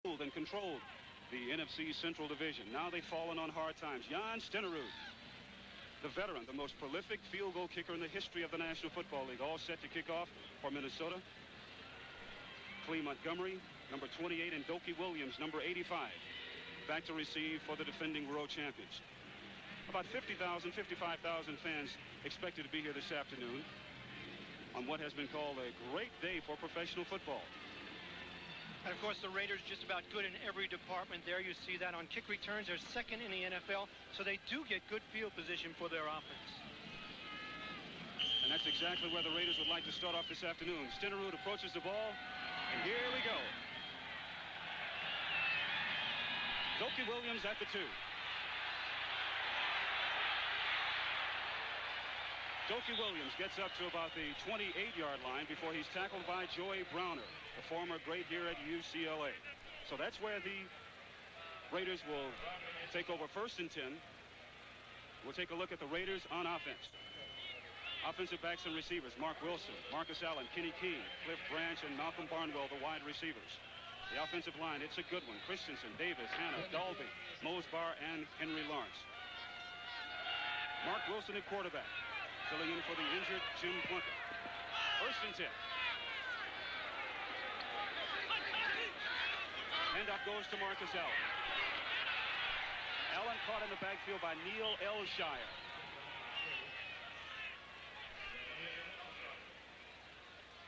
and controlled the NFC Central Division. Now they've fallen on hard times. Jan Stenerud, the veteran, the most prolific field goal kicker in the history of the National Football League, all set to kick off for Minnesota. Clee Montgomery, number 28, and Dokie Williams, number 85, back to receive for the defending world champions. About 50,000, 55,000 fans expected to be here this afternoon on what has been called a great day for professional football. And of course, the Raiders just about good in every department there. You see that on kick returns. They're second in the NFL, so they do get good field position for their offense. And that's exactly where the Raiders would like to start off this afternoon. Stenerud approaches the ball, and here we go. Dokie Williams at the 2. Dokie Williams gets up to about the 28-yard line before he's tackled by Joey Browner, the former great here at UCLA. So that's where the Raiders will take over 1st and 10. We'll take a look at the Raiders on offense. Offensive backs and receivers: Mark Wilson, Marcus Allen, Kenny Keene, Cliff Branch, and Malcolm Barnwell, the wide receivers. The offensive line, it's a good one. Christensen, Davis, Hanna, Dalby, Mosbar, and Henry Lawrence. Mark Wilson at quarterback, filling in for the injured Jim Plunkett. 1st and 10. Handoff goes to Marcus Allen. Allen caught in the backfield by Neil Elshire.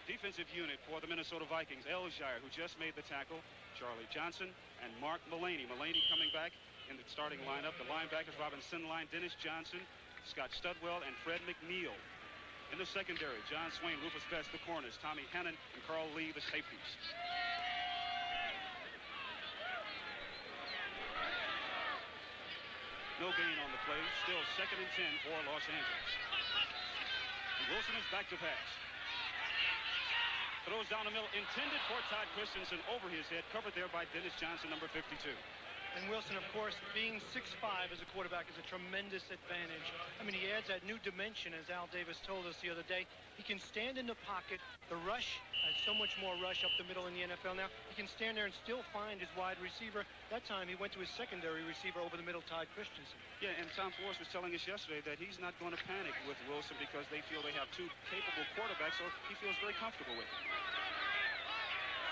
Defensive unit for the Minnesota Vikings: Elshire, who just made the tackle, Charlie Johnson, and Mark Mullaney. Mullaney coming back in the starting lineup. The linebackers: Robin Sinline, Dennis Johnson, Scott Studwell, and Fred McNeil. In the secondary: John Swain, Rufus Best, the corners, Tommy Hannon, and Carl Lee, the safeties. No gain on the play. Still 2nd and 10 for Los Angeles. And Wilson is back to pass. Throws down the middle, intended for Todd Christensen, over his head, covered there by Dennis Johnson, number 52. And Wilson, of course, being 6'5" as a quarterback is a tremendous advantage. I mean, he adds that new dimension, as Al Davis told us the other day. He can stand in the pocket. The rush, so much more rush up the middle in the NFL now. He can stand there and still find his wide receiver. That time he went to his secondary receiver over the middle, Todd Christensen. Yeah, and Tom Forrest was telling us yesterday that he's not going to panic with Wilson because they feel they have 2 capable quarterbacks, so he feels very comfortable with it.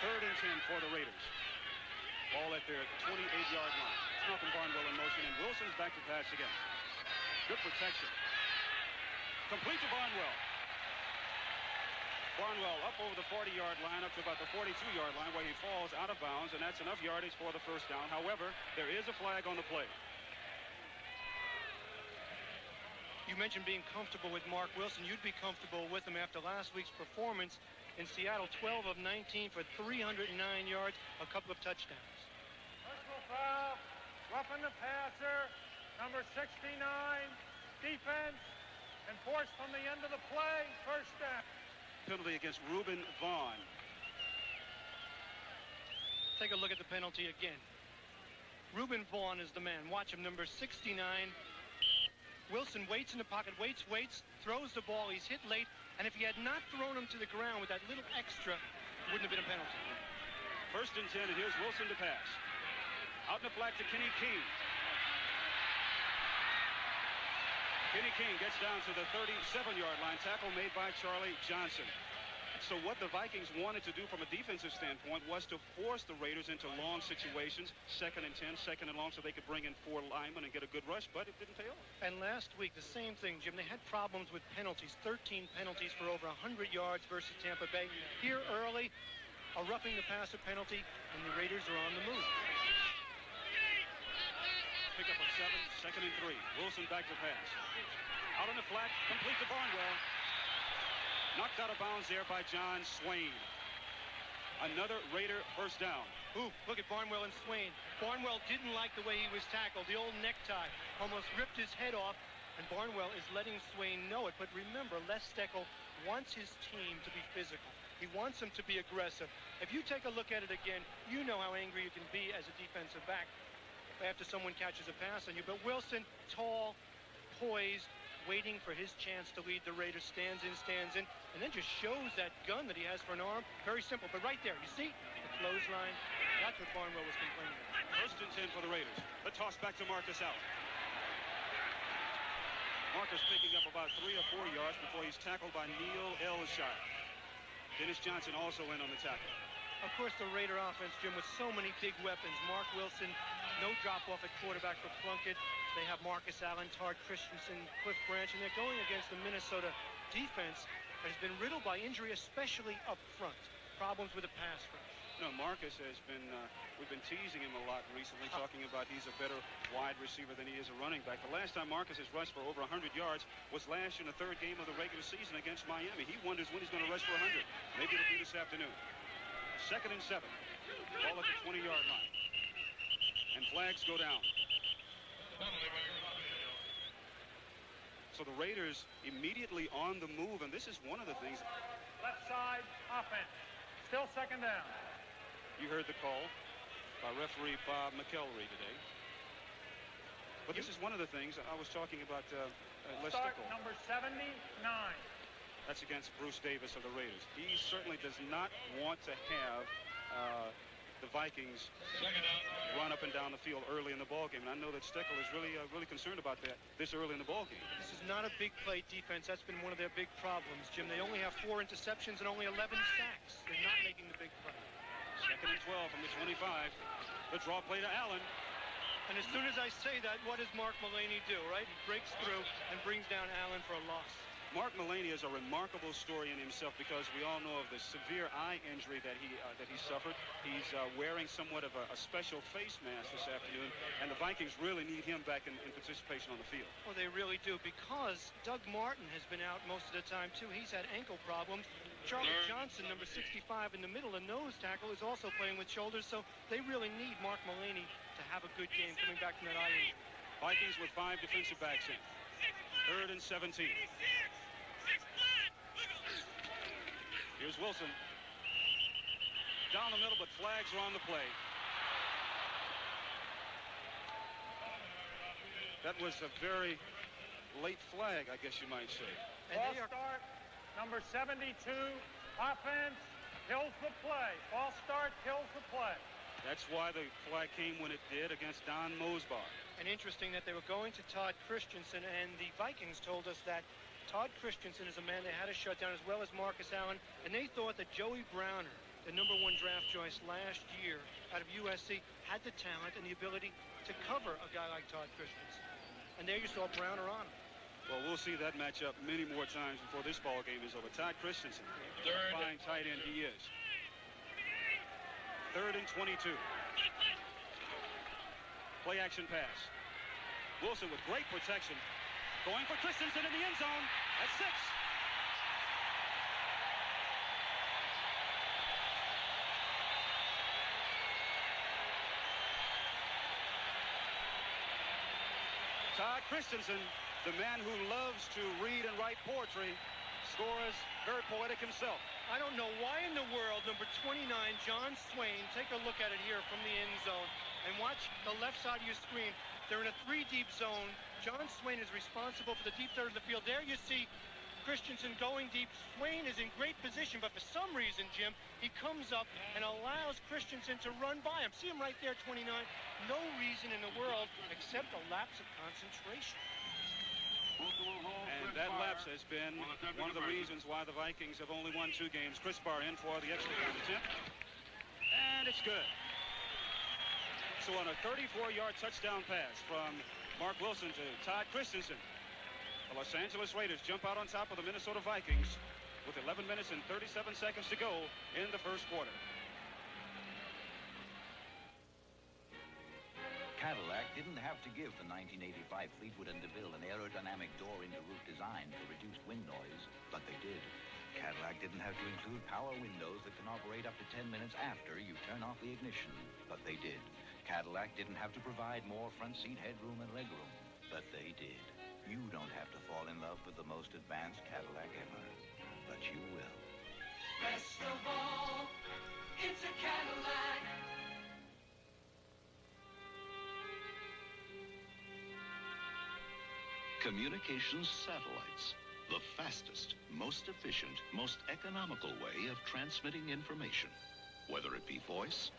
3rd and 10 for the Raiders. Ball at their 28-yard line. Malcolm Barnwell in motion, and Wilson's back to pass again. Good protection. Complete to Barnwell. Barnwell up over the 40-yard line, up to about the 42-yard line, where he falls out of bounds, and that's enough yardage for the 1st down. However, there is a flag on the play. You mentioned being comfortable with Mark Wilson. You'd be comfortable with him after last week's performance in Seattle. 12 of 19 for 309 yards, a couple of touchdowns. Personal foul, roughing the passer, number 69, defense, and forced from the end of the play, 1st down. Penalty against Reuben Vaughn. Take a look at the penalty again. Reuben Vaughn is the man. Watch him, number 69. Wilson waits in the pocket, waits, throws the ball. He's hit late, and if he had not thrown him to the ground with that little extra, it wouldn't have been a penalty. 1st and 10, and here's Wilson to pass. Out in the flat to Kenny Keene. Kenny Keene gets down to the 37-yard line. Tackle made by Charlie Johnson. So what the Vikings wanted to do from a defensive standpoint was to force the Raiders into long situations, 2nd and 10, 2nd and long, so they could bring in 4 linemen and get a good rush, but it didn't pay off. And last week, the same thing, Jim. They had problems with penalties, 13 penalties for over 100 yards versus Tampa Bay. Here early, a roughing the passer penalty, and the Raiders are on the move. Pick up a 7, 2nd and 3. Wilson back to pass. Out on the flat, complete to Barnwell. Knocked out of bounds there by John Swain. Another Raider 1st down. Ooh, look at Barnwell and Swain. Barnwell didn't like the way he was tackled. The old necktie almost ripped his head off, and Barnwell is letting Swain know it. But remember, Les Steckel wants his team to be physical. He wants them to be aggressive. If you take a look at it again, you know how angry you can be as a defensive back after someone catches a pass on you. But Wilson, tall, poised, waiting for his chance to lead the Raiders, stands in, and then just shows that gun that he has for an arm. Very simple, but right there, you see? The clothesline. That's what Barnwell was complaining about. First and 10 for the Raiders. The toss back to Marcus Allen. Marcus picking up about 3 or 4 yards before he's tackled by Neil Elshire. Dennis Johnson also in on the tackle. Of course, the Raider offense, Jim, with so many big weapons. Mark Wilson, no drop-off at quarterback for Plunkett. They have Marcus Allen, Todd Christensen, Cliff Branch, and they're going against the Minnesota defense that has been riddled by injury, especially up front. Problems with the pass rush. No, Marcus has been, we've been teasing him a lot recently, talking about he's a better wide receiver than he is a running back. The last time Marcus has rushed for over 100 yards was last in the 3rd game of the regular season against Miami. He wonders when he's going to rush for 100. Maybe it'll be this afternoon. 2nd and 7. Ball at the 20-yard line. And flags go down. So the Raiders immediately on the move, and this is one of the things. Left side offense. Still 2nd down. You heard the call by referee Bob McElry today. But this is one of the things I was talking about. Les Start Stickle. number 79. That's against Bruce Davis of the Raiders. He certainly does not want to have the Vikings run up and down the field early in the ballgame. And I know that Stickle is really concerned about that this early in the ballgame. This is not a big play defense. That's been one of their big problems, Jim. They only have 4 interceptions and only 11 sacks. They're not making the big play. 2nd and 12 from the 25. The draw play to Allen. And as soon as I say that, what does Mark Mullaney do, right? He breaks through and brings down Allen for a loss. Mark Mullaney is a remarkable story in himself because we all know of the severe eye injury that he suffered. He's wearing somewhat of a special face mask this afternoon, and the Vikings really need him back in participation on the field. Well, they really do, because Doug Martin has been out most of the time, too. He's had ankle problems. Charlie Johnson, number 65 in the middle, a nose tackle, is also playing with shoulders, so they really need Mark Mullaney to have a good game coming back from that eye injury. Vikings with 5 defensive backs in. 3rd and 17. Here's Wilson. Down the middle, but flags are on the play. That was a very late flag, I guess you might say. False start, number 72, offense, kills the play. False start, kills the play. That's why the flag came when it did against Don Mosbar. And interesting that they were going to Todd Christensen, and the Vikings told us that Todd Christensen is a man they had to shut down, as well as Marcus Allen, and they thought that Joey Browner, the #1 draft choice last year out of USC, had the talent and the ability to cover a guy like Todd Christensen. And there you saw Browner on him. Well, we'll see that matchup many more times before this ball game is over. Todd Christensen, fine tight end he is. 3rd and 22. Play action pass. Wilson with great protection. Going for Christensen in the end zone. That's 6. Todd Christensen, the man who loves to read and write poetry, scores very poetic himself. I don't know why in the world number 29, John Swain, take a look at it here from the end zone, and watch the left side of your screen. They're in a 3-deep zone. John Swain is responsible for the deep third of the field. There you see Christensen going deep. Swain is in great position, but for some reason, Jim, he comes up and allows Christensen to run by him. See him right there, 29. No reason in the world except a lapse of concentration. And that lapse has been one of the reasons why the Vikings have only won 2 games. Chris Barr in for the extra point attempt. And it's good. So on a 34-yard touchdown pass from Mark Wilson to Todd Christensen, the Los Angeles Raiders jump out on top of the Minnesota Vikings with 11 minutes and 37 seconds to go in the first quarter. Cadillac didn't have to give the 1985 Fleetwood and DeVille an aerodynamic door-into-roof design for reduced wind noise, but they did. Cadillac didn't have to include power windows that can operate up to 10 minutes after you turn off the ignition, but they did. Cadillac didn't have to provide more front seat headroom and legroom, but they did. You don't have to fall in love with the most advanced Cadillac ever, but you will. Best of all, it's a Cadillac. Communications satellites, the fastest, most efficient, most economical way of transmitting information, whether it be voice,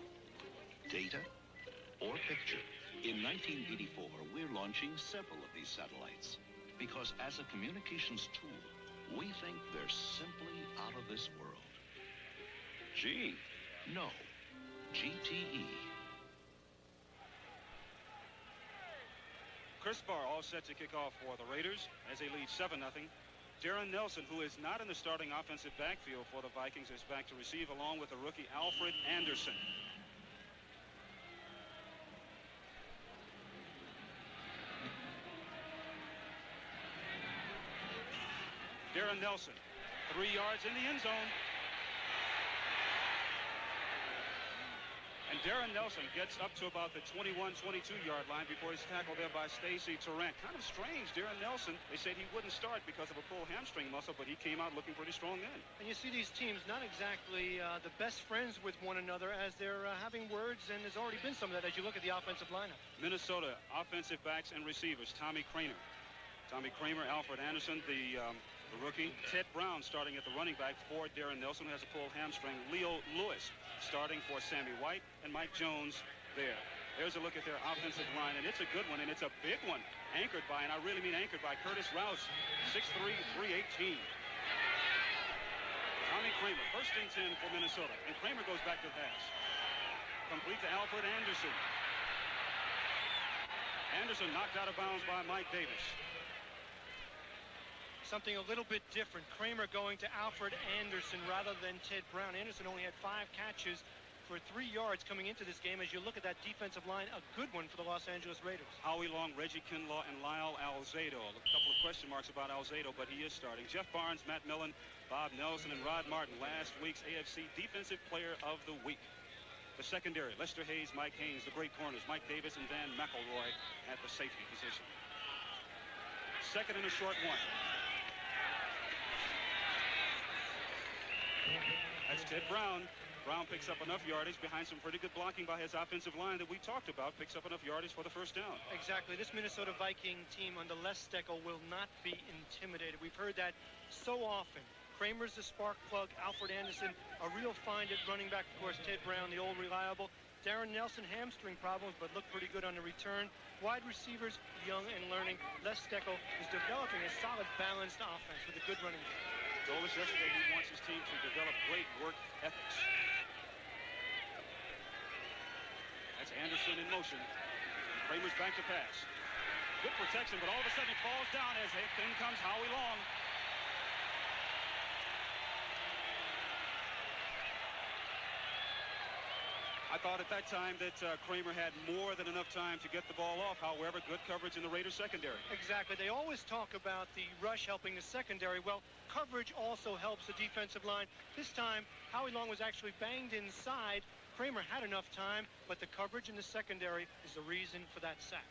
data, or picture. In 1984, we're launching several of these satellites because as a communications tool, we think they're simply out of this world. G? No. GTE. Chris Barr all set to kick off for the Raiders as they lead 7-0. Darren Nelson, who is not in the starting offensive backfield for the Vikings, is back to receive along with the rookie Alfred Anderson. Darren Nelson, 3 yards in the end zone. And Darren Nelson gets up to about the 21-22-yard line before he's tackled there by Stacy Tarrant. Kind of strange, Darren Nelson. They said he wouldn't start because of a pulled hamstring muscle, but he came out looking pretty strong then. And you see these teams not exactly the best friends with one another as they're having words, and there's already been some of that as you look at the offensive lineup. Minnesota offensive backs and receivers, Tommy Kramer, Alfred Anderson, the rookie. Ted Brown starting at the running back for Darren Nelson, who has a pulled hamstring. Leo Lewis starting for Sammy White, and Mike Jones there. There's a look at their offensive line, and it's a good one, and it's a big one, anchored by, and I really mean anchored by, Curtis Rouse, 6'3", 318. Tommy Kramer, first and 10 for Minnesota, and Kramer goes back to the pass. Complete to Alfred Anderson. Anderson knocked out of bounds by Mike Davis. Something a little bit different. Kramer going to Alfred Anderson rather than Ted Brown. Anderson only had 5 catches for 3 yards coming into this game. As you look at that defensive line, a good one for the Los Angeles Raiders. Howie Long, Reggie Kinlaw, and Lyle Alzado. A couple of question marks about Alzado, but he is starting. Jeff Barnes, Matt Millen, Bob Nelson, and Rod Martin, last week's AFC Defensive Player of the Week. The secondary, Lester Hayes, Mike Haynes, the great corners, Mike Davis and Dan McElroy at the safety position. Second and a short one. That's Ted Brown. Brown picks up enough yardage behind some pretty good blocking by his offensive line that we talked about. Picks up enough yardage for the first down. Exactly. This Minnesota Viking team under Les Steckel will not be intimidated. We've heard that so often. Kramer's the spark plug. Alfred Anderson, a real find at running back. Of course, Ted Brown, the old reliable. Darren Nelson, hamstring problems, but looked pretty good on the return. Wide receivers, young and learning. Les Steckel is developing a solid, balanced offense with a good running game. Told us yesterday he wants his team to develop great work ethics. That's Anderson in motion. Kramer's back to pass. Good protection, but all of a sudden it falls down as in comes Howie Long. I thought at that time that Kramer had more than enough time to get the ball off. However, good coverage in the Raiders secondary. Exactly. They always talk about the rush helping the secondary. Well, coverage also helps the defensive line. This time, Howie Long was actually banged inside. Kramer had enough time, but the coverage in the secondary is the reason for that sack.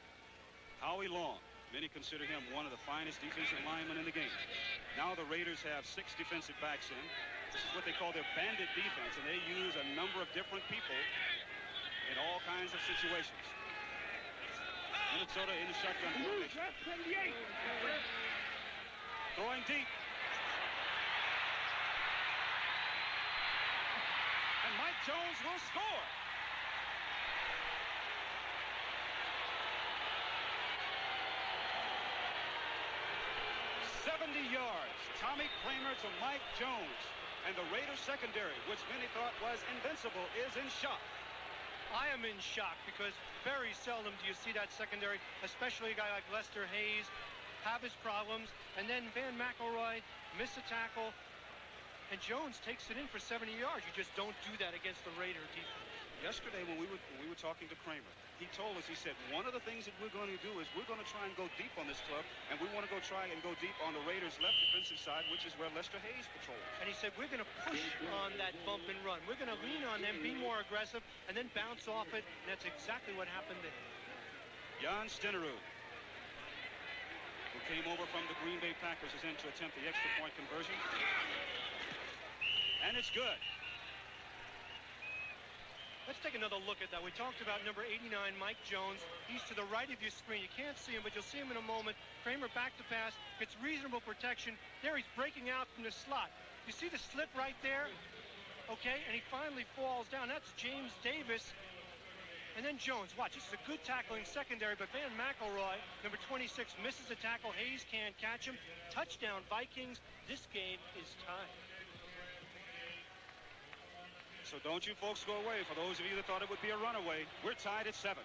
Howie Long. Many consider him one of the finest defensive linemen in the game. Now the Raiders have 6 defensive backs in. This is what they call their bandit defense, and they use a number of different people in all kinds of situations. Minnesota in the shotgun formation. Throwing deep. And Mike Jones will score. Yards. Tommy Kramer to Mike Jones. And the Raiders secondary, which many thought was invincible, is in shock. I am in shock because very seldom do you see that secondary, especially a guy like Lester Hayes, have his problems. And then Van McElroy miss a tackle. And Jones takes it in for 70 yards. You just don't do that against the Raider defense. Yesterday when we were talking to Kramer, he told us, he said, one of the things that we're going to do is we're going to try and go deep on this club, and we want to try and go deep on the Raiders' left defensive side, which is where Lester Hayes patrols. And he said, we're going to push on that bump and run. We're going to lean on them, be more aggressive, and then bounce off it, and that's exactly what happened there. Jan Stenerud, who came over from the Green Bay Packers, is in to attempt the extra point conversion. And it's good. Let's take another look at that. We talked about number 89, Mike Jones. He's to the right of your screen. You can't see him, but you'll see him in a moment. Kramer back to pass. Gets reasonable protection. There he's breaking out from the slot. You see the slip right there? Okay, and he finally falls down. That's James Davis. And then Jones, watch, this is a good tackling secondary, but Van McElroy, number 26, misses a tackle. Hayes can't catch him. Touchdown, Vikings. This game is tied. So don't you folks go away. For those of you that thought it would be a runaway, we're tied at 7.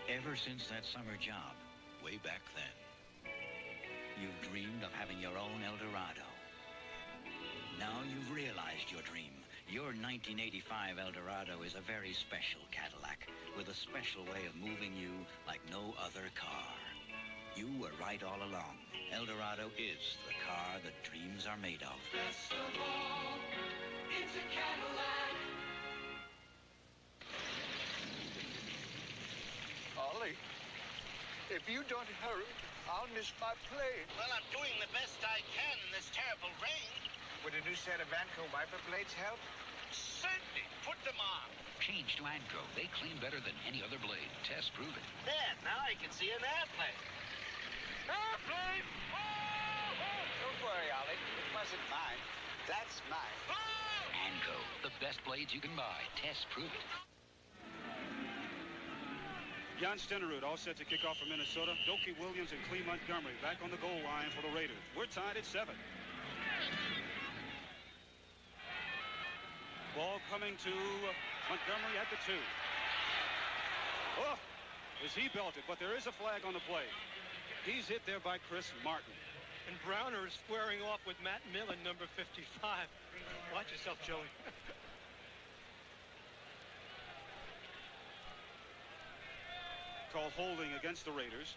Ever since that summer job, way back then, you've dreamed of having your own El Dorado. Now you've realized your dream. Your 1985 El Dorado is a very special Cadillac with a special way of moving you like no other car. You were right all along. El Dorado is the car that dreams are made of. Best of all, it's a Cadillac. Ollie, if you don't hurry, I'll miss my plane. Well, I'm doing the best I can in this terrible rain. Would a new set of Vanco wiper blades help? Certainly. Put them on. Change to Anco. They clean better than any other blade. Test proven. There, now I can see an airplane. Airplane! Don't worry, Ollie. It wasn't mine. That's mine. Anco. The best blades you can buy. Test proven. Jan Stenerud all set to kick off for Minnesota. Dokie Williams and Clee Montgomery back on the goal line for the Raiders. We're tied at 7. Ball coming to Montgomery at the 2. Oh, is he belted, but there is a flag on the play. He's hit there by Chris Martin. And Browner is squaring off with Matt Millen, number 55. Watch yourself, Joey. Called holding against the Raiders.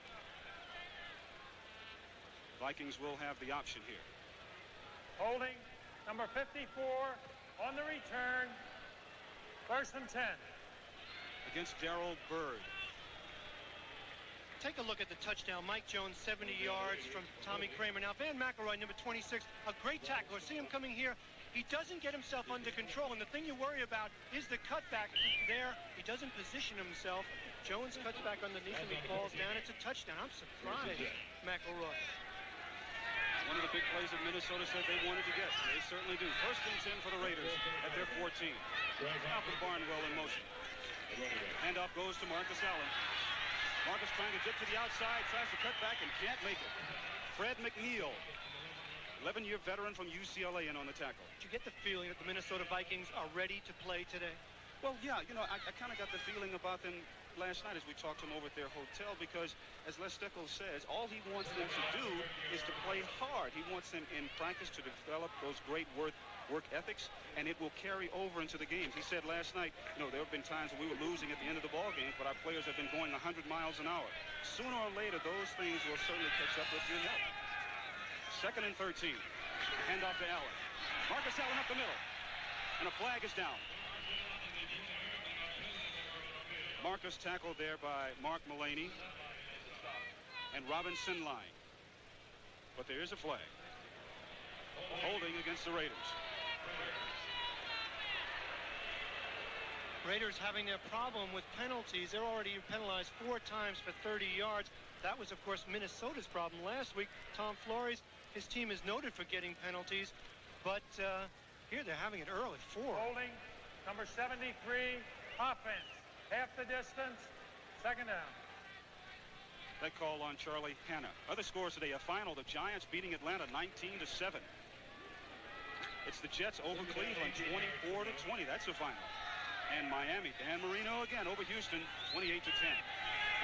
Vikings will have the option here. Holding, number 54, on the return, 1st and 10. Against Darrell Bird. Take a look at the touchdown. Mike Jones, 70 yards from Tommy Kramer. Now, Van McElroy, number 26, a great tackler. See him coming here. He doesn't get himself under control, and the thing you worry about is the cutback there. He doesn't position himself. Jones cuts back underneath him. He falls down. It's a touchdown. I'm surprised, McElroy. One of the big plays that Minnesota said they wanted to get. They certainly do. 1st and 10 for the Raiders at their 14. Malcolm Barnwell in motion. Handoff goes to Marcus Allen. Marcus trying to get to the outside, tries to cut back and can't make it. Fred McNeil, 11-year veteran from UCLA, in on the tackle. Did you get the feeling that the Minnesota Vikings are ready to play today? Well, yeah, you know, I kind of got the feeling about them last night as we talked to them over at their hotel, because as Les Steckel says, all he wants them to do is to play hard. He wants them in practice to develop those great work ethics, and it will carry over into the games. He said last night, you know, there have been times when we were losing at the end of the ball game, but our players have been going 100 miles an hour. Sooner or later, those things will certainly catch up with your help. 2nd and 13. Handoff to Allen. Marcus Allen up the middle, and a flag is down. Marcus tackled there by Mark Mullaney and Robinson Line. But there is a flag. Holding against the Raiders. Raiders having their problem with penalties. They're already penalized 4 times for 30 yards. That was, of course, Minnesota's problem last week. Tom Flores, his team is noted for getting penalties, but here they're having it early. 4. Holding, number 73, offense. Half the distance, 2nd down. That call on Charlie Hanna. Other scores today, a final, the Giants beating Atlanta 19-7. It's the Jets over Cleveland 24-20. That's the final. And Miami, Dan Marino again over Houston 28-10.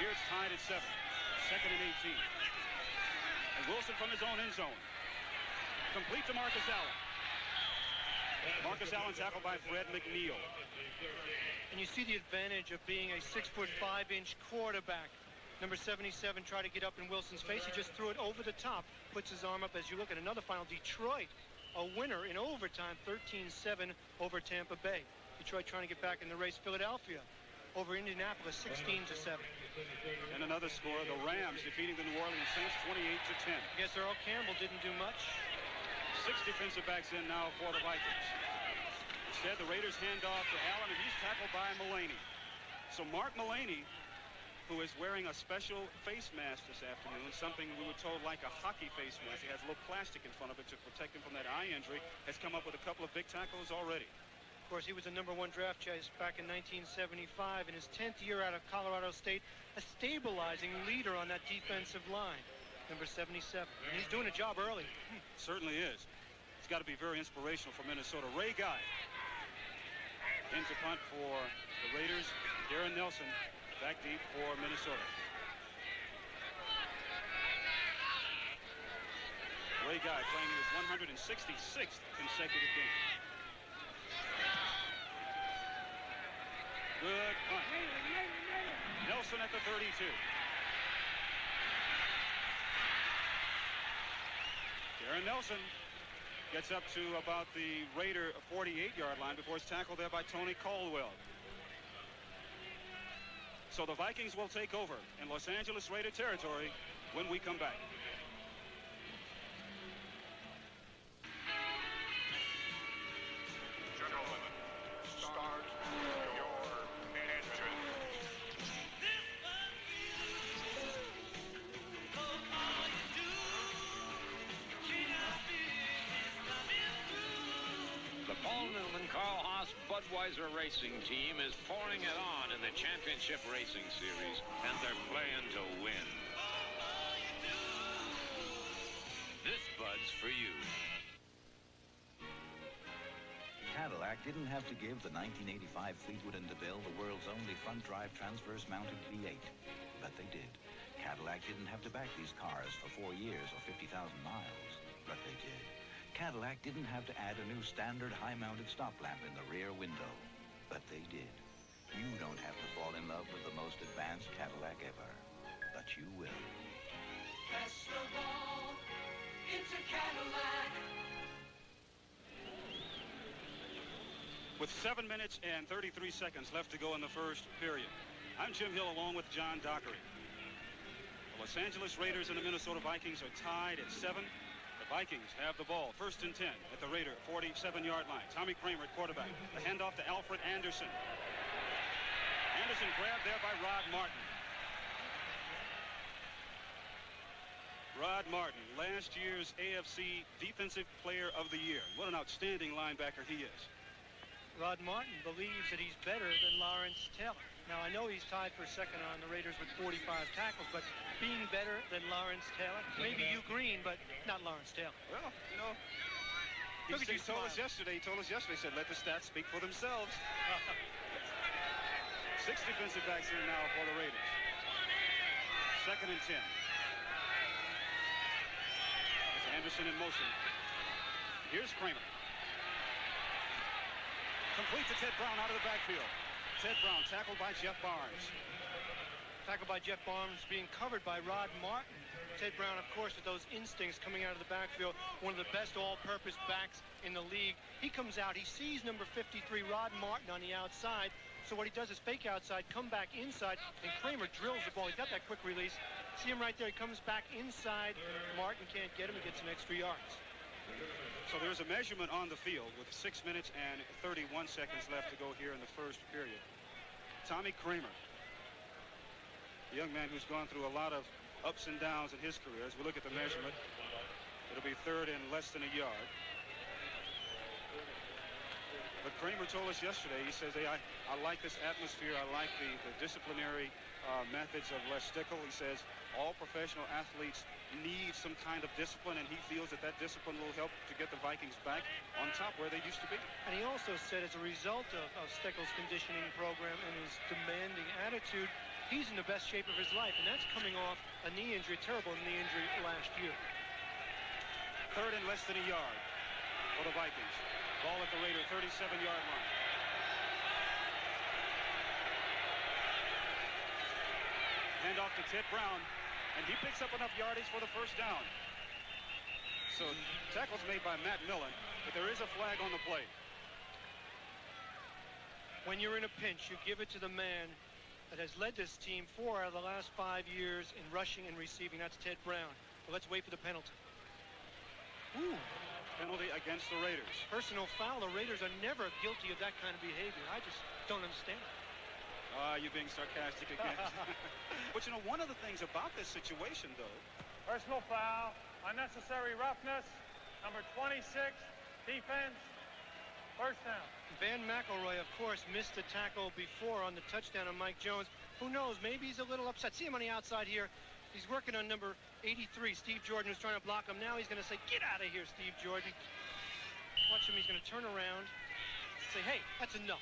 Here it's tied at 7. 2nd and 18. And Wilson from his own end zone. Complete to Marcus Allen. Marcus Allen tackled by Fred McNeil. And you see the advantage of being a 6'5" quarterback. Number 77 tried to get up in Wilson's face. He just threw it over the top, puts his arm up. As you look at another final, Detroit, a winner in overtime, 13-7 over Tampa Bay. Detroit trying to get back in the race. Philadelphia over Indianapolis, 16-7. And another score, the Rams defeating the New Orleans Saints 28-10. I guess Earl Campbell didn't do much. 6 defensive backs in now for the Vikings. Instead, the Raiders hand off to Allen, and he's tackled by Mullaney. So Mark Mullaney who is wearing a special face mask this afternoon, something we were told like a hockey face mask. It has a little plastic in front of it to protect him from that eye injury. Has come up with a couple of big tackles already. Of course, he was a #1 draft choice back in 1975. In his 10th year out of Colorado State, a stabilizing leader on that defensive line, number 77. And he's doing a job early. Certainly is. It's got to be very inspirational for Minnesota. Ray Guy in to punt for the Raiders. Darren Nelson back deep for Minnesota. Ray Guy playing his 166th consecutive game. Good punt. Nelson at the 32. Darren Nelson gets up to about the Raider 48-yard line before it's tackled there by Tony Caldwell. So the Vikings will take over in Los Angeles Raider territory when we come back. Gentlemen, start your engine. The Paul Newman Carl Haas Budweiser racing team is pouring it on in the Championship Racing Series, and they're playing to win. This Bud's for you. Cadillac didn't have to give the 1985 Fleetwood and DeVille the world's only front-drive transverse-mounted V8, but they did. Cadillac didn't have to back these cars for 4 years or 50,000 miles, but they did. Cadillac didn't have to add a new standard high-mounted stop lamp in the rear window, but they did. You don't have to fall in love with the most advanced Cadillac ever, but you will. Best of all, it's a Cadillac. With 7 minutes and 33 seconds left to go in the first period, I'm Jim Hill along with John Dockery. The Los Angeles Raiders and the Minnesota Vikings are tied at 7. The Vikings have the ball, 1st and 10 at the Raider 47-yard line. Tommy Kramer at quarterback. The handoff to Alfred Anderson. Anderson grabbed there by Rod Martin. Rod Martin, last year's AFC Defensive Player of the Year. What an outstanding linebacker he is. Rod Martin believes that he's better than Lawrence Taylor. Now, I know he's tied for second on the Raiders with 45 tackles, but being better than Lawrence Taylor, maybe Hugh Green, but not Lawrence Taylor. Well, you know, he told us yesterday, said, let the stats speak for themselves. 6 defensive backs here now for the Raiders. 2nd and 10. It's Anderson in motion. Here's Kramer. Complete to Ted Brown out of the backfield. Ted Brown tackled by Jeff Barnes. Tackled by Jeff Barnes, being covered by Rod Martin. Ted Brown, of course, with those instincts coming out of the backfield, one of the best all-purpose backs in the league. He comes out, he sees number 53, Rod Martin, on the outside. So what he does is fake outside, come back inside, and Kramer drills the ball. He's got that quick release. See him right there. He comes back inside. Martin can't get him. He gets some extra yards. So there's a measurement on the field with 6 minutes and 31 seconds left to go here in the first period. Tommy Kramer, a young man who's gone through a lot of ups and downs in his career. As we look at the measurement, it'll be 3rd and less than a yard. But Kramer told us yesterday, he says, hey, I like this atmosphere. I like the disciplinary methods of Les Stickle. He says all professional athletes need some kind of discipline, and he feels that that discipline will help to get the Vikings back on top where they used to be. And he also said as a result of Stickle's conditioning program and his demanding attitude, he's in the best shape of his life, and that's coming off a knee injury, terrible knee injury last year. 3rd and less than a yard for the Vikings. Ball at the Raider 37-yard line. Handoff to Ted Brown, and he picks up enough yardage for the first down. So tackles made by Matt Millen, but there is a flag on the play. When you're in a pinch, you give it to the man that has led this team 4 out of the last 5 years in rushing and receiving. That's Ted Brown. Well, let's wait for the penalty. Ooh. Penalty against the Raiders. Personal foul. The Raiders are never guilty of that kind of behavior. I just don't understand. You're being sarcastic again. But, you know, one of the things about this situation, though. Personal foul, unnecessary roughness, number 26, defense, first down. Van McElroy, of course, missed the tackle before on the touchdown on Mike Jones. Who knows? Maybe he's a little upset. See him on the outside here. He's working on number 83, Steve Jordan, who's trying to block him. Now he's going to say, get out of here, Steve Jordan. Watch him. He's going to turn around and say, hey, that's enough.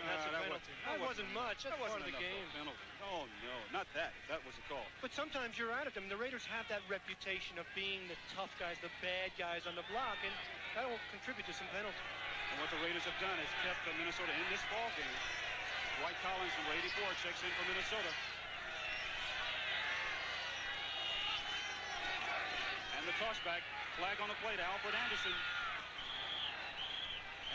That's a penalty. That wasn't much. That's part of the game. Oh, no, not that. That was a call. But sometimes you're out of them. The Raiders have that reputation of being the tough guys, the bad guys on the block, and that will contribute to some penalties. And what the Raiders have done is kept Minnesota in this ball game. Dwight Collins, number 84, checks in for Minnesota. And the tossback, flag on the play to Alfred Anderson.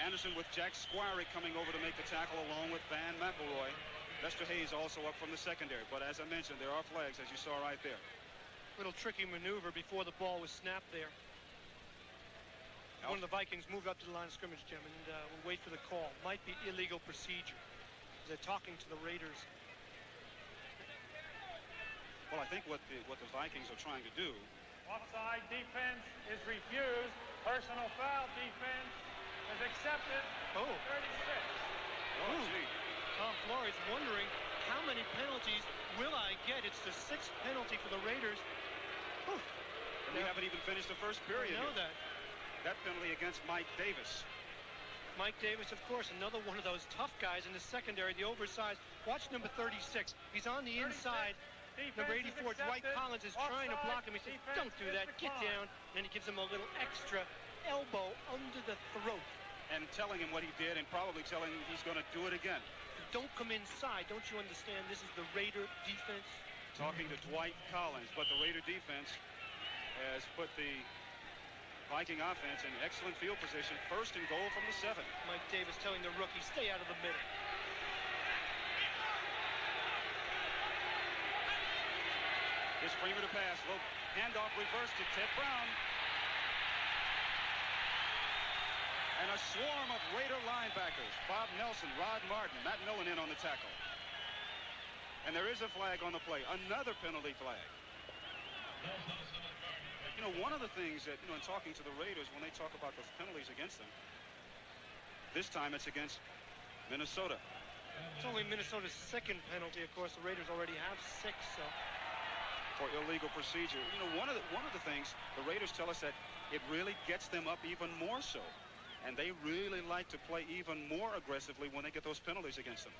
Anderson with Jack Squire coming over to make the tackle along with Van McElroy. Lester Hayes also up from the secondary. But as I mentioned, there are flags, as you saw right there. Little tricky maneuver before the ball was snapped there. One of the Vikings moved up to the line of scrimmage, Jim, and we'll wait for the call. Might be illegal procedure. They're talking to the Raiders. Well, I think what the Vikings are trying to do. Offside defense is refused. Personal foul defense is accepted. 36. Oh, gee. Tom Flores wondering how many penalties will I get? It's the 6th penalty for the Raiders. And we haven't even finished the first period. I know here. that. That penalty against Mike Davis. Mike Davis, of course, another one of those tough guys in the secondary, the oversized. Watch number 36. He's on the inside. Number 84, Dwight Collins, is trying to block him. He says, don't do that. Get down. And then he gives him a little extra elbow under the throat. And telling him what he did and probably telling him he's going to do it again. Don't come inside. Don't you understand? This is the Raider defense. Talking to Dwight Collins, but the Raider defense has put the Viking offense in excellent field position. First and goal from the 7. Mike Davis telling the rookie, stay out of the middle. Here's Kramer to pass. Low handoff reverse to Ted Brown. And a swarm of Raider linebackers. Bob Nelson, Rod Martin, Matt Millen in on the tackle. And there is a flag on the play. Another penalty flag. You know, one of the things that, in talking to the Raiders, when they talk about those penalties against them, this time it's against Minnesota. It's only Minnesota's 2nd penalty. Of course, the Raiders already have 6, so. For illegal procedure. You know, one of the things the Raiders tell us that it really gets them up even more so. And they really like to play even more aggressively when they get those penalties against them.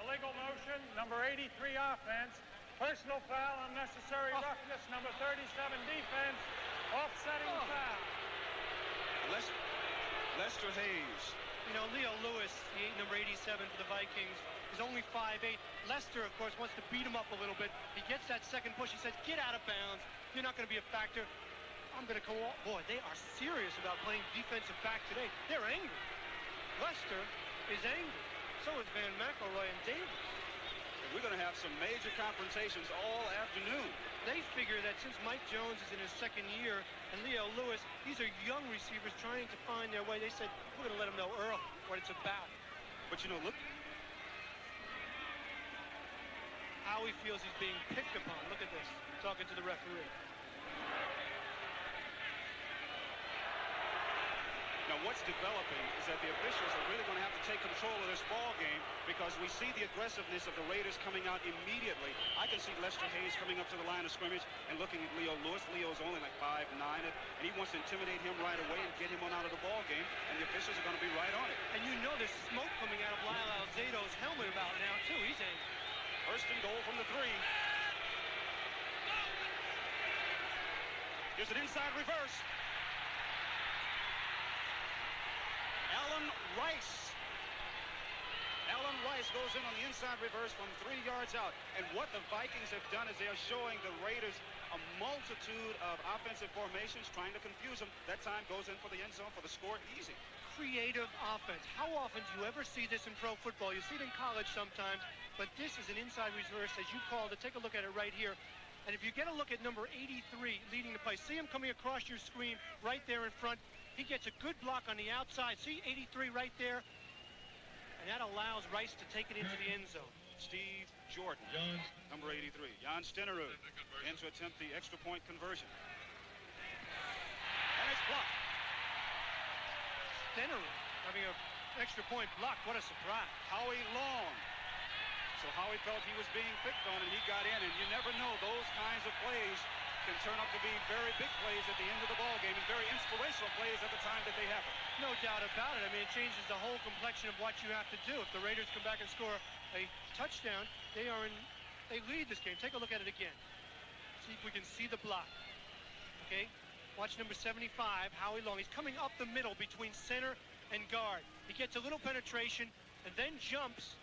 Illegal motion, number 83 offense. Personal foul, unnecessary roughness, number 37 defense. Offsetting foul. Lester Hayes. You know, Leo Lewis, number 87 for the Vikings, is only 5'8". Lester, of course, wants to beat him up a little bit. He gets that second push. He says, get out of bounds. You're not going to be a factor. I'm going to go off. Boy, they are serious about playing defensive back today. They're angry. Lester is angry. So is Van McElroy and Davis. We're going to have some major confrontations all afternoon. They figure that since Mike Jones is in his 2nd year and Leo Lewis, these are young receivers trying to find their way. They said, we're going to let them know early what it's about. But, you know, look. How he feels he's being picked upon. Look at this. Talking to the referee. Now, what's developing is that the officials are really going to have to take control of this ball game because we see the aggressiveness of the Raiders coming out immediately. I can see Lester Hayes coming up to the line of scrimmage and looking at Leo Lewis. Leo's only like 5'9", and he wants to intimidate him right away and get him on out of the ball game, and the officials are going to be right on it. And you know there's smoke coming out of Lyle Alzado's helmet about now, too. He's angry. First and goal from the 3. Here's an inside reverse. Alan Rice goes in on the inside reverse from 3 yards out. And what the Vikings have done is they are showing the Raiders a multitude of offensive formations, trying to confuse them. That time goes in for the end zone for the score, easy. Creative offense. How often do you ever see this in pro football? You see it in college sometimes, but this is an inside reverse, as you called it. Take a look at it right here. And if you get a look at number 83 leading the play, see him coming across your screen right there in front. He gets a good block on the outside. See 83 right there? And that allows Rice to take it into the end zone. Steve Jordan, number 83. Jan Stenerud in to attempt the extra point conversion. And it's blocked. Stenerud having an extra point block. What a surprise. Howie Long. So Howie felt he was being picked on, and he got in. And you never know, those kinds of plays can turn up to be very big plays at the end of the ball game and very inspirational plays at the time that they happen. No doubt about it. I mean, it changes the whole complexion of what you have to do. If the Raiders come back and score a touchdown, they lead this game. Take a look at it again. See if we can see the block. Okay, watch number 75, Howie Long. He's coming up the middle between center and guard. He gets a little penetration and then jumps.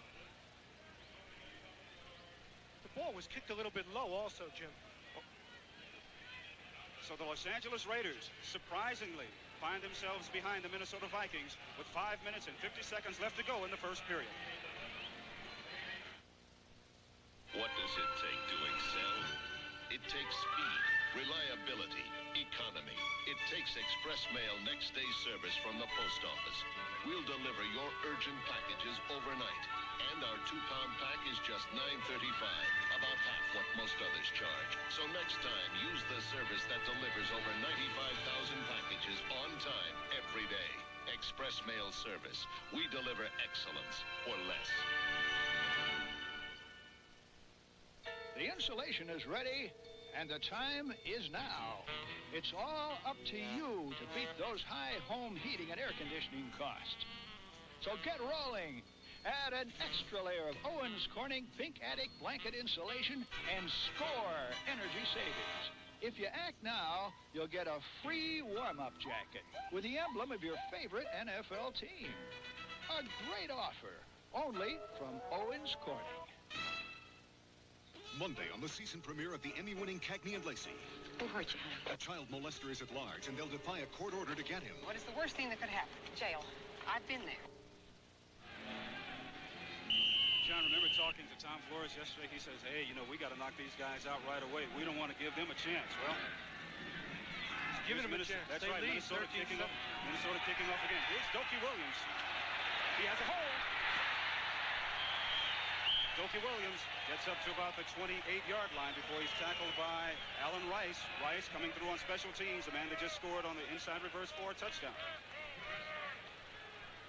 The ball was kicked a little bit low also, Jim. So the Los Angeles Raiders, surprisingly, find themselves behind the Minnesota Vikings with 5 minutes and 50 seconds left to go in the first period. What does it take to excel? It takes speed, reliability, economy. It takes express mail next day service from the post office. We'll deliver your urgent packages overnight. And our 2-pound pack is just $9.35, about half what most others charge. So next time, use the service that delivers over 95,000 packages on time every day. Express mail service. We deliver excellence for less. The insulation is ready, and the time is now. It's all up to you to beat those high home heating and air conditioning costs. So get rolling. Add an extra layer of Owens Corning Pink Attic blanket insulation and score energy savings. If you act now, you'll get a free warm-up jacket with the emblem of your favorite NFL team. A great offer, only from Owens Corning. Monday on the season premiere of the Emmy-winning Cagney and Lacey. Who hurt you, honey? A child molester is at large, and they'll defy a court order to get him. What is the worst thing that could happen? Jail. I've been there. John, remember talking to Tom Flores yesterday? He says, hey, you know, we got to knock these guys out right away. We don't want to give them a chance. Well, giving them a chance. That's they right. lead, Minnesota kicking off. Minnesota kicking off again. Here's Dokie Williams. He has a hole. Dokie Williams gets up to about the 28-yard line before he's tackled by Alan Rice. Rice coming through on special teams, the man that just scored on the inside reverse forward touchdown.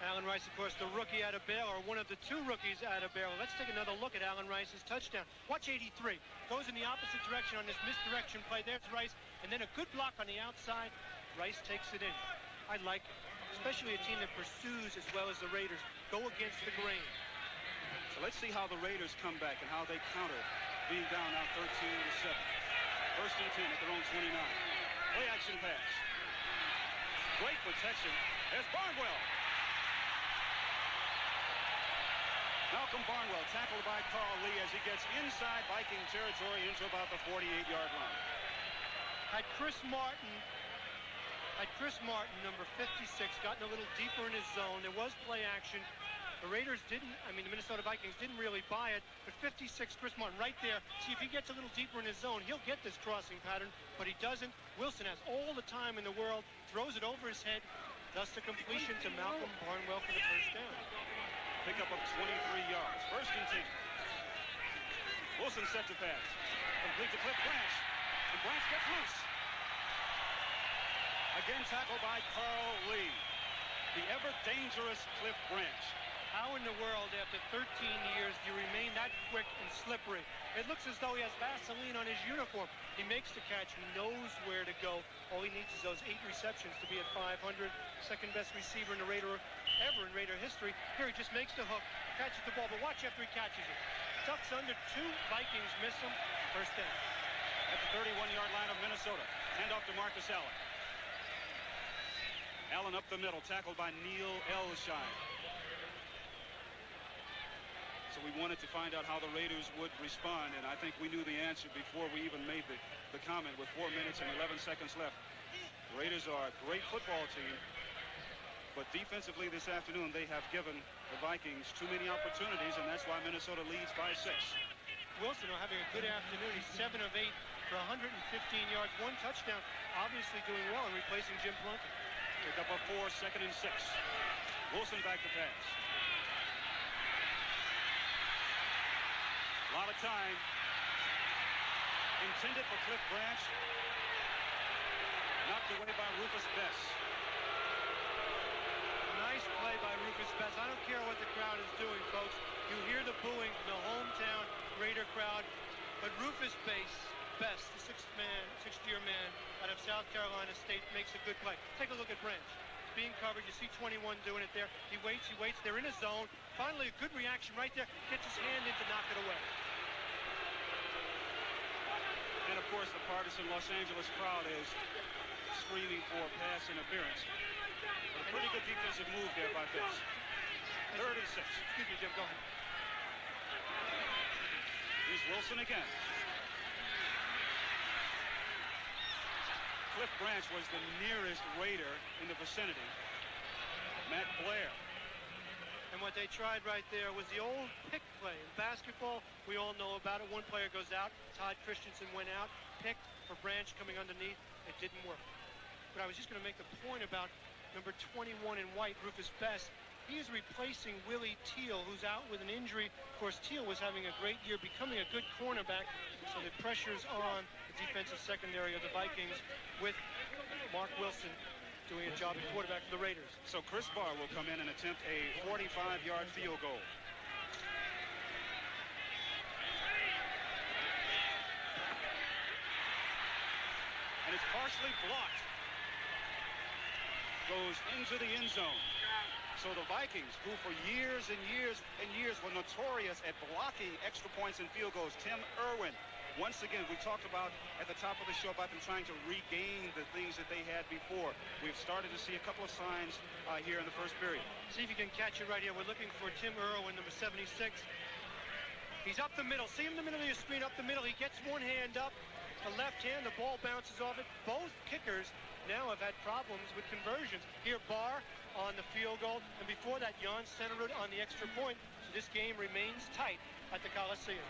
Alan Rice, of course, the rookie out of Baylor, one of the 2 rookies out of Baylor. Let's take another look at Alan Rice's touchdown. Watch 83. Goes in the opposite direction on this misdirection play. There's Rice, and then a good block on the outside. Rice takes it in. I like it, especially a team that pursues as well as the Raiders. Go against the grain. So let's see how the Raiders come back and how they counter being down now 13-7. First and 10 at their own 29. Play action pass. Great protection. There's Barnwell. Malcolm Barnwell tackled by Carl Lee as he gets inside Viking territory into about the 48-yard line. Had Chris Martin, number 56, gotten a little deeper in his zone, there was play action. The Raiders didn't, the Minnesota Vikings didn't really buy it, but 56, Chris Martin right there. See, if he gets a little deeper in his zone, he'll get this crossing pattern, but he doesn't. Wilson has all the time in the world, throws it over his head, thus the completion to Malcolm Barnwell for the first down. Pickup of 23 yards. First and 10. Wilson set to pass. Complete to Cliff Branch. And Branch gets loose. Again tackled by Carl Lee. The ever-dangerous Cliff Branch. How in the world, after 13 years, do you remain that quick and slippery? It looks as though he has Vaseline on his uniform. He makes the catch. He knows where to go. All he needs is those 8 receptions to be at 500. Second best receiver in the Raider ever in Raider history. Here he just makes the hook, catches the ball, but watch after he catches it. Ducks under 2. Vikings miss him. First down. At the 31-yard line of Minnesota. Hand off to Marcus Allen. Allen up the middle, tackled by Neil Elshire. So we wanted to find out how the Raiders would respond, and I think we knew the answer before we even made the comment with 4 minutes and 11 seconds left. The Raiders are a great football team, but defensively this afternoon they have given the Vikings too many opportunities, and that's why Minnesota leads by 6. Wilson are having a good afternoon. He's 7 of 8 for 115 yards, 1 touchdown, obviously doing well and replacing Jim Plunkett. Pick up a 4, 2nd and 6. Wilson back to pass. A lot of time. Intended for Cliff Branch. Knocked away by Rufus Bess. Nice play by Rufus Bess. I don't care what the crowd is doing, folks. You hear the booing from the hometown Raider crowd, but Rufus Bess, the sixth-year man out of South Carolina State, makes a good play. Take a look at Branch. Being covered, you see 21 doing it there. He waits, they're in a zone. Finally, a good reaction right there. Gets his hand in to knock it away. And of course, the partisan Los Angeles crowd is screaming for pass interference. But a pretty good defensive move there by Bess. 3rd and 6. Excuse me, Jim, go ahead. Here's Wilson again. Cliff Branch was the nearest Raider in the vicinity. Matt Blair. And what they tried right there was the old pick play. In basketball, we all know about it. One player goes out. Todd Christensen went out. Pick for Branch coming underneath. It didn't work. But I was just going to make the point about number 21 in white, Rufus Bess. He is replacing Willie Teal, who's out with an injury. Of course, Teal was having a great year, becoming a good cornerback. So the pressure's on the defensive secondary of the Vikings with Mark Wilson doing a job at quarterback for the Raiders. So Chris Barr will come in and attempt a 45-yard field goal. And it's partially blocked. Goes into the end zone. So the Vikings, who for years and years and years were notorious at blocking extra points and field goals. Tim Irwin, once again, we talked about at the top of the show about them trying to regain the things that they had before. We've started to see a couple of signs here in the first period. See if you can catch it right here. We're looking for Tim Irwin, number 76. He's up the middle. See him in the middle of your screen, up the middle. He gets one hand up. The left hand, the ball bounces off it. Both kickers now have had problems with conversions. Here, Barr on the field goal, and before that, Jan Stenerud on the extra point. So this game remains tight at the Coliseum.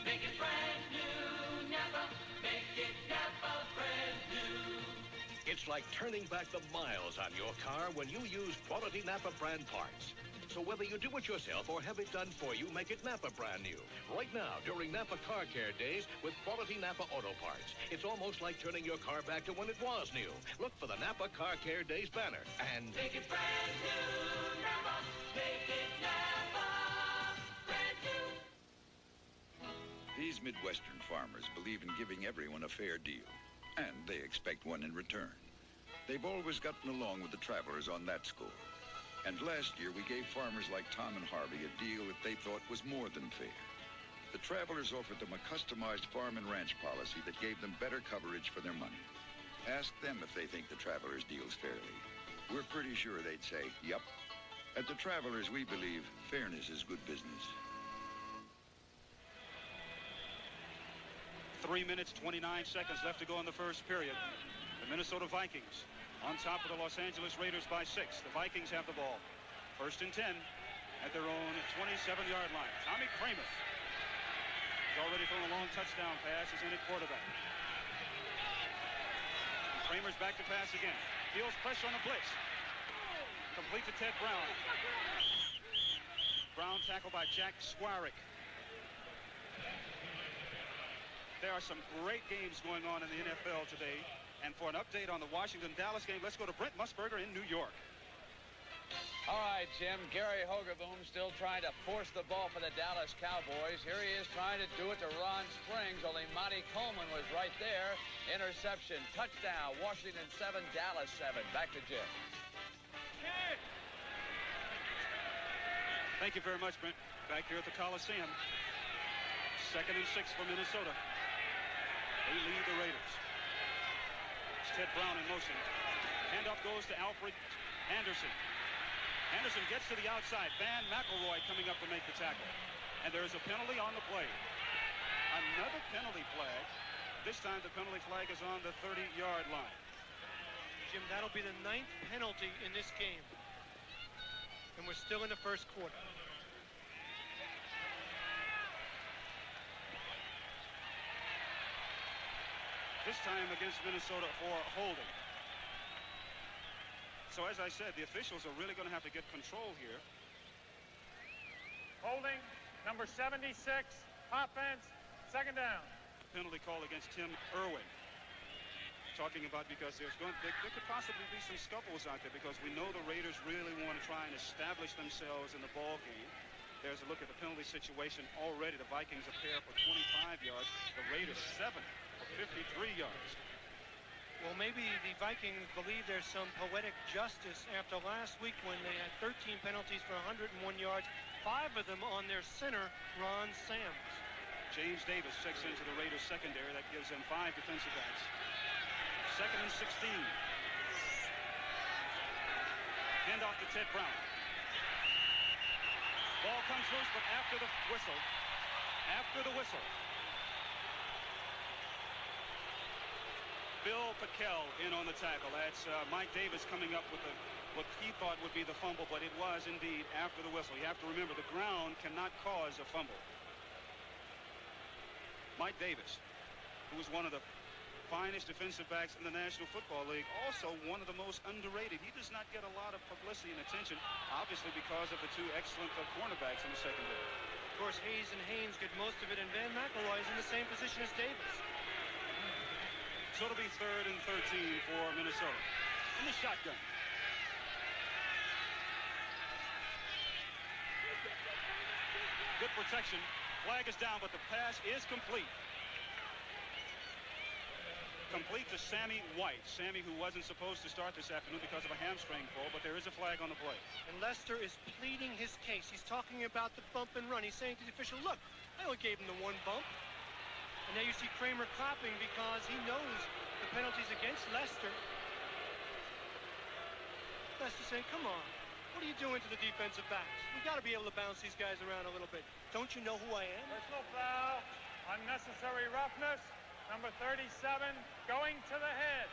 Make it brand new, Napa. Make it Napa brand new. It's like turning back the miles on your car when you use quality Napa brand parts. So whether you do it yourself or have it done for you, make it Napa brand new. Right now, during Napa Car Care Days with quality Napa Auto Parts. It's almost like turning your car back to when it was new. Look for the Napa Car Care Days banner and... Make it brand new, Napa. Make it Napa brand new. These Midwestern farmers believe in giving everyone a fair deal, and they expect one in return. They've always gotten along with the travelers on that score. And last year, we gave farmers like Tom and Harvey a deal that they thought was more than fair. The travelers offered them a customized farm and ranch policy that gave them better coverage for their money. Ask them if they think the travelers deals fairly. We're pretty sure they'd say, yep. At the Travelers, we believe fairness is good business. 3 minutes, 29 seconds left to go in the first period. The Minnesota Vikings on top of the Los Angeles Raiders by 6. The Vikings have the ball. 1st and 10 at their own 27-yard line. Tommy Kramer is already throwing a long touchdown pass. He's in at quarterback. Kramer's back to pass again. Feels pressure on the blitz. Complete to Ted Brown. Brown tackled by Jack Squarick. There are some great games going on in the NFL today. And for an update on the Washington-Dallas game, let's go to Brent Musburger in New York. All right, Jim. Gary Hogerboom still trying to force the ball for the Dallas Cowboys. Here he is trying to do it to Ron Springs, only Monty Coleman was right there. Interception, touchdown, Washington 7, Dallas 7. Back to Jim. Thank you very much, Brent. Back here at the Coliseum. 2nd and 6 for Minnesota. They lead the Raiders. Ted Brown in motion. Handoff goes to Alfred Anderson. Anderson gets to the outside. Van McElroy coming up to make the tackle. And there is a penalty on the play. Another penalty flag. This time the penalty flag is on the 30-yard line. Jim, that'll be the 9th penalty in this game. And we're still in the first quarter. this time against Minnesota for holding. So as I said, the officials are really going to have to get control here. Holding, number 76, offense, second down. Penalty call against Tim Irwin. Talking about because there could possibly be some scuffles out there because we know the Raiders really want to try and establish themselves in the ball game. There's a look at the penalty situation already. The Vikings a pair for 25 yards. The Raiders 7 for 53 yards. Well, maybe the Vikings believe there's some poetic justice after last week when they had 13 penalties for 101 yards, 5 of them on their center, Ron Sams. James Davis checks into the Raiders secondary. That gives them 5 defensive backs. Second and 16. Hand off to Ted Brown. Ball comes loose, but after the whistle. After the whistle. Bill Pickell in on the tackle. That's Mike Davis coming up with what he thought would be the fumble, but it was indeed after the whistle. You have to remember the ground cannot cause a fumble. Mike Davis, who was one of the finest defensive backs in the National Football League, also one of the most underrated. He does not get a lot of publicity and attention, obviously because of the 2 excellent cornerbacks in the secondary. Of course, Hayes and Haynes get most of it, and Van McElroy is in the same position as Davis. So it'll be 3rd and 13 for Minnesota. In the shotgun. Good protection. Flag is down, but the pass is complete. Complete to Sammy White. Sammy, who wasn't supposed to start this afternoon because of a hamstring pull, but there is a flag on the play. And Lester is pleading his case. He's talking about the bump and run. He's saying to the official, look, I only gave him the 1 bump. And now you see Kramer clapping because he knows the penalties against Lester. Lester saying, come on, what are you doing to the defensive backs? We got to be able to bounce these guys around a little bit. Don't you know who I am? Personal foul, unnecessary roughness, number 37, going to the head.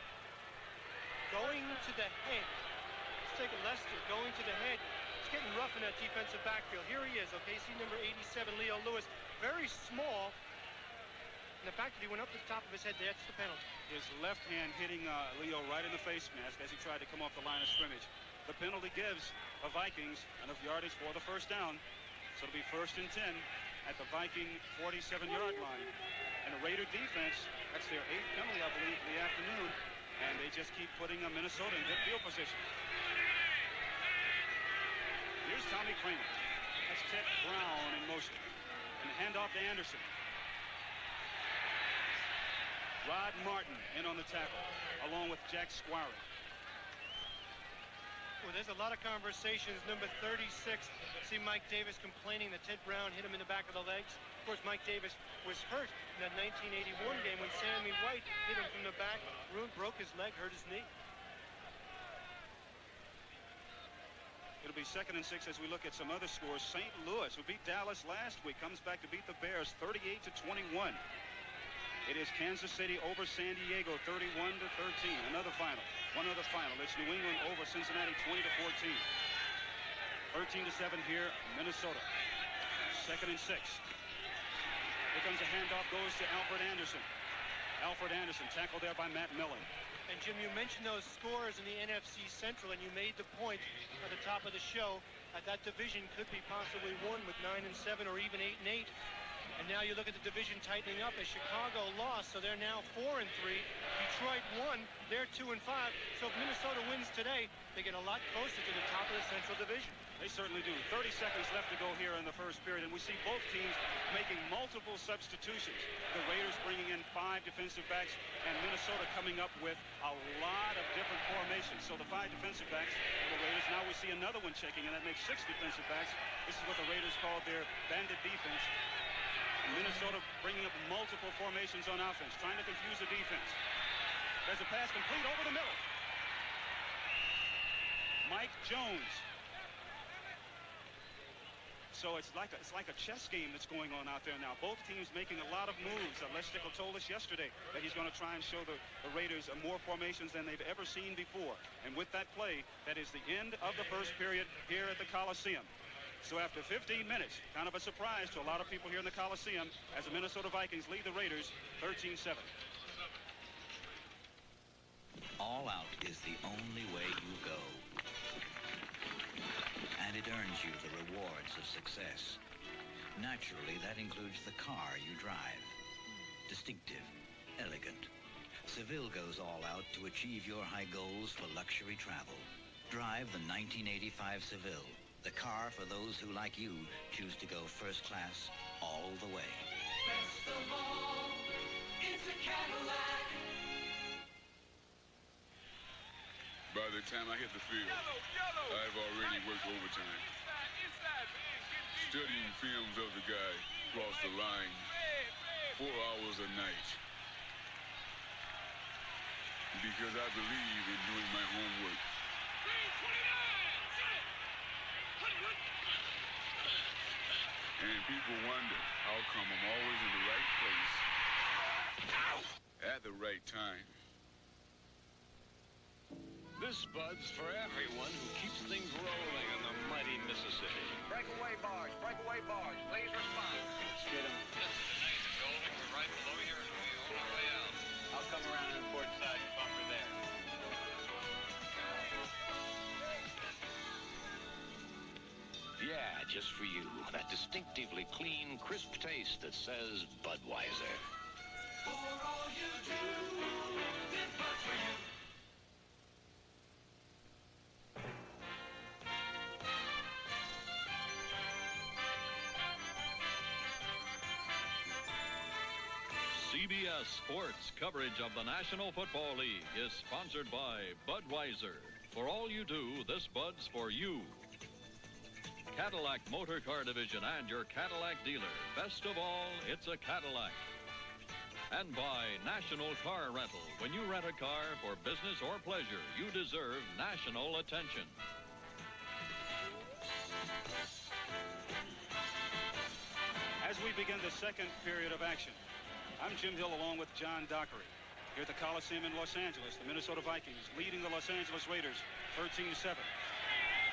Going to the head. Let's take a Lester going to the head. It's getting rough in that defensive backfield. Here he is, okay, see number 87, Leo Lewis, very small. And the fact that he went up to the top of his head, that's the penalty. His left hand hitting Leo right in the face mask as he tried to come off the line of scrimmage. The penalty gives the Vikings enough yardage for the first down. So it'll be 1st and 10 at the Viking 47-yard line. And the Raider defense, that's their 8th penalty, I believe, in the afternoon. And they just keep putting Minnesota in good field position. Here's Tommy Kramer. That's Ted Brown in motion. And the handoff to Anderson. Rod Martin in on the tackle, along with Jack Squire. Well, there's a lot of conversations. Number 36, see Mike Davis complaining that Ted Brown hit him in the back of the legs. Of course, Mike Davis was hurt in that 1981 game when Sammy White hit him from the back. Broke his leg, hurt his knee. It'll be 2nd and 6 as we look at some other scores. St. Louis, who beat Dallas last week, comes back to beat the Bears 38-21. It is Kansas City over San Diego 31-13. Another final. One other final. It's New England over Cincinnati 20-14. 13-7 here, Minnesota. 2nd and 6. Here comes a handoff, goes to Alfred Anderson. Alfred Anderson tackled there by Matt Millen. And Jim, you mentioned those scores in the NFC Central, and you made the point at the top of the show that that division could be possibly won with 9-7 or even 8-8. And now you look at the division tightening up as Chicago lost, so they're now 4-3. Detroit won, they're 2-5. So if Minnesota wins today, they get a lot closer to the top of the Central Division. They certainly do. 30 seconds left to go here in the first period, and we see both teams making multiple substitutions. The Raiders bringing in 5 defensive backs, and Minnesota coming up with a lot of different formations. So the 5 defensive backs for the Raiders, now we see another one checking, and that makes 6 defensive backs. This is what the Raiders called their bandit defense. Minnesota bringing up multiple formations on offense, trying to confuse the defense. There's a pass complete over the middle. Mike Jones. So it's like a chess game that's going on out there now. Both teams making a lot of moves. Les Stickle told us yesterday that he's going to try and show the Raiders more formations than they've ever seen before. And with that play, that is the end of the first period here at the Coliseum. So after 15 minutes, kind of a surprise to a lot of people here in the Coliseum as the Minnesota Vikings lead the Raiders 13-7. All out is the only way you go. And it earns you the rewards of success. Naturally, that includes the car you drive. Distinctive, elegant. Seville goes all out to achieve your high goals for luxury travel. Drive the 1985 Seville, the car for those who, like you, choose to go first class all the way. Best of all, it's a Cadillac. By the time I hit the field, I've already worked overtime. Studying films of the guy across the line, 4 hours a night. Because I believe in doing my homework. And people wonder how come I'm always in the right place at the right time. This Bud's for everyone who keeps things rolling on the mighty Mississippi. Breakaway bars, please respond. Get him. Tonight, Golding, we're right below here and we on our way out. I'll come around on the port side bumper there. Yeah, just for you. That distinctively clean, crisp taste that says Budweiser. For all you do, this Bud's for you. CBS Sports coverage of the National Football League is sponsored by Budweiser. For all you do, this Bud's for you. Cadillac Motor Car Division and your Cadillac dealer. Best of all, it's a Cadillac. And by National Car Rental. When you rent a car for business or pleasure, you deserve national attention. As we begin the second period of action, I'm Jim Hill along with John Dockery. Here at the Coliseum in Los Angeles, the Minnesota Vikings leading the Los Angeles Raiders 13-7.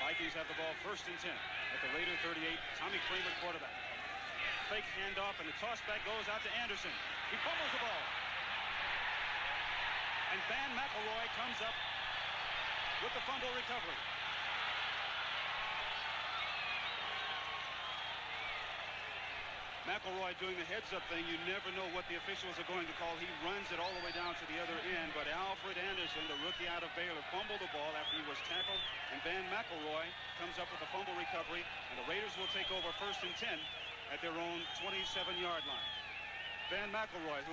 Vikings have the ball 1st and 10 at the Raider 38. Tommy Kramer quarterback. Fake handoff and the toss back goes out to Anderson. He fumbles the ball. And Van McElroy comes up with the fumble recovery. McElroy doing the heads-up thing. You never know what the officials are going to call. He runs it all the way down to the other end, but Alfred Anderson, the rookie out of Baylor, fumbled the ball after he was tackled, and Van McElroy comes up with the fumble recovery, and the Raiders will take over 1st and 10 at their own 27-yard line. Van McElroy,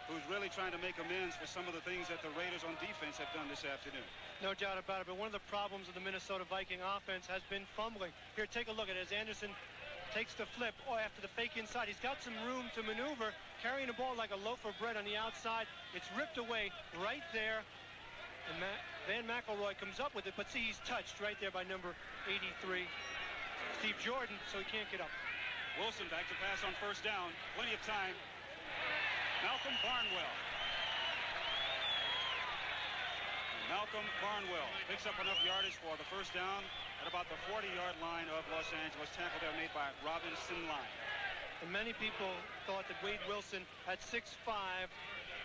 who's really trying to make amends for some of the things that the Raiders on defense have done this afternoon. No doubt about it, but one of the problems of the Minnesota Viking offense has been fumbling. Here, take a look at it as Anderson takes the flip after the fake inside. He's got some room to maneuver, carrying the ball like a loaf of bread on the outside. It's ripped away right there, and Van McElroy comes up with it, but see, he's touched right there by number 83, Steve Jordan, so he can't get up. Wilson back to pass on 1st down. Plenty of time. Malcolm Barnwell. Malcolm Barnwell picks up enough yardage for the 1st down at about the 40-yard line of Los Angeles. Tackle there made by Robin Sinline. And many people thought that Wade Wilson at 6'5",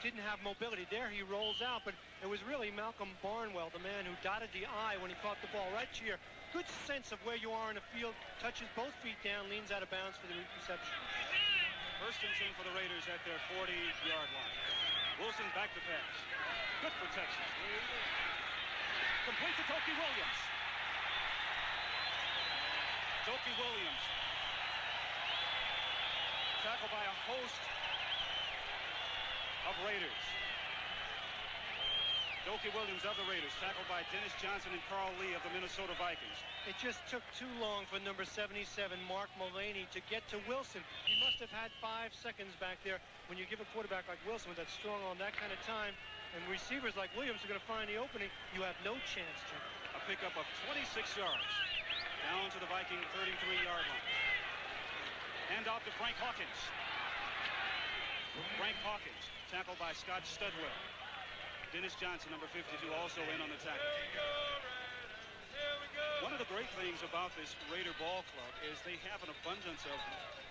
didn't have mobility. There he rolls out, but it was really Malcolm Barnwell, the man who dotted the I when he caught the ball right here. Good sense of where you are in the field, touches both feet down, leans out of bounds for the reception. 1st and 10 for the Raiders at their 40-yard line. Wilson back to pass. Good protection. Complete to Toki Williams. Toki Williams. Tackled by a host of Raiders. Toki Williams of the Raiders, tackled by Dennis Johnson and Carl Lee of the Minnesota Vikings. It just took too long for number 77, Mark Mullaney, to get to Wilson. He must have had 5 seconds back there. When you give a quarterback like Wilson with that strong arm, that kind of time, and receivers like Williams are going to find the opening, you have no chance, Jim. A pickup of 26 yards down to the Viking 33-yard line. Hand off to Frank Hawkins. Frank Hawkins, tackled by Scott Studwell. Dennis Johnson, number 52, also in on the tackle. One of the great things about this Raider ball club is they have an abundance of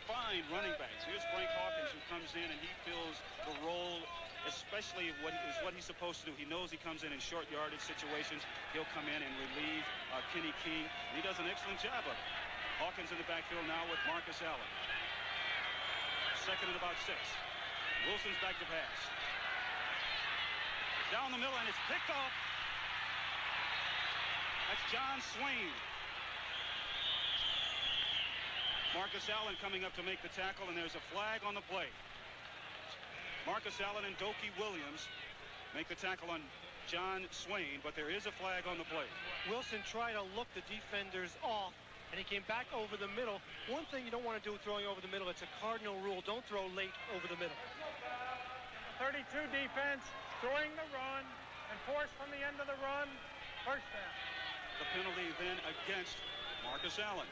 fine running backs. Here's Frank Hawkins, who comes in and he fills the role, especially especially what he's supposed to do. He knows he comes in short yardage situations. He'll come in and relieve Kenny King. And he does an excellent job of it. Hawkins in the backfield now with Marcus Allen. Second and about 6. Wilson's back to pass. Down the middle, and it's picked off. That's John Swain. Marcus Allen coming up to make the tackle, and there's a flag on the play. Marcus Allen and Dokie Williams make the tackle on John Swain, but there is a flag on the play. Wilson tried to look the defenders off, and he came back over the middle. One thing you don't want to do throwing over the middle, it's a cardinal rule. Don't throw late over the middle. 32 defense, throwing the run, and force from the end of the run, first down. The penalty then against Marcus Allen.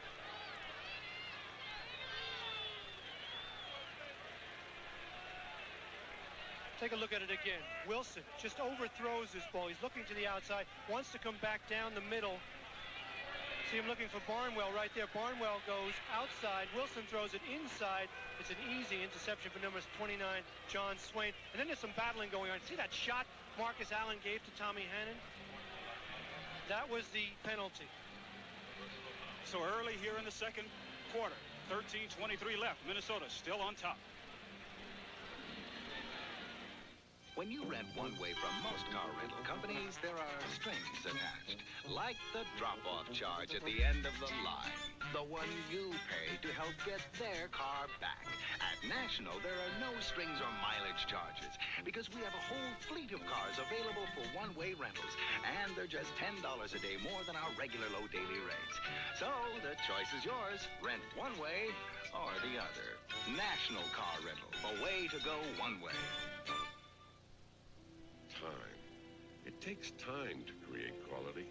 Take a look at it again. Wilson just overthrows this ball. He's looking to the outside, wants to come back down the middle. See him looking for Barnwell right there. Barnwell goes outside. Wilson throws it inside. It's an easy interception for number 29, John Swain. And then there's some battling going on. See that shot Marcus Allen gave to Tommy Hannon? That was the penalty. So early here in the second quarter, 13:23 left. Minnesota still on top. When you rent one-way from most car rental companies, there are strings attached, like the drop-off charge at the end of the line, the one you pay to help get their car back. At National, there are no strings or mileage charges, because we have a whole fleet of cars available for one-way rentals, and they're just $10 a day more than our regular low daily rates. So the choice is yours. Rent one way or the other. National Car Rental, a way to go one way. Time. It takes time to create quality.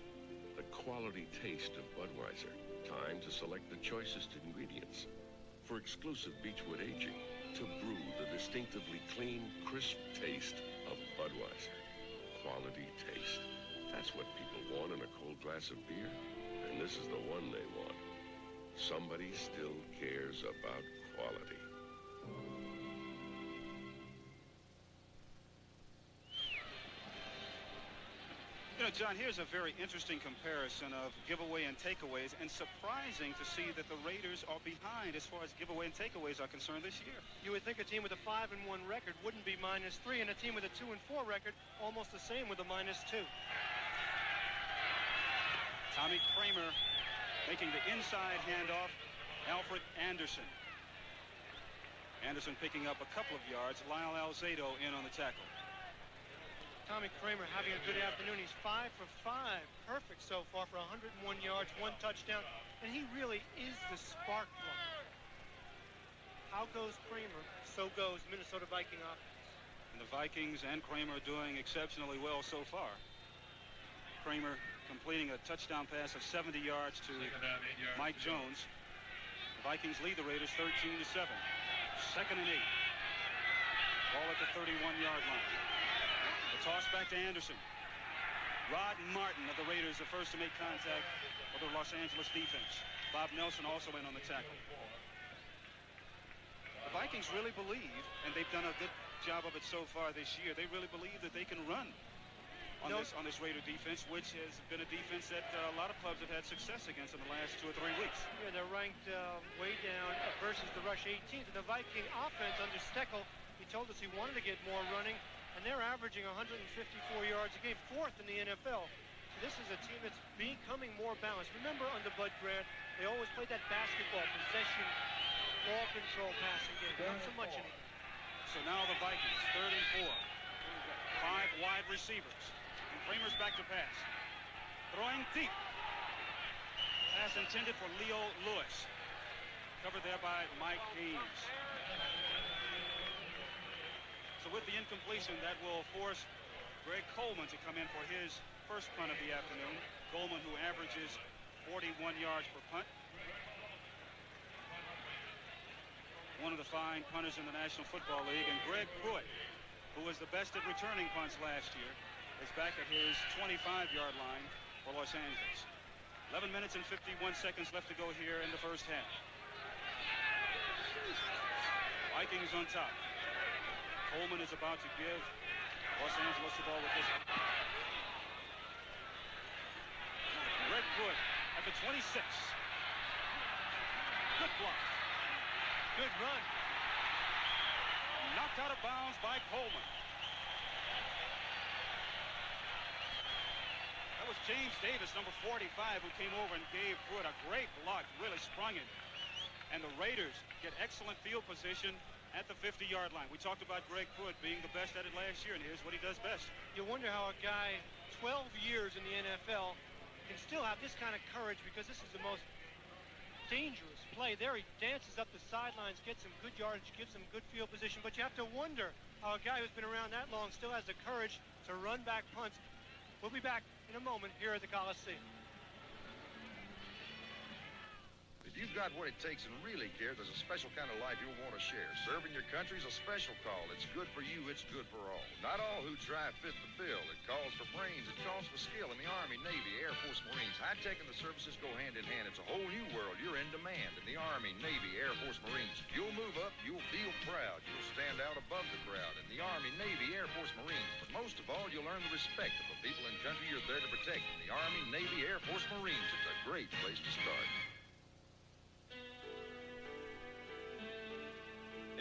The quality taste of Budweiser. Time to select the choicest ingredients. For exclusive Beechwood aging, to brew the distinctively clean, crisp taste of Budweiser. Quality taste. That's what people want in a cold glass of beer. And this is the one they want. Somebody still cares about quality. You know, John, here's a very interesting comparison of giveaway and takeaways, and surprising to see that the Raiders are behind as far as giveaway and takeaways are concerned this year. You would think a team with a 5-1 record wouldn't be -3, and a team with a 2-4 record almost the same with a -2. Tommy Kramer making the inside handoff. Alfred Anderson. Anderson picking up a couple of yards. Lyle Alzado in on the tackle. Tommy Kramer having a good afternoon. He's 5 for 5. Perfect so far for 101 yards, 1 touchdown. And he really is the spark plug. How goes Kramer, so goes Minnesota Viking offense. And the Vikings and Kramer doing exceptionally well so far. Kramer completing a touchdown pass of 70 yards to Mike Jones. The Vikings lead the Raiders 13-7. Second and 8. Ball at the 31-yard line. The toss back to Anderson. Rod Martin of the Raiders, the first to make contact with the Los Angeles defense. Bob Nelson also in on the tackle. The Vikings really believe, and they've done a good job of it so far this year, they really believe that they can run on this Raider defense, which has been a defense that a lot of clubs have had success against in the last 2 or 3 weeks. Yeah, they're ranked way down versus the rush 18th. And the Viking offense under Steckel, he told us he wanted to get more running, and they're averaging 154 yards a game, 4th in the NFL. So this is a team that's becoming more balanced. Remember under Bud Grant, they always played that basketball possession, ball control passing game. Not so much anymore. So now the Vikings, 3rd and 4. 5 wide receivers. And Kramer's back to pass. Throwing deep. Pass intended for Leo Lewis. Covered there by Mike Haynes. So with the incompletion, that will force Greg Coleman to come in for his first punt of the afternoon. Coleman, who averages 41 yards per punt. One of the fine punters in the National Football League. And Greg Pruitt, who was the best at returning punts last year, is back at his 25-yard line for Los Angeles. 11 minutes and 51 seconds left to go here in the first half. Vikings on top. Coleman is about to give Los Angeles the ball with this. Greg Wood at the 26. Good block. Good run. Knocked out of bounds by Coleman. That was James Davis, number 45, who came over and gave Wood a great block, really sprung it. And the Raiders get excellent field position at the 50-yard line. We talked about Greg Wood being the best at it last year, and here's what he does best. You wonder how a guy 12 years in the NFL can still have this kind of courage, because this is the most dangerous play. There he dances up the sidelines, gets some good yardage, gives some good field position, but you have to wonder how a guy who's been around that long still has the courage to run back punts. We'll be back in a moment here at the Coliseum. If you've got what it takes and really care, there's a special kind of life you'll want to share. Serving your country's a special call. It's good for you. It's good for all. Not all who try fit the bill. It calls for brains. It calls for skill in the Army, Navy, Air Force, Marines. High-tech and the services go hand in hand. It's a whole new world. You're in demand in the Army, Navy, Air Force, Marines. You'll move up. You'll feel proud. You'll stand out above the crowd in the Army, Navy, Air Force, Marines. But most of all, you'll earn the respect of the people and country you're there to protect. In the Army, Navy, Air Force, Marines. It's a great place to start.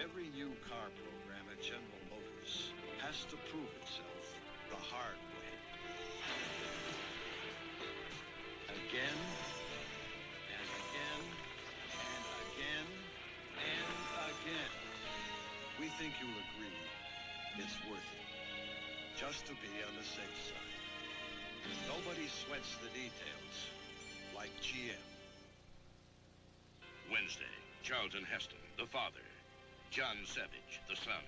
Every new car program at General Motors has to prove itself the hard way. Again, and again, and again, and again. We think you'll agree it's worth it, just to be on the safe side. Nobody sweats the details like GM. Wednesday, Charlton Heston, the father. John Savage, the son.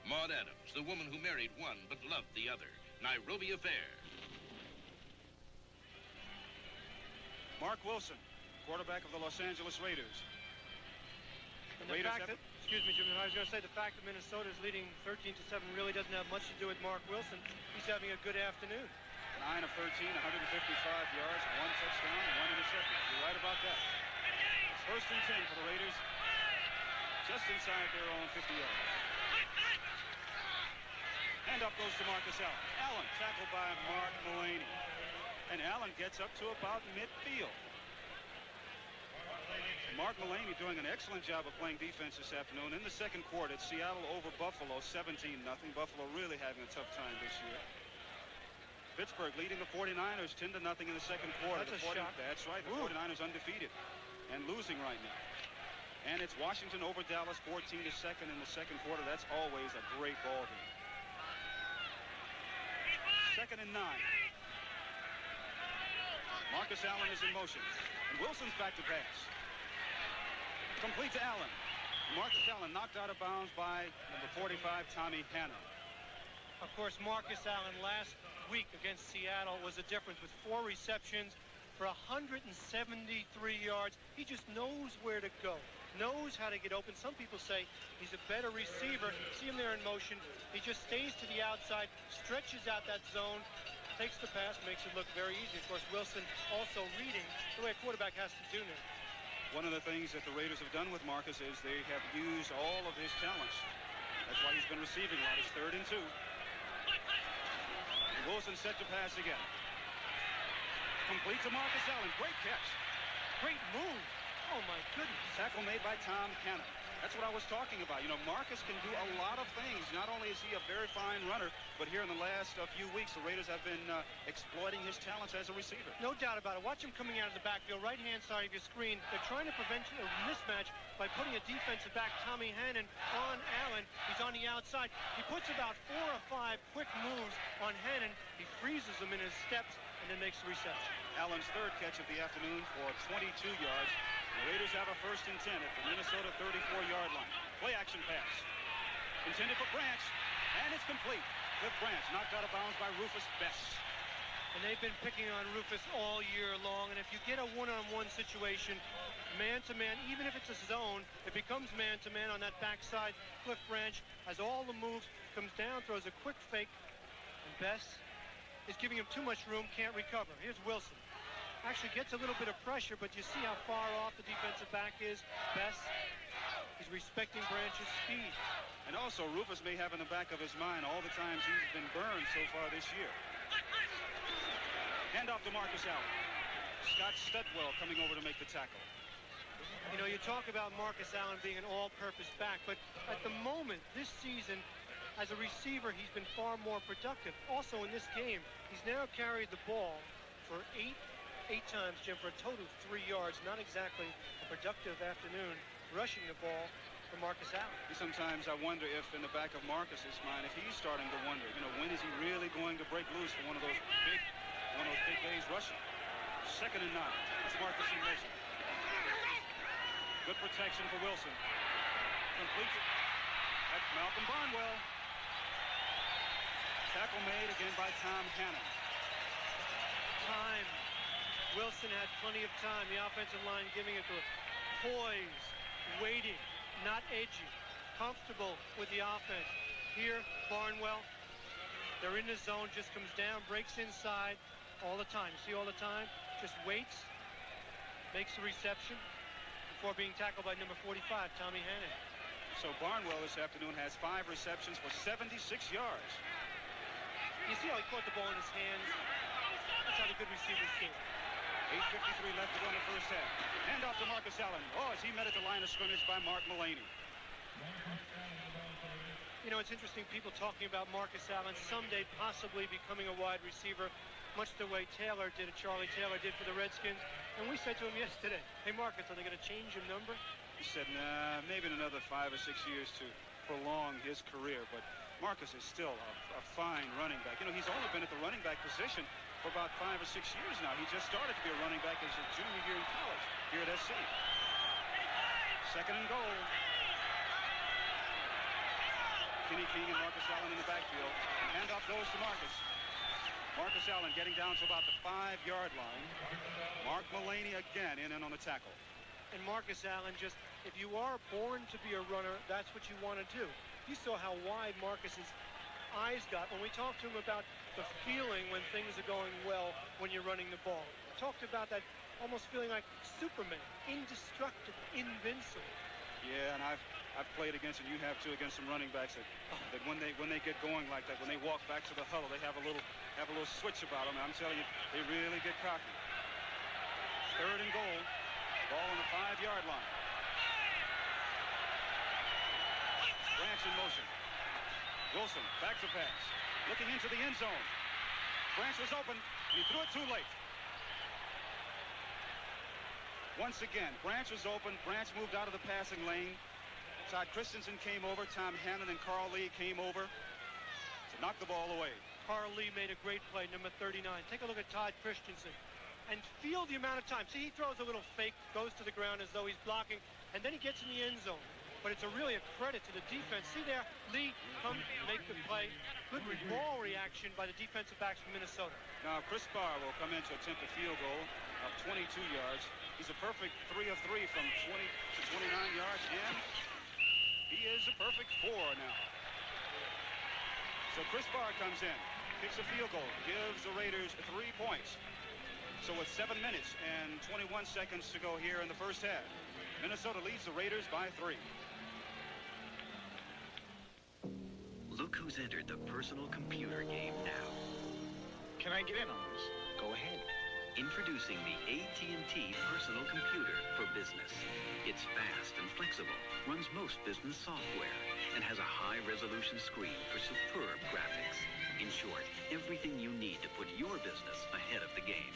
Maud Adams, the woman who married one but loved the other. Nairobi Affair. Mark Wilson, quarterback of the Los Angeles Raiders. And the fact that, excuse me, Jimmy, I was going to say the fact that Minnesota is leading 13-7 really doesn't have much to do with Mark Wilson. He's having a good afternoon. 9 of 13, 155 yards, 1 touchdown, and 1 interception. You're right about that. It's 1st and 10 for the Raiders. Just inside their own 50 yards. And up goes to Marcus Allen. Allen tackled by Mark Mulaney. And Allen gets up to about midfield. Mark Mulaney doing an excellent job of playing defense this afternoon. In the second quarter, it's Seattle over Buffalo, 17-0. Buffalo really having a tough time this year. Pittsburgh leading the 49ers 10-0 in the second quarter. That's a shock. That's right. The 49ers undefeated and losing right now. And it's Washington over Dallas, 14-2 in the second quarter. That's always a great ball game. 2nd and 9. Marcus Allen is in motion. And Wilson's back to pass. Complete to Allen. Marcus Allen knocked out of bounds by number 45, Tommy Hanna. Of course, Marcus Allen last week against Seattle was the difference with 4 receptions for 173 yards. He just knows where to go. Knows how to get open. Some people say he's a better receiver. See him there in motion. He just stays to the outside, stretches out that zone, takes the pass, makes it look very easy. Of course, Wilson also reading the way a quarterback has to do now. One of the things that the Raiders have done with Marcus is they have used all of his talents. That's why he's been receiving a lot. It's 3rd and 2. And Wilson set to pass again. Complete to Marcus Allen. Great catch. Great move. Oh, my goodness. Tackle made by Tom Hanna. That's what I was talking about. You know, Marcus can do a lot of things. Not only is he a very fine runner, but here in the last few weeks, the Raiders have been exploiting his talents as a receiver. No doubt about it. Watch him coming out of the backfield, right-hand side of your screen. They're trying to prevent a mismatch by putting a defensive back, Tommy Hannon, on Allen. He's on the outside. He puts about 4 or 5 quick moves on Hannon. He freezes him in his steps and then makes the reception. Allen's 3rd catch of the afternoon for 22 yards. The Raiders have a 1st and 10 at the Minnesota 34-yard line. Play action pass. Intended for Branch, and it's complete. Cliff Branch knocked out of bounds by Rufus Bess. And they've been picking on Rufus all year long, and if you get a one-on-one situation, man-to-man, even if it's a zone, it becomes man-to-man on that backside. Cliff Branch has all the moves, comes down, throws a quick fake, and Bess is giving him too much room, can't recover. Here's Wilson. Actually gets a little bit of pressure, but you see how far off the defensive back is. Bess, He's respecting Branch's speed. And also, Rufus may have in the back of his mind all the times he's been burned so far this year. Hand off to Marcus Allen. Scott Stetwell coming over to make the tackle. You know, you talk about Marcus Allen being an all-purpose back, but at the moment, this season, as a receiver, he's been far more productive. Also in this game, he's now carried the ball for eight times, Jim, for a total of 3 yards. Not exactly a productive afternoon rushing the ball for Marcus Allen. Sometimes I wonder if in the back of Marcus's mind, if he's starting to wonder, when is he really going to break loose for one of those big days rushing? 2nd and 9. That's Marcus in motion. Good protection for Wilson. Completes it. That's Malcolm Barnwell. Tackle made again by Tom Hannon. Time. Wilson had plenty of time. The offensive line giving it to him. Poised, waiting, not edgy, comfortable with the offense. Here, Barnwell, they're in the zone, just comes down, breaks inside all the time. You see all the time? Just waits, makes the reception before being tackled by number 45, Tommy Hannon. So Barnwell this afternoon has 5 receptions for 76 yards. You see how he caught the ball in his hands? That's how the good receivers do. 8:53 left to go in the first half. Hand off to Marcus Allen. Oh, as he met at the line of scrimmage by Mark Mullaney. You know, it's interesting, people talking about Marcus Allen someday possibly becoming a wide receiver, much the way Charlie Taylor did for the Redskins. And we said to him yesterday, hey, Marcus, are they going to change your number? He said, nah, maybe in another 5 or 6 years to prolong his career. But Marcus is still a fine running back. He's only been at the running back position for about 5 or 6 years now. He just started to be a running back as a junior year in college here at SC. 2nd and goal. Kenny King and Marcus Allen in the backfield. And handoff goes to Marcus. Marcus Allen getting down to about the 5-yard line. Mark Mullaney again in and on the tackle. And Marcus Allen just, if you are born to be a runner, that's what you want to do. You saw how wide Marcus's eyes got when we talked to him about the feeling when things are going well when you're running the ball. Talked about that almost feeling like Superman, indestructible, invincible. Yeah, and I've played against, and you have too, against some running backs that when they get going like that, when they walk back to the huddle, they have a little switch about them. I'm telling you, they really get cocky. 3rd and goal. Ball on the 5-yard line. Branch in motion. Wilson, back to pass. Looking into the end zone. Branch was open, and he threw it too late. Once again, Branch was open. Branch moved out of the passing lane. Todd Christensen came over. Tom Hannon and Carl Lee came over to knock the ball away. Carl Lee made a great play, number 39. Take a look at Todd Christensen and feel the amount of time. See, he throws a little fake, goes to the ground as though he's blocking, and then he gets in the end zone. But it's really a credit to the defense. See there, Lee come make the play. Good ball reaction by the defensive backs from Minnesota. Now, Chris Barr will come in to attempt a field goal of 22 yards. He's a perfect 3 of 3 from 20 to 29 yards, and he is a perfect 4 now. So Chris Barr comes in, kicks a field goal, gives the Raiders 3 points. So with 7 minutes and 21 seconds to go here in the first half, Minnesota leads the Raiders by 3. Look who's entered the personal computer game now. Can I get in on this? Go ahead. Introducing the AT&T Personal Computer for Business. It's fast and flexible, runs most business software, and has a high-resolution screen for superb graphics. In short, everything you need to put your business ahead of the game.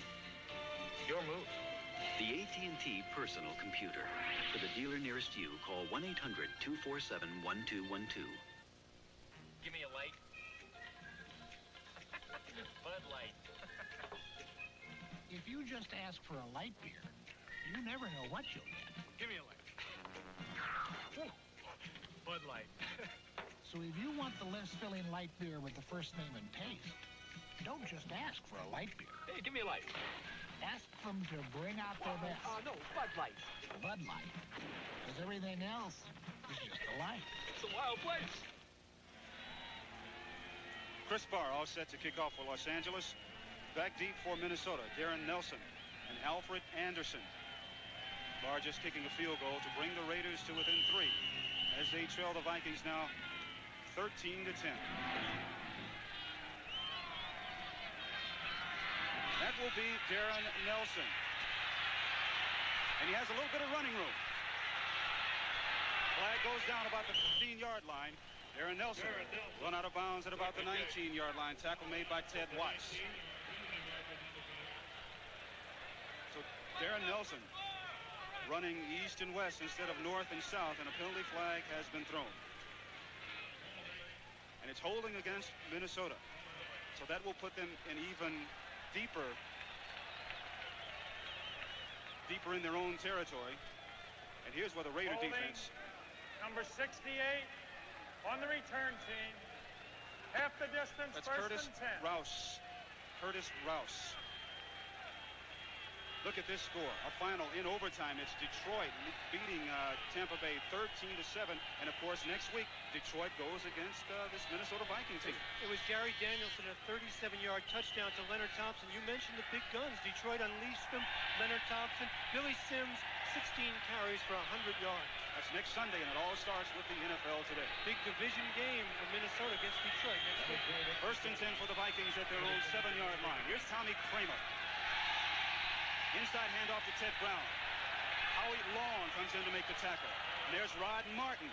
Your move. The AT&T Personal Computer. For the dealer nearest you, call 1-800-247-1212. Give me a light. Bud Light. If you just ask for a light beer, you never know what you'll get. Give me a light. Bud Light. So if you want the less filling light beer with the first name and taste, don't just ask for a light beer. Hey, give me a light. Ask them to bring out their best. No, Bud Light. Bud Light. Because everything else is just a light. It's a wild place. Chris Barr all set to kick off for Los Angeles. Back deep for Minnesota, Darren Nelson and Alfred Anderson. Barr just kicking a field goal to bring the Raiders to within 3 as they trail the Vikings now 13-10. That will be Darren Nelson. And he has a little bit of running room. Flag goes down about the 15-yard line. Darren Nelson run out of bounds at about the 19-yard line. Tackle made by Ted Watts. So Darren Nelson running east and west instead of north and south, and a penalty flag has been thrown. And it's holding against Minnesota. So that will put them in even deeper in their own territory. And here's where the Raider defense. Number 68 on the return team. Half the distance. That's first Curtis and 10. Rouse. Curtis Rouse. Look at this score. A final in overtime. It's Detroit beating Tampa Bay 13-7. And of course, next week, Detroit goes against this Minnesota Vikings team. It was Gary Danielson, a 37-yard touchdown to Leonard Thompson. You mentioned the big guns. Detroit unleashed them. Leonard Thompson, Billy Sims, 16 carries for 100 yards. That's next Sunday, and it all starts with the NFL today. Big division game for Minnesota against Detroit next week. First and 10 for the Vikings at their own 7-yard line. Here's Tommy Kramer. Inside handoff to Ted Brown. Howie Long comes in to make the tackle. And there's Rod Martin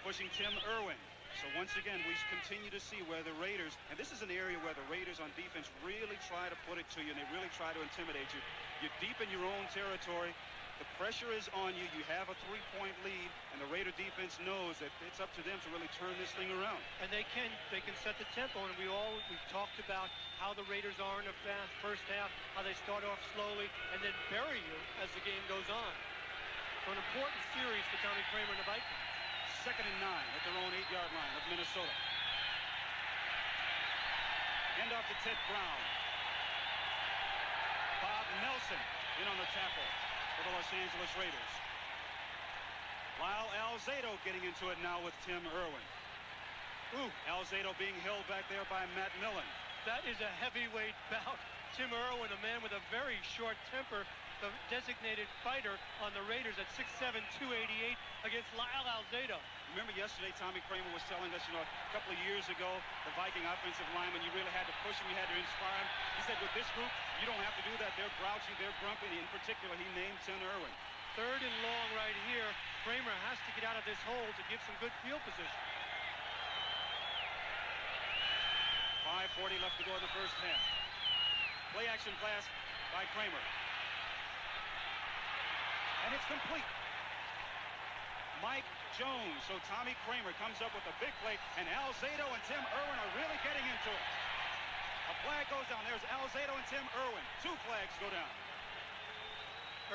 pushing Tim Irwin. So once again, we continue to see where the Raiders, and this is an area where the Raiders on defense really try to put it to you, and they really try to intimidate you. You're deep in your own territory. The pressure is on you. You have a 3-point lead, and the Raider defense knows that it's up to them to really turn this thing around. And they can set the tempo, and we've talked about how the Raiders are in the first half, how they start off slowly and then bury you as the game goes on. So an important series for Tommy Kramer and the Vikings. 2nd and 9 at their own 8-yard line of Minnesota. Hand off to Ted Brown. Bob Nelson in on the tackle for the Los Angeles Raiders. Lyle Alzado getting into it now with Tim Irwin. Alzado being held back there by Matt Millen. That is a heavyweight bout. Tim Irwin, a man with a very short temper, the designated fighter on the Raiders at 6'7", 288 against Lyle Alzado. Remember yesterday, Tommy Kramer was telling us, a couple of years ago, the Viking offensive lineman, you really had to push them, you had to inspire them. He said, with this group, you don't have to do that. They're grouchy, they're grumpy. In particular, he named Tim Irwin. 3rd and long right here. Kramer has to get out of this hole to give some good field position. 5:40 left to go in the first half. Play action pass by Kramer. And it's complete. Mike Jones. So Tommy Kramer comes up with a big play, and Alzado and Tim Irwin are really getting into it. A flag goes down. There's Alzado and Tim Irwin. 2 flags go down.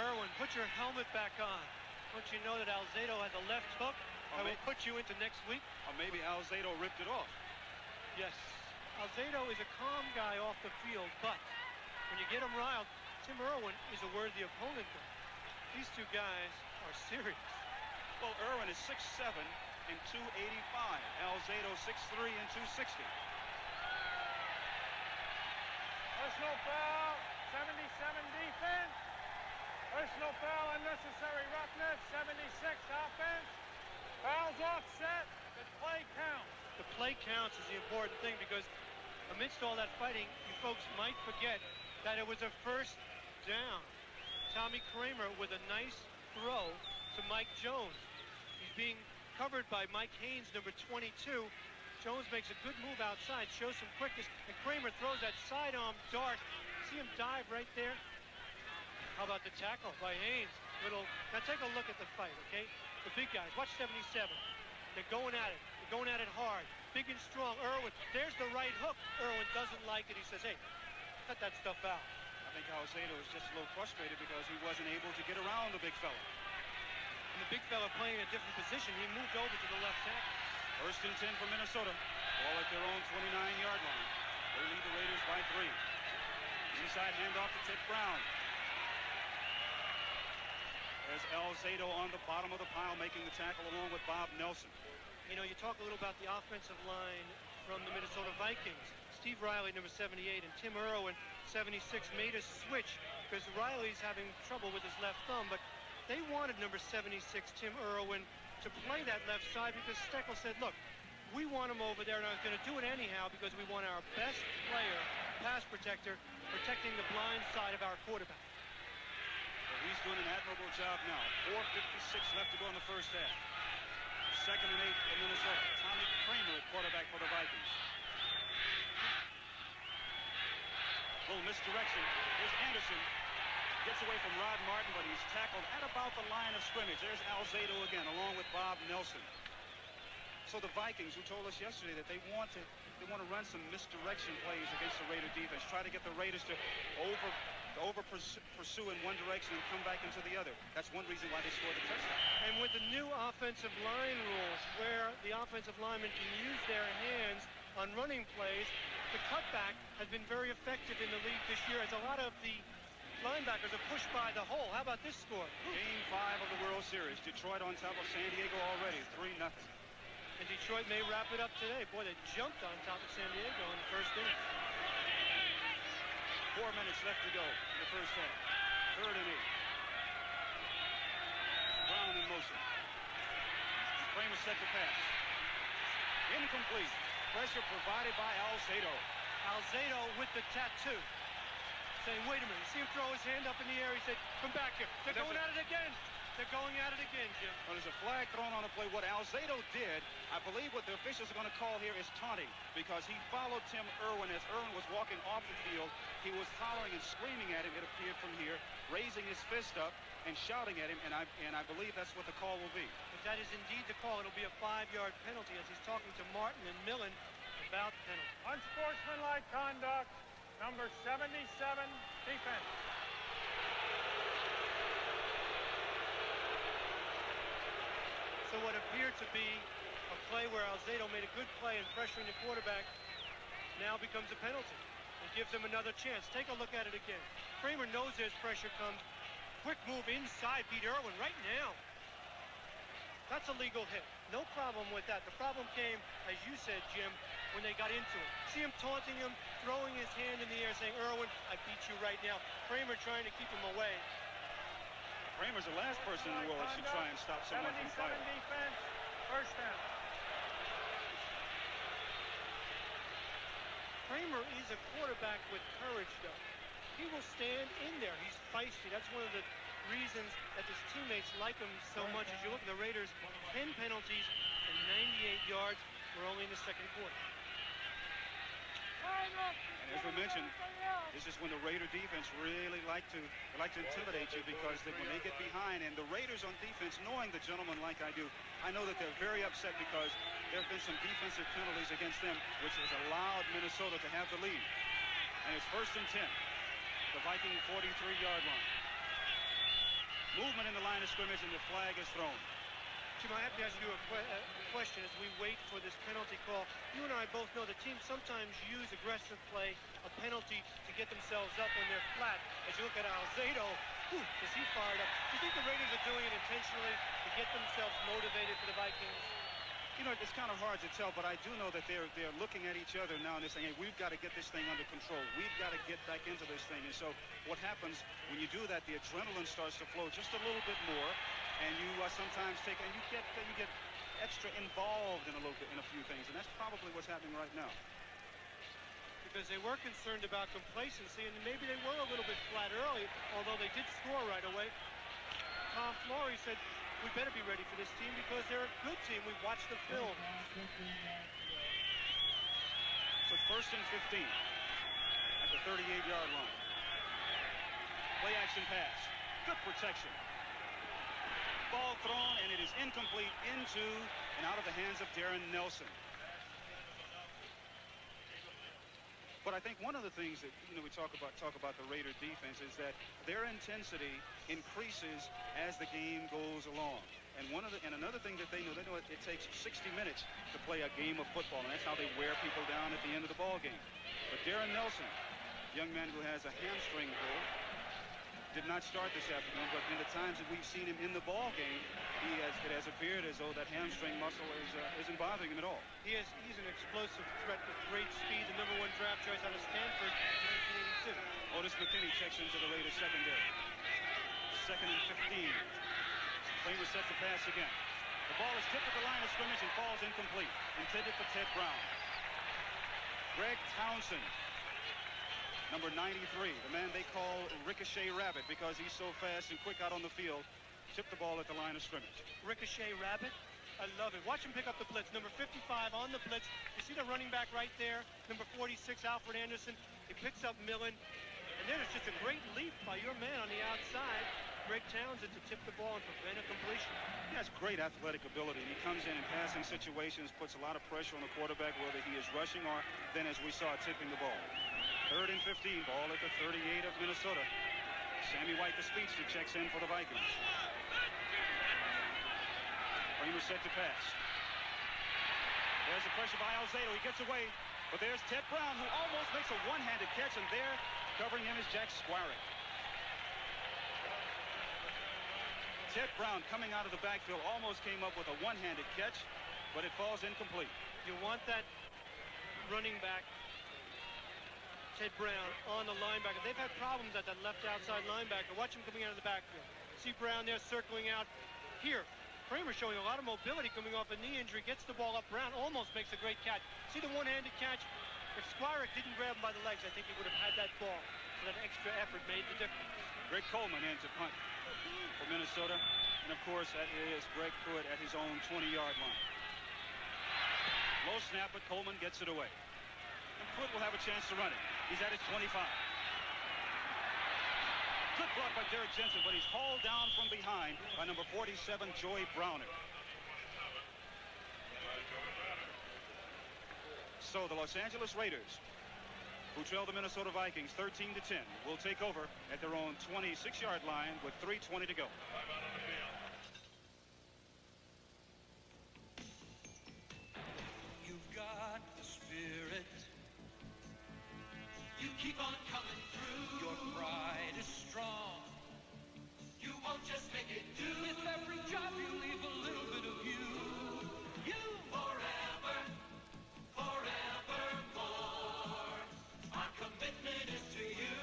Irwin, put your helmet back on. Don't you know that Alzado has a left hook? I will put you into next week. Or maybe Alzado ripped it off. Yes. Alzado is a calm guy off the field, but when you get him riled, Tim Irwin is a worthy opponent. These 2 guys are serious. Well, Irwin is 6'7" and 285. Alzado 6'3" and 260. Personal foul, 77 defense. Personal foul, unnecessary roughness, 76 offense. Fouls offset, the play counts. The play counts is the important thing, because amidst all that fighting, you folks might forget that it was a first down. Tommy Kramer with a nice throw to Mike Jones. He's being covered by Mike Haynes, number 22. Jones makes a good move outside, shows some quickness, and Kramer throws that sidearm dart. See him dive right there? How about the tackle by Haynes? Now take a look at the fight, okay? The big guys, watch 77. They're going at it. They're going at it hard. Big and strong. Irwin, there's the right hook. Irwin doesn't like it. He says, hey, cut that stuff out. I think Alzado is just a little frustrated because he wasn't able to get around the big fella. And the big fella playing a different position. He moved over to the left tackle. 1st and 10 for Minnesota. Ball at their own 29-yard line. They lead the Raiders by 3. Inside handoff to Ted Brown. There's Alzado on the bottom of the pile making the tackle along with Bob Nelson. You know, you talk a little about the offensive line from the Minnesota Vikings. Steve Riley, number 78, and Tim Irwin, 76, made a switch because Riley's having trouble with his left thumb, but they wanted number 76, Tim Irwin, to play that left side because Steckel said, look, we want him over there, and I was going to do it anyhow because we want our best player, pass protector, protecting the blind side of our quarterback. Well, he's doing an admirable job now. 4:56 left to go in the first half. 2nd and 8 for Minnesota. Tommy Kramer at quarterback for the Vikings. Little misdirection. Here's Anderson. Gets away from Rod Martin, but he's tackled at about the line of scrimmage. There's Alzado again, along with Bob Nelson. So the Vikings, who told us yesterday that they want to run some misdirection plays against the Raider defense, try to get the Raiders to pursue in one direction and come back into the other. That's one reason why they scored the touchdown. And with the new offensive line rules, where the offensive linemen can use their hands on running plays, the cutback has been very effective in the league this year, as a lot of the linebackers are pushed by the hole. How about this score? Game 5 of the World Series. Detroit on top of San Diego already, 3-0. And Detroit may wrap it up today. Boy, they jumped on top of San Diego in the first inning. 4 minutes left to go in the first half. 3rd and 8. Brown in motion. Kramer set to pass. Incomplete. Pressure provided by Alzado. Alzado with the tattoo. Saying, wait a minute. See him throw his hand up in the air. He said, come back here. They're going at it again. They're going at it again, Jim. Well, there's a flag thrown on the play. What Alzado did, I believe what the officials are going to call here is taunting, because he followed Tim Irwin as Irwin was walking off the field. He was hollering and screaming at him, it appeared from here, raising his fist up and shouting at him, and I believe that's what the call will be. If that is indeed the call, it'll be a 5-yard penalty as he's talking to Martin and Millen about the penalty. Unsportsmanlike conduct, number 77, defense. So what appeared to be a play where Alzado made a good play in pressuring the quarterback now becomes a penalty. It gives him another chance. Take a look at it again. Kramer knows there's pressure comes. Quick move inside, beat Irwin right now. That's a legal hit. No problem with that. The problem came, as you said, Jim, when they got into it. See him taunting him, throwing his hand in the air, saying, Irwin, I beat you right now. Kramer trying to keep him away. Kramer's the last person in the world that should try and stop someone from fighting. Defense, first down. Kramer is a quarterback with courage, though. He will stand in there. He's feisty. That's one of the reasons that his teammates like him so much. As you look at the Raiders, 10 penalties and 98 yards. We're only in the second quarter. And as we mentioned, this is when the Raider defense really like to intimidate you, because when they get behind, and the Raiders on defense, knowing the gentleman like I do, I know that they're very upset because there have been some defensive penalties against them, which has allowed Minnesota to have the lead. And it's 1st and 10. The Viking 43-yard line. Movement in the line of scrimmage, and the flag is thrown. Jim, I have to ask you a question as we wait for this penalty call. You and I both know the teams sometimes use aggressive play, a penalty, to get themselves up when they're flat. As you look at Alzado, is he fired up? Do you think the Raiders are doing it intentionally to get themselves motivated for the Vikings? You know, it's kind of hard to tell, but I do know that they're looking at each other now and they're saying, hey, we've got to get this thing under control. We've got to get back into this thing. And so what happens when you do that, the adrenaline starts to flow just a little bit more, and you sometimes you get extra involved in a few things, and that's probably what's happening right now. Because they were concerned about complacency, and maybe they were a little bit flat early, although they did score right away. Tom Flory said, we better be ready for this team because they're a good team. We've watched the film. So 1st and 15 at the 38-yard line. Play action pass. Good protection. Ball thrown, and it is incomplete into and out of the hands of Darren Nelson. But I think one of the things that we talk about the Raider defense is that their intensity increases as the game goes along. And another thing that they know it takes 60 minutes to play a game of football, and that's how they wear people down at the end of the ball game. But Darren Nelson, young man who has a hamstring pull, did not start this afternoon, but in the times that we've seen him in the ball game, It has appeared as though that hamstring muscle isn't bothering him at all. He's an explosive threat with great speed. The #1 draft choice out of Stanford in 1982. Otis McKinney checks into the Raiders secondary. 2nd and 15. Kramer set to pass again. The ball is tipped at the line of scrimmage and falls incomplete. Intended for Ted Brown. Greg Townsend, number 93, the man they call Ricochet Rabbit because he's so fast and quick out on the field, tipped the ball at the line of scrimmage. Ricochet Rabbit? I love it. Watch him pick up the blitz. Number 55 on the blitz. You see the running back right there? Number 46, Alfred Anderson. He picks up Millen. And there's just a great leap by your man on the outside, Greg Townsend, to tip the ball and prevent a completion. He has great athletic ability. He comes in passing situations, puts a lot of pressure on the quarterback, whether he is rushing or then, as we saw, tipping the ball. 3rd and 15, ball at the 38 of Minnesota. Sammy White, the speedster, checks in for the Vikings. Kramer set to pass. There's the pressure by Alzado. He gets away, but there's Ted Brown, who almost makes a one-handed catch, and there, covering him is Jack Squarick. Ted Brown, coming out of the backfield, almost came up with a one-handed catch, but it falls incomplete. You want that running back, Ted Brown, on the linebacker. They've had problems at that left outside linebacker. Watch him coming out of the backfield. See Brown there circling out. Here, Kramer showing a lot of mobility coming off a knee injury. Gets the ball up. Brown almost makes a great catch. See the one-handed catch? If Squarick didn't grab him by the legs, I think he would have had that ball. So that extra effort made the difference. Greg Coleman in to punt for Minnesota. And, of course, that is Greg Pruitt at his own 20-yard line. Low snap, but Coleman gets it away. And Pruitt will have a chance to run it. He's at his 25. Good block by Derek Jensen, but he's hauled down from behind by number 47, Joey Browner. So the Los Angeles Raiders, who trail the Minnesota Vikings 13-10, will take over at their own 26-yard line with 3:20 to go. You've got the spirit. You keep on coming through. Your pride is strong. You won't just make it do. With every job you leave a little bit of you. You forever, forevermore. Our commitment is to you.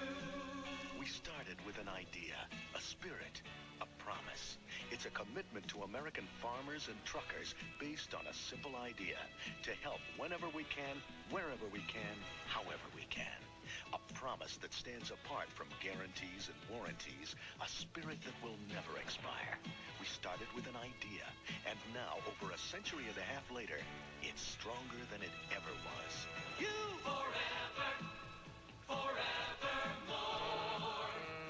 We started with an idea, a spirit, a promise. It's a commitment to American farmers and truckers based on a simple idea: to help whenever we can, wherever we can, however we can. A promise that stands apart from guarantees and warranties, a spirit that will never expire. We started with an idea, and now, over a century and a half later, it's stronger than it ever was. You forever, forevermore.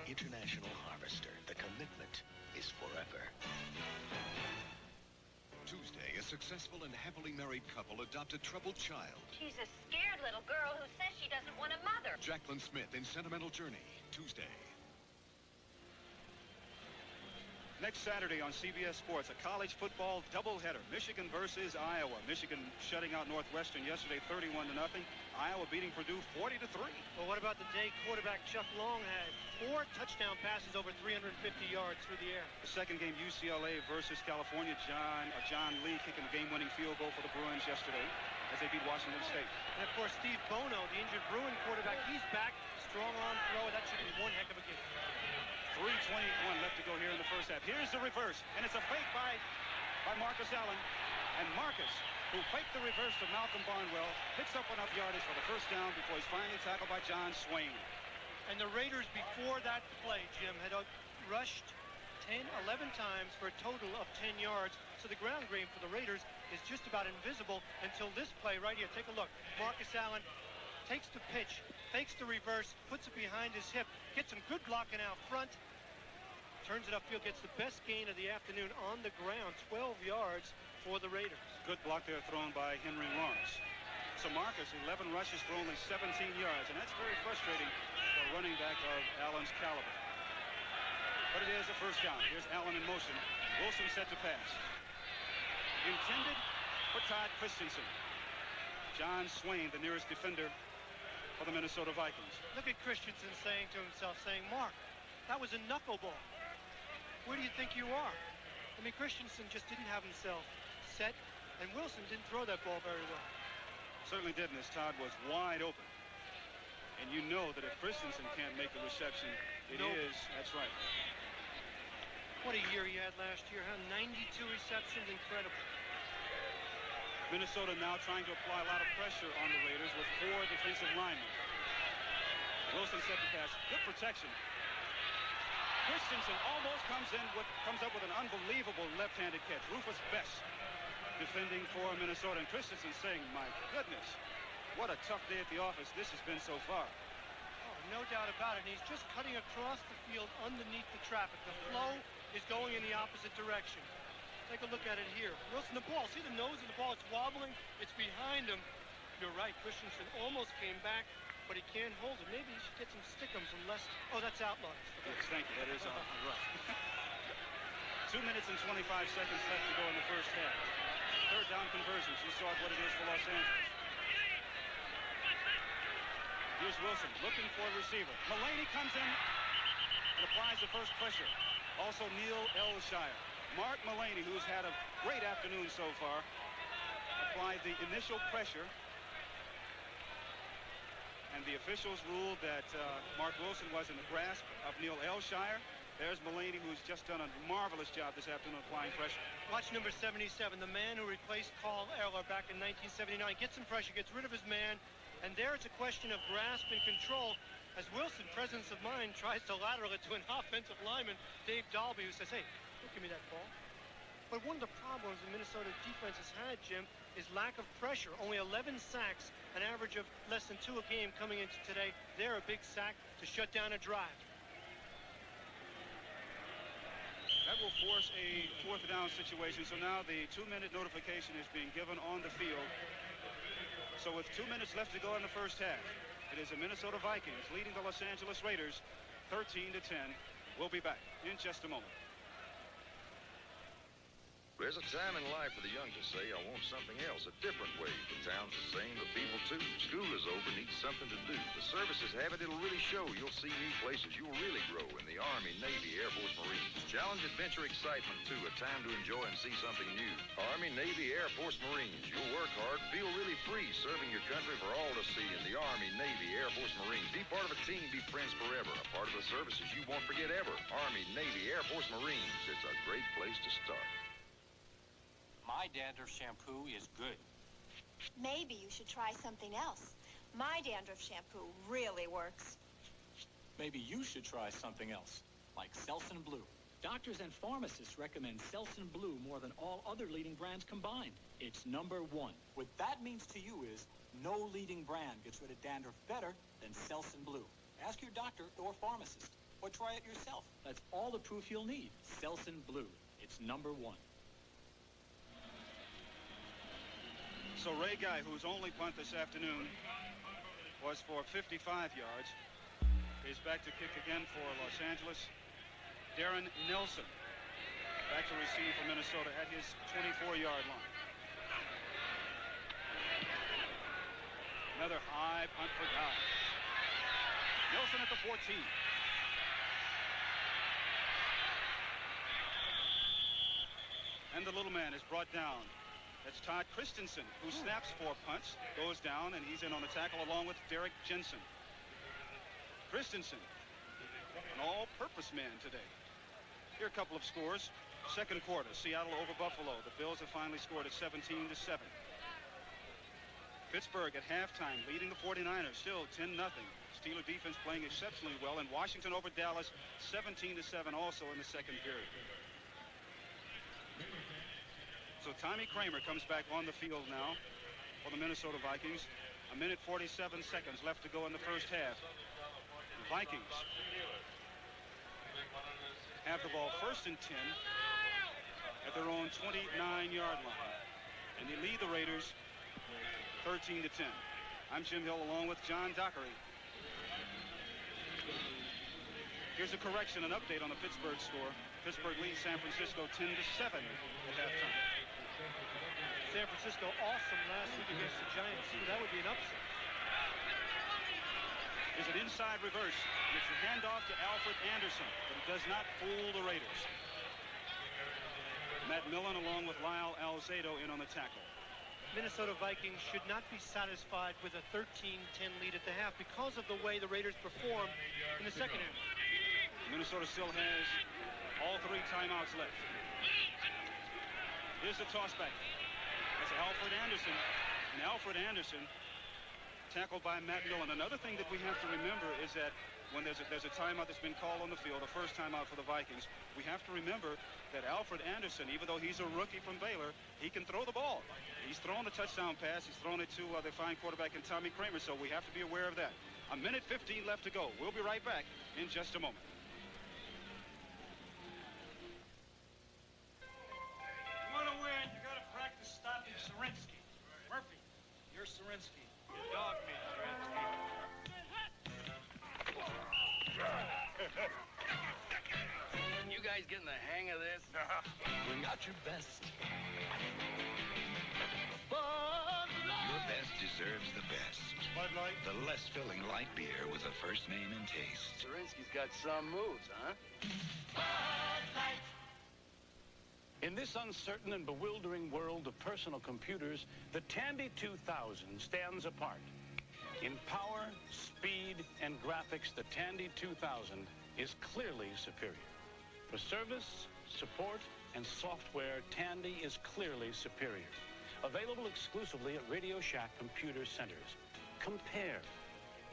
International Harvester. The commitment is forever. Tuesday, a successful and happily married couple adopt a troubled child. She's a scared little girl who says she doesn't want a mother. Jacqueline Smith in Sentimental Journey, Tuesday. Next Saturday on CBS Sports, a college football doubleheader. Michigan versus Iowa. Michigan shutting out Northwestern yesterday 31-0. Iowa beating Purdue 40-3. Well, what about the day quarterback Chuck Long had 4 touchdown passes over 350 yards through the air? The second game, UCLA versus California. John Lee kicking the game-winning field goal for the Bruins yesterday as they beat Washington State. And, of course, Steve Bono, the injured Bruin quarterback, he's back. Strong arm throw. That should be one heck of a game. 3:21 left to go here in the first half. Here's the reverse, and it's a fake by Marcus Allen. And Marcus, who faked the reverse to Malcolm Barnwell, picks up enough yardage for the first down before he's finally tackled by John Swain. And the Raiders, before that play, Jim, had rushed 10, 11 times for a total of 10 yards. So the ground game for the Raiders is just about invisible until this play right here. Take a look. Marcus Allen takes the pitch, fakes the reverse, puts it behind his hip, gets some good blocking out front, turns it upfield, gets the best gain of the afternoon on the ground, 12 yards for the Raiders. Good block there thrown by Henry Lawrence. So Marcus, 11 rushes for only 17 yards, and that's very frustrating for a running back of Allen's caliber. But it is a first down. Here's Allen in motion. Wilson set to pass. Intended for Todd Christensen. John Swain, the nearest defender for the Minnesota Vikings. Look at Christensen saying to himself, Mark, that was a knuckleball. Where do you think you are? I mean, Christensen just didn't have himself set, and Wilson didn't throw that ball very well. Certainly didn't, as Todd was wide open. And you know that if Christensen can't make the reception, that's right. What a year he had last year, huh? 92 receptions, incredible. Minnesota now trying to apply a lot of pressure on the Raiders with 4 defensive linemen. Wilson set the pass. Good protection. Christensen almost comes up with an unbelievable left-handed catch. Rufus Best defending for Minnesota. And Christensen saying, my goodness, what a tough day at the office this has been so far. Oh, no doubt about it. And he's just cutting across the field underneath the traffic. The flow is going in the opposite direction. Take a look at it here. Wilson, the ball. See the nose of the ball? It's wobbling. It's behind him. You're right. Christensen almost came back, but he can't hold it. Maybe he should get some stickums and less. Oh, that's Outlaws. Yes, thank you. That is right. 2 minutes and 25 seconds left to go in the first half. Third down conversions. You saw what it is for Los Angeles. Here's Wilson looking for a receiver. Mullaney comes in and applies the first pressure. Also Neil Elshire. Mark Mullaney, who's had a great afternoon so far, applied the initial pressure. And the officials ruled that Mark Wilson was in the grasp of Neil Elshire. There's Mullaney, who's just done a marvelous job this afternoon applying pressure. Watch number 77, the man who replaced Carl Eller back in 1979. Gets some pressure, gets rid of his man. And there it's a question of grasp and control as Wilson, presence of mind, tries to lateral it to an offensive lineman, Dave Dalby, who says, hey, don't give me that ball. But one of the problems the Minnesota defense has had, Jim, is lack of pressure. Only 11 sacks, an average of less than 2 a game coming into today. They're a big sack to shut down a drive. That will force a 4th down situation. So now the 2-minute notification is being given on the field. So with 2 minutes left to go in the first half, it is the Minnesota Vikings leading the Los Angeles Raiders 13-10. We'll be back in just a moment. There's a time in life for the young to say, I want something else, a different way. The town's the same, the people too. School is over, need something to do. The services have it, it'll really show. You'll see new places, you'll really grow in the Army, Navy, Air Force, Marines. Challenge, adventure, excitement too, a time to enjoy and see something new. Army, Navy, Air Force, Marines. You'll work hard, feel really free, serving your country for all to see in the Army, Navy, Air Force, Marines. Be part of a team, be friends forever. A part of the services you won't forget ever. Army, Navy, Air Force, Marines. It's a great place to start. My dandruff shampoo is good. Maybe you should try something else. My dandruff shampoo really works. Maybe you should try something else, like Selsun Blue. Doctors and pharmacists recommend Selsun Blue more than all other leading brands combined. It's #1. What that means to you is no leading brand gets rid of dandruff better than Selsun Blue. Ask your doctor or pharmacist, or try it yourself. That's all the proof you'll need. Selsun Blue. It's #1. So Ray Guy, whose only punt this afternoon was for 55 yards, is back to kick again for Los Angeles. Darren Nelson back to receive for Minnesota at his 24-yard line. Another high punt for Guy. Nelson at the 14. And the little man is brought down. That's Todd Christensen, who snaps 4 punts, goes down, and he's in on the tackle along with Derek Jensen. Christensen, an all-purpose man today. Here are a couple of scores. Second quarter, Seattle over Buffalo. The Bills have finally scored at 17-7. Pittsburgh at halftime leading the 49ers, still 10-0. Steeler defense playing exceptionally well. And Washington over Dallas, 17-7 also in the second period. So Tommy Kramer comes back on the field now for the Minnesota Vikings. 1 minute 47 seconds left to go in the first half. The Vikings have the ball 1st and 10 at their own 29-yard line. And they lead the Raiders 13-10. I'm Jim Hill along with John Dockery. Here's a correction, an update on the Pittsburgh score. Pittsburgh leads San Francisco 10-7 at halftime. San Francisco awesome last week against the Giants. That would be an upset. Is an inside reverse. And it's a handoff to Alfred Anderson, but it does not fool the Raiders. Matt Millen along with Lyle Alzado in on the tackle. Minnesota Vikings should not be satisfied with a 13-10 lead at the half because of the way the Raiders performed in the second half. Minnesota still has all 3 timeouts left. Here's the tossback. That's Alfred Anderson. And Alfred Anderson tackled by Matt Millen. Another thing that we have to remember is that when there's a timeout that's been called on the field, the first timeout for the Vikings, we have to remember that Alfred Anderson, even though he's a rookie from Baylor, he can throw the ball. He's thrown the touchdown pass. He's thrown it to their fine quarterback in Tommy Kramer, so we have to be aware of that. 1:15 left to go. We'll be right back in just a moment. You want to win, you got to practice stopping Sarinsky. Murphy, you're Sarinsky. You dog me, Sarinsky. You guys getting the hang of this? Bring out your best. Your best deserves the best. Bud Light. The less filling light beer with a first name and taste. Sarinsky's got some moves, huh? In this uncertain and bewildering world of personal computers, the Tandy 2000 stands apart. In power, speed, and graphics, the Tandy 2000 is clearly superior. For service, support, and software, Tandy is clearly superior. Available exclusively at Radio Shack computer centers. Compare.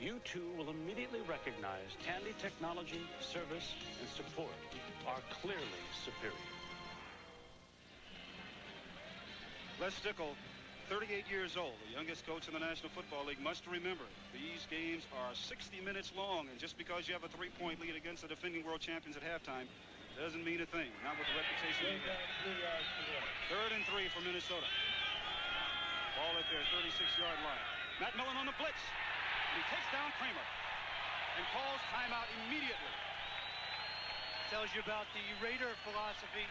You too will immediately recognize Tandy technology, service, and support are clearly superior. Les Stickle, 38 years old, the youngest coach in the National Football League, must remember these games are 60 minutes long, and just because you have a 3-point lead against the defending world champions at halftime doesn't mean a thing, not with the reputation you get. 3rd and 3 for Minnesota. Ball at their 36-yard line. Matt Millen on the blitz, and he takes down Kramer and calls timeout immediately. Tells you about the Raider philosophy.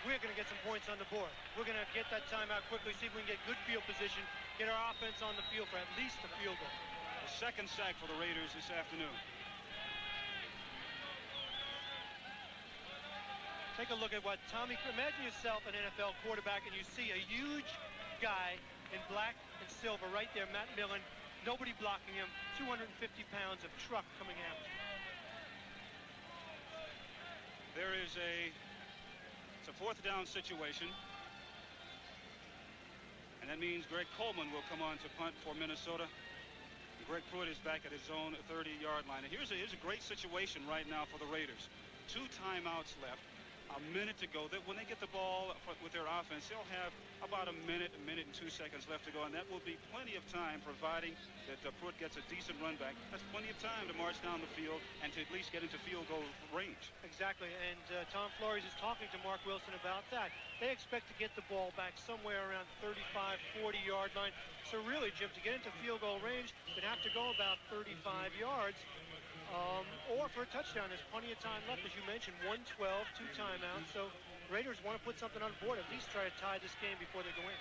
We're going to get some points on the board. We're going to get that timeout quickly, see if we can get good field position, get our offense on the field for at least a field goal. The second sack for the Raiders this afternoon. Take a look at what imagine yourself an NFL quarterback and you see a huge guy in black and silver right there, Matt Millen, nobody blocking him, 250 pounds of truck coming after him. There is it's a 4th down situation. And that means Greg Coleman will come on to punt for Minnesota. And Greg Pruitt is back at his own 30-yard line. And here's a great situation right now for the Raiders. 2 timeouts left. A minute to go. When they get the ball with their offense, they'll have about a minute and 2 seconds left to go, and that will be plenty of time, providing that Pruitt gets a decent run back. That's plenty of time to march down the field and to at least get into field goal range. Exactly, and Tom Flores is talking to Mark Wilson about that. They expect to get the ball back somewhere around 35, 40-yard line. So really, Jim, to get into field goal range, they'd have to go about 35 yards. Or for a touchdown. There's plenty of time left, as you mentioned, 1:12, 2 timeouts. So Raiders want to put something on the board, at least try to tie this game before they go in.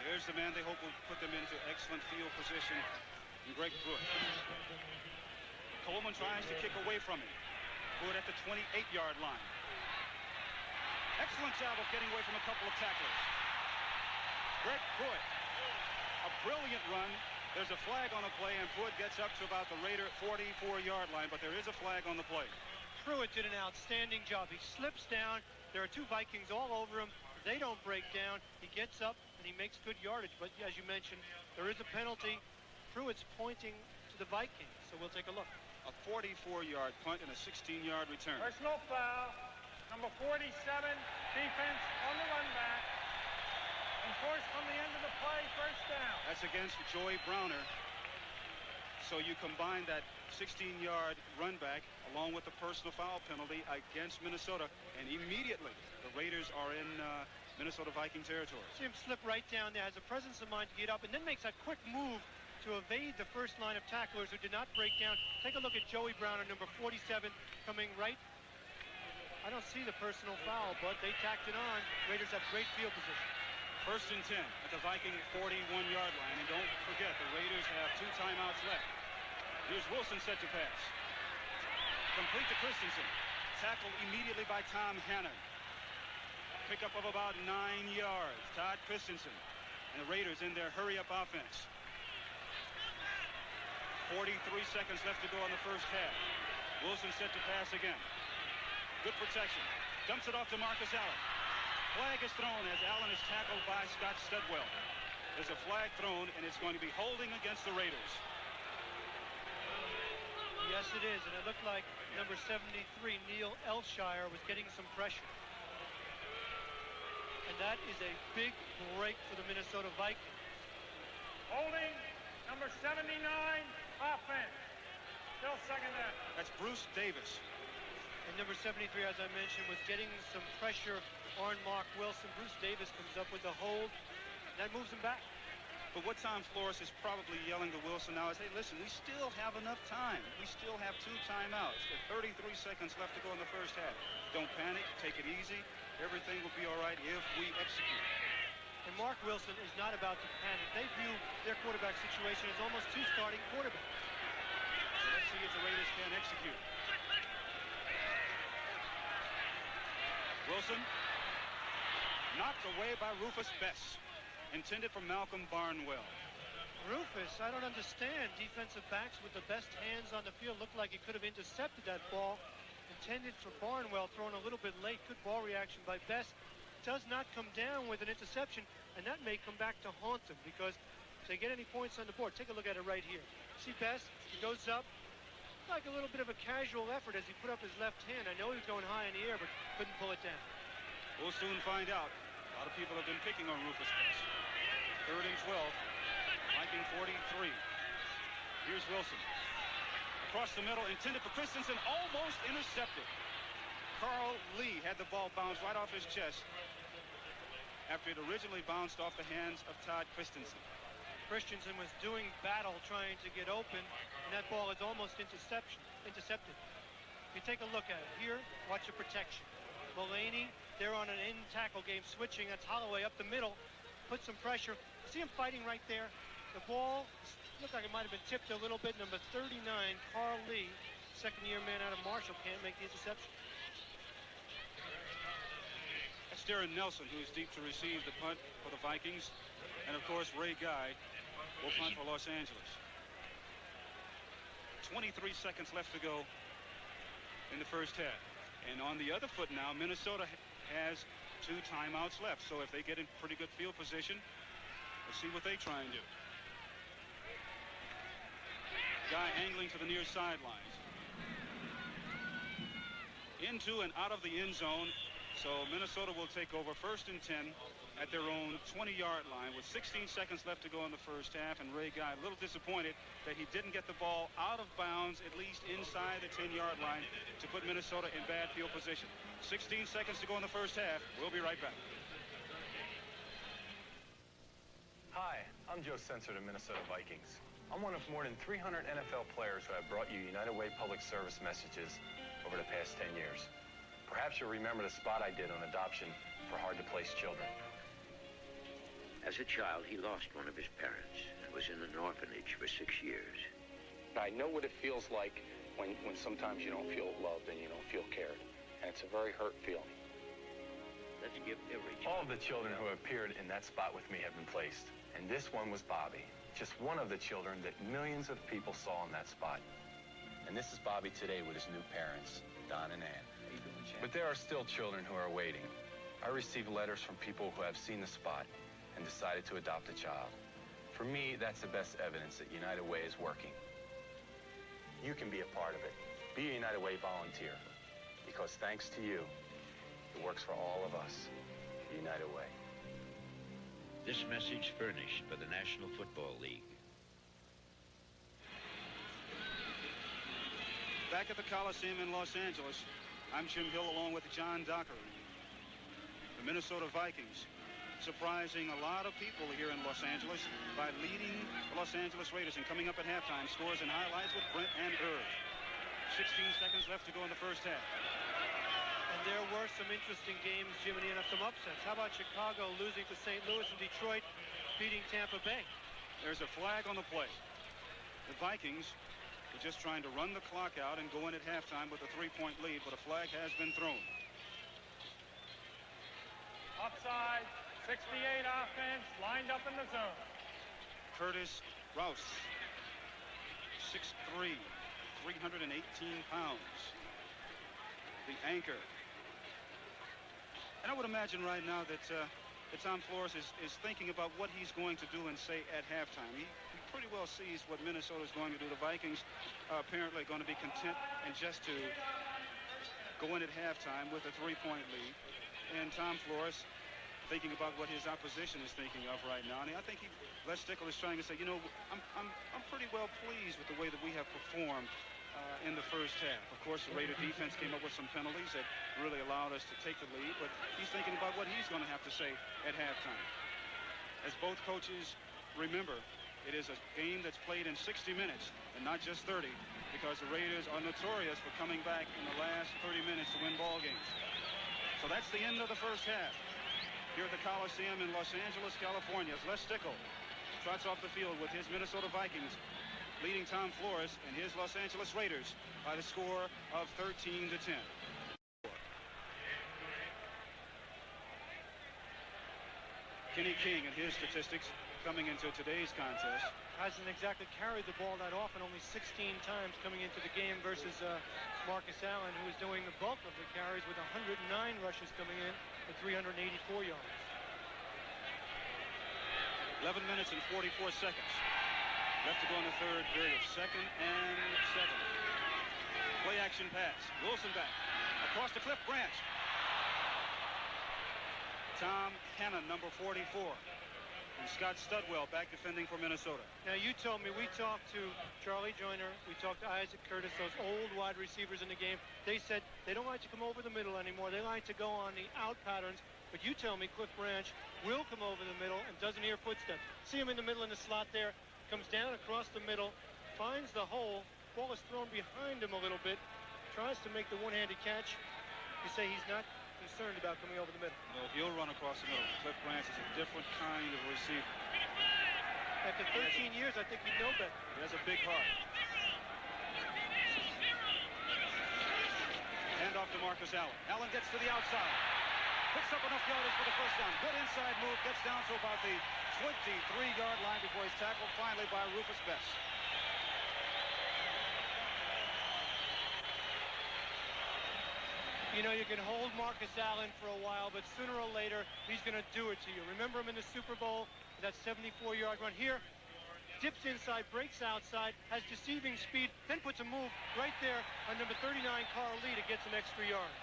There's the man they hope will put them into excellent field position, Greg Pruitt. Coleman tries to kick away from him. Pruitt at the 28-yard line. Excellent job of getting away from a couple of tacklers. Greg Pruitt, a brilliant run. There's a flag on the play, and Pruitt gets up to about the Raider 44-yard line, but there is a flag on the play. Pruitt did an outstanding job. He slips down. There are 2 Vikings all over him. They don't break down. He gets up, and he makes good yardage. But as you mentioned, there is a penalty. Pruitt's pointing to the Vikings, so we'll take a look. A 44-yard punt and a 16-yard return. Personal foul. Number 47, defense on the run back. Enforced from the end of the play, 1st down. That's against Joey Browner. So you combine that 16-yard run back along with the personal foul penalty against Minnesota, and immediately the Raiders are in Minnesota Viking territory. See him slip right down there, has a presence of mind to get up, and then makes a quick move to evade the first line of tacklers who did not break down. Take a look at Joey Browner, number 47, coming right. I don't see the personal foul, but they tacked it on. Raiders have great field position. 1st and 10 at the Viking 41-yard line. And don't forget, the Raiders have 2 timeouts left. Here's Wilson set to pass. Complete to Christensen. tackled immediately by Tom Hannon. Pickup of about 9 yards. Todd Christensen and the Raiders in their hurry-up offense. 43 seconds left to go in the first half. Wilson set to pass again. Good protection. Dumps it off to Marcus Allen. Flag is thrown as Allen is tackled by Scott Studwell. There's a flag thrown, and it's going to be holding against the Raiders. Yes, it is, and it looked like number 73, Neil Elshire, was getting some pressure. And that is a big break for the Minnesota Vikings. Holding, number 79, offense. Still second down. That's Bruce Davis. And number 73, as I mentioned, was getting some pressure on Mark Wilson. Bruce Davis comes up with a hold. That moves him back. But what Tom Flores is probably yelling to Wilson now is, hey, listen, we still have enough time. We still have 2 timeouts. There are 33 seconds left to go in the first half. Don't panic. Take it easy. Everything will be all right if we execute. And Mark Wilson is not about to panic. They view their quarterback situation as almost 2 starting quarterbacks. So let's see if the Raiders can execute. Wilson knocked away by Rufus Bess. Intended for Malcolm Barnwell. Rufus, I don't understand. Defensive backs with the best hands on the field looked like he could have intercepted that ball. Intended for Barnwell, thrown a little bit late. Good ball reaction by Bess. Does not come down with an interception, and that may come back to haunt them because if they get any points on the board, take a look at it right here. See Bess, he goes up, like a little bit of a casual effort as he put up his left hand. I know he was going high in the air, but couldn't pull it down. We'll soon find out. A lot of people have been picking on Rufus Bess. 3rd and 12. Viking 43. Here's Wilson. Across the middle, intended for Christensen, almost intercepted. Carl Lee had the ball bounce right off his chest after it originally bounced off the hands of Todd Christensen. Christensen was doing battle trying to get open, and that ball is almost intercepted. If you take a look at it here, watch the protection. Mullaney, they're on an in tackle game switching. That's Holloway up the middle. Put some pressure. See him fighting right there? The ball looked like it might have been tipped a little bit. Number 39, Carl Lee, second-year man out of Marshall, can't make the interception. That's Darren Nelson, who is deep to receive the punt for the Vikings. And, of course, Ray Guy will punt for Los Angeles. 23 seconds left to go in the first half. And on the other foot now, Minnesota has 2 timeouts left. So if they get in pretty good field position, let's see what they try and do. Guy angling to the near sidelines. Into and out of the end zone. So Minnesota will take over 1st and 10 at their own 20-yard line with 16 seconds left to go in the first half. And Ray Guy a little disappointed that he didn't get the ball out of bounds, at least inside the 10-yard line, to put Minnesota in bad field position. 16 seconds to go in the first half. We'll be right back. Hi, I'm Joe Sensor of Minnesota Vikings. I'm one of more than 300 NFL players who have brought you United Way public service messages over the past 10 years. Perhaps you'll remember the spot I did on adoption for hard-to-place children. As a child, he lost one of his parents and was in an orphanage for 6 years. I know what it feels like when sometimes you don't feel loved and you don't feel cared. And it's a very hurt feeling. Let's give every child... All of the children who appeared in that spot with me have been placed. And this one was Bobby, just one of the children that millions of people saw in that spot. And this is Bobby today with his new parents, Don and Ann. How you doing, Champ? But there are still children who are waiting. I receive letters from people who have seen the spot and decided to adopt a child. For me, that's the best evidence that United Way is working. You can be a part of it. Be a United Way volunteer. Because thanks to you, it works for all of us, the United Way. This message furnished by the National Football League. Back at the Coliseum in Los Angeles, I'm Jim Hill along with John Docker. The Minnesota Vikings surprising a lot of people here in Los Angeles by leading the Los Angeles Raiders and coming up at halftime. Scores and highlights with Brent and Irv. 16 seconds left to go in the first half. And there were some interesting games, Jiminy, and some upsets. How about Chicago losing to St. Louis and Detroit beating Tampa Bay? There's a flag on the play. The Vikings They're just trying to run the clock out and go in at halftime with a 3-point lead, but a flag has been thrown. Offside, 68 offense, lined up in the zone. Curtis Rouse, 6'3", 318 pounds. The anchor. And I would imagine right now that Tom Flores is thinking about what he's going to do and say at halftime. He pretty well sees what Minnesota is going to do. The Vikings are apparently going to be content and just to go in at halftime with a 3-point lead. And Tom Flores thinking about what his opposition is thinking of right now. And I think Les Stickle is trying to say, you know, I'm pretty well pleased with the way that we have performed in the first half. Of course, the Raider defense came up with some penalties that really allowed us to take the lead, but he's thinking about what he's going to have to say at halftime. As both coaches remember, it is a game that's played in 60 minutes and not just 30, because the Raiders are notorious for coming back in the last 30 minutes to win ball games. So that's the end of the first half here at the Coliseum in Los Angeles, California, as Les Stickle trots off the field with his Minnesota Vikings leading Tom Flores and his Los Angeles Raiders by the score of 13-10. Kenny King and his statistics coming into today's contest. Hasn't exactly carried the ball that often, only 16 times coming into the game versus Marcus Allen, who is doing the bulk of the carries with 109 rushes coming in for 384 yards. 11 minutes and 44 seconds left to go in the third period. 2nd and 7. Play action pass. Wilson back across the Cliff Branch. Tom Cannon, number 44. And Scott Studwell back defending for Minnesota. Now, you told me, we talked to Charlie Joyner, we talked to Isaac Curtis, those old wide receivers in the game. They said they don't like to come over the middle anymore. They like to go on the out patterns. But you tell me Cliff Branch will come over the middle and doesn't hear footsteps. See him in the middle in the slot there, comes down across the middle, finds the hole, ball is thrown behind him a little bit, tries to make the one-handed catch. You say he's not concerned about coming over the middle. No, he'll run across the middle. Cliff Branch is a different kind of receiver. After 13 years, I think he'd know better. He has a big heart. Hand off to Marcus Allen. Allen gets to the outside. Picks up enough yardage for the first down. Good inside move. Gets down to about the 23-yard line before he's tackled finally by Rufus Bess. You know, you can hold Marcus Allen for a while, but sooner or later, he's going to do it to you. Remember him in the Super Bowl, that 74-yard run here. Dips inside, breaks outside, has deceiving speed, then puts a move right there on number 39, Carl Lee, to get some extra yards.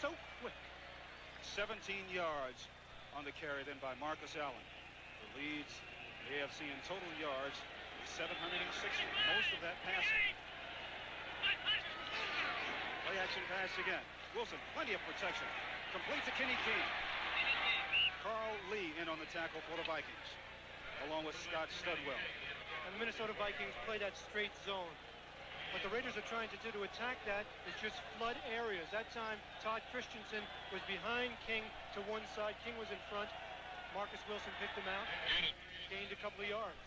So quick. 17 yards on the carry then by Marcus Allen, who leads the AFC in total yards with 760, most of that passing. Play action pass again. Wilson, plenty of protection. Complete to Kenny King. Carl Lee in on the tackle for the Vikings, along with Scott Studwell. And the Minnesota Vikings play that straight zone. What the Raiders are trying to do to attack that is just flood areas. That time, Todd Christensen was behind King to one side. King was in front. Marcus Wilson picked him out, gained a couple of yards.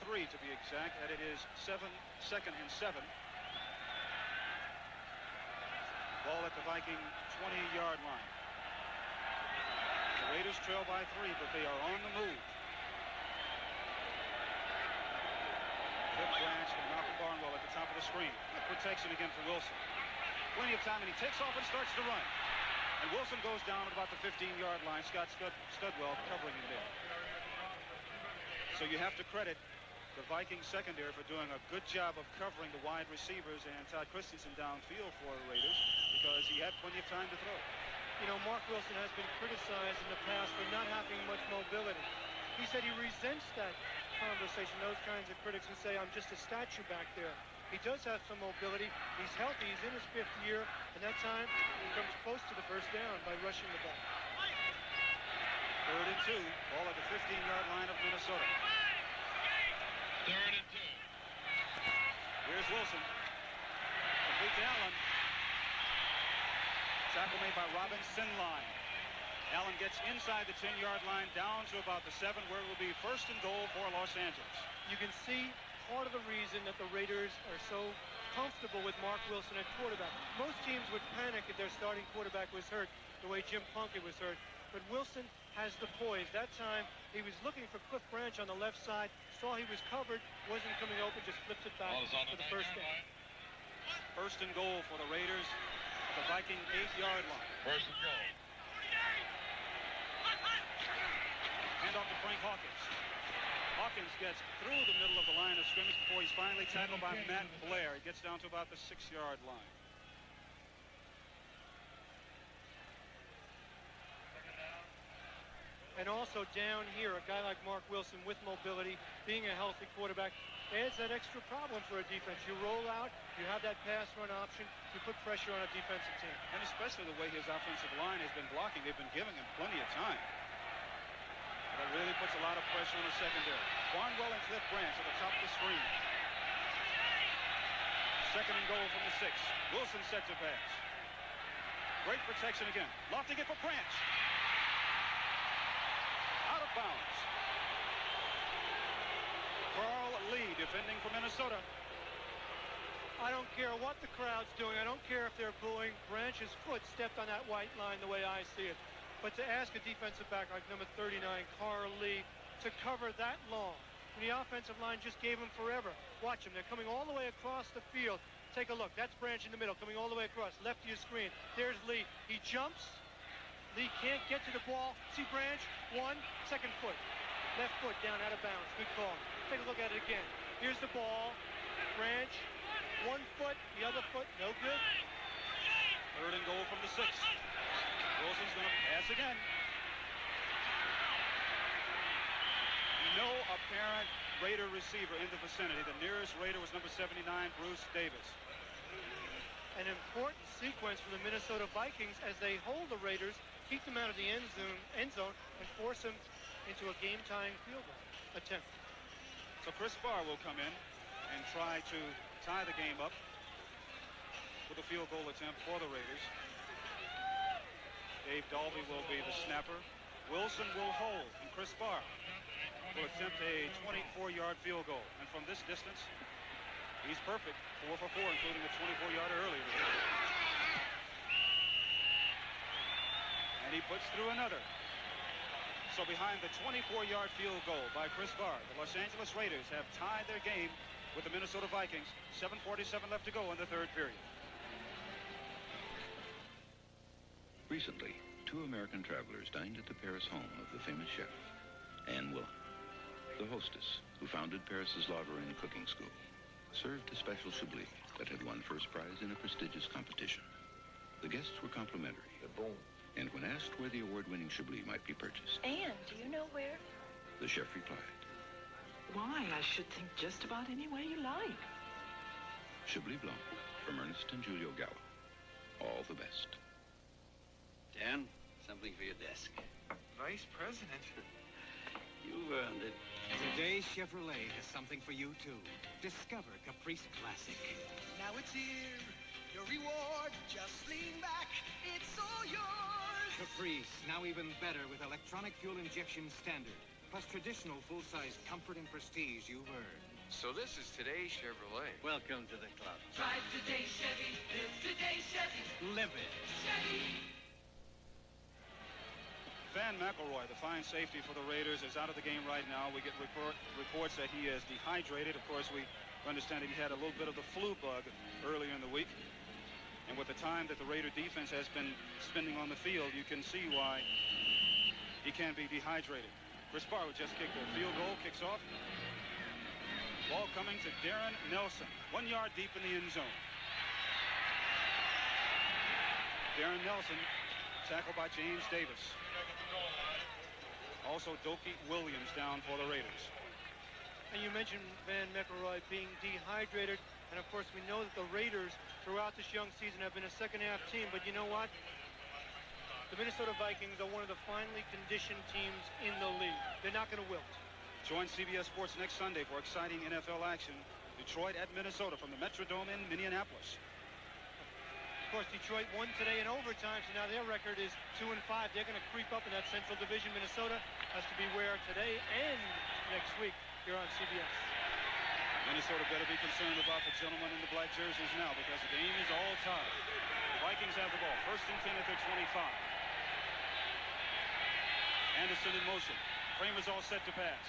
3 to be exact, and it is 2nd and 7. Ball at the Viking 20-yard line. The Raiders trail by 3, but they are on the move. Cliff Branch from Malcolm Barnwell at the top of the screen. Good protection again for Wilson. Plenty of time, and he takes off and starts to run. And Wilson goes down at about the 15-yard line. Scott Studwell covering him there. So you have to credit the Vikings secondary for doing a good job of covering the wide receivers and Todd Christensen downfield for the Raiders, because he had plenty of time to throw. You know, Mark Wilson has been criticized in the past for not having much mobility. He said he resents that conversation. Those kinds of critics who say, I'm just a statue back there. He does have some mobility. He's healthy. He's in his 5th year. And that time, he comes close to the first down by rushing the ball. 3rd and 2. Ball at the 15-yard line of Minnesota. 3rd and 2. Here's Wilson. Complete to Allen. Tackle made by Robin Sinline. Allen gets inside the 10-yard line, down to about the 7, where it will be 1st and goal for Los Angeles. You can see part of the reason that the Raiders are so comfortable with Mark Wilson at quarterback. Most teams would panic if their starting quarterback was hurt, the way Jim Plunkett was hurt. But Wilson has the poise. That time, he was looking for Cliff Branch on the left side, saw he was covered, wasn't coming open, just flipped it back for the first down. First and goal for the Raiders at the Viking 8-yard line. First and goal. Hand off to Frank Hawkins. Hawkins gets through the middle of the line of scrimmage before he's finally tackled by Matt Blair. He gets down to about the 6-yard line. And also down here, a guy like Mark Wilson with mobility, being a healthy quarterback, adds that extra problem for a defense. You roll out, you have that pass run option, you put pressure on a defensive team. And especially the way his offensive line has been blocking. They've been giving him plenty of time. That really puts a lot of pressure on the secondary. Barnwell and Cliff Branch at the top of the screen. Second and goal from the 6. Wilson set to pass. Great protection again. Lofting it for Branch. Out of bounds. Carl Lee defending for Minnesota. I don't care what the crowd's doing. I don't care if they're booing. Branch's foot stepped on that white line the way I see it. But to ask a defensive back like number 39, Carl Lee, to cover that long, when the offensive line just gave him forever. Watch them. They're coming all the way across the field. Take a look. That's Branch in the middle, coming all the way across. Left to your screen. There's Lee. He jumps. Lee can't get to the ball. See Branch? 1, second foot. Left foot down out of bounds. Good call. Take a look at it again. Here's the ball. Branch. 1 foot. The other foot. No good. Third and goal from the 6. Wilson's going to pass again. No apparent Raider receiver in the vicinity. The nearest Raider was number 79, Bruce Davis. An important sequence for the Minnesota Vikings as they hold the Raiders, keep them out of the end zone, and force them into a game-tying field goal attempt. So Chris Farr will come in and try to tie the game up with a field goal attempt for the Raiders. Dave Dalby will be the snapper. Wilson will hold, and Chris Farr will attempt a 24-yard field goal. And from this distance, he's perfect. 4 for 4, including a 24-yarder earlier. And he puts through another. So behind the 24-yard field goal by Chris Farr, the Los Angeles Raiders have tied their game with the Minnesota Vikings. 7:47 left to go in the third period. Recently, 2 American travelers dined at the Paris home of the famous chef, Anne Willen. The hostess, who founded Paris's lager and cooking school, served a special Chablis that had won first prize in a prestigious competition. The guests were complimentary. And when asked where the award-winning Chablis might be purchased, Anne, do you know where? the chef replied, Why, I should think just about any way you like. Chablis Blanc from Ernest and Julio Gallo. All the best. Dan, something for your desk. Vice President. You've earned it. Today, Chevrolet has something for you, too. Discover Caprice Classic. Now it's here. Your reward. Just lean back. It's all yours. Caprice, now even better with electronic fuel injection standard, plus traditional full-size comfort and prestige you've earned. So this is today's Chevrolet. Welcome to the club. Drive today, Chevy. Live today, Chevy. Live it. Chevy. Van McElroy, the fine safety for the Raiders, is out of the game right now. We get reports that he is dehydrated. Of course, we understand that he had a little bit of the flu bug earlier in the week. And with the time that the Raider defense has been spending on the field, you can see why he can be dehydrated. Chris Farr just kicked a field goal, kicks off. Ball coming to Darren Nelson, 1 yard deep in the end zone. Darren Nelson tackled by James Davis. Also, Doki Williams down for the Raiders. And you mentioned Van McElroy being dehydrated. And, of course, we know that the Raiders throughout this young season have been a second-half team. But you know what? The Minnesota Vikings are one of the finely conditioned teams in the league. They're not going to wilt. Join CBS Sports next Sunday for exciting NFL action. Detroit at Minnesota from the Metrodome in Minneapolis. Of course, Detroit won today in overtime, so now their record is 2-5. They're going to creep up in that Central Division. Minnesota has to beware today and next week here on CBS. Minnesota better be concerned about the gentlemen in the black jerseys now because the game is all tied. The Vikings have the ball. 1st and 10 at their 25. Anderson in motion. Kramer's all set to pass.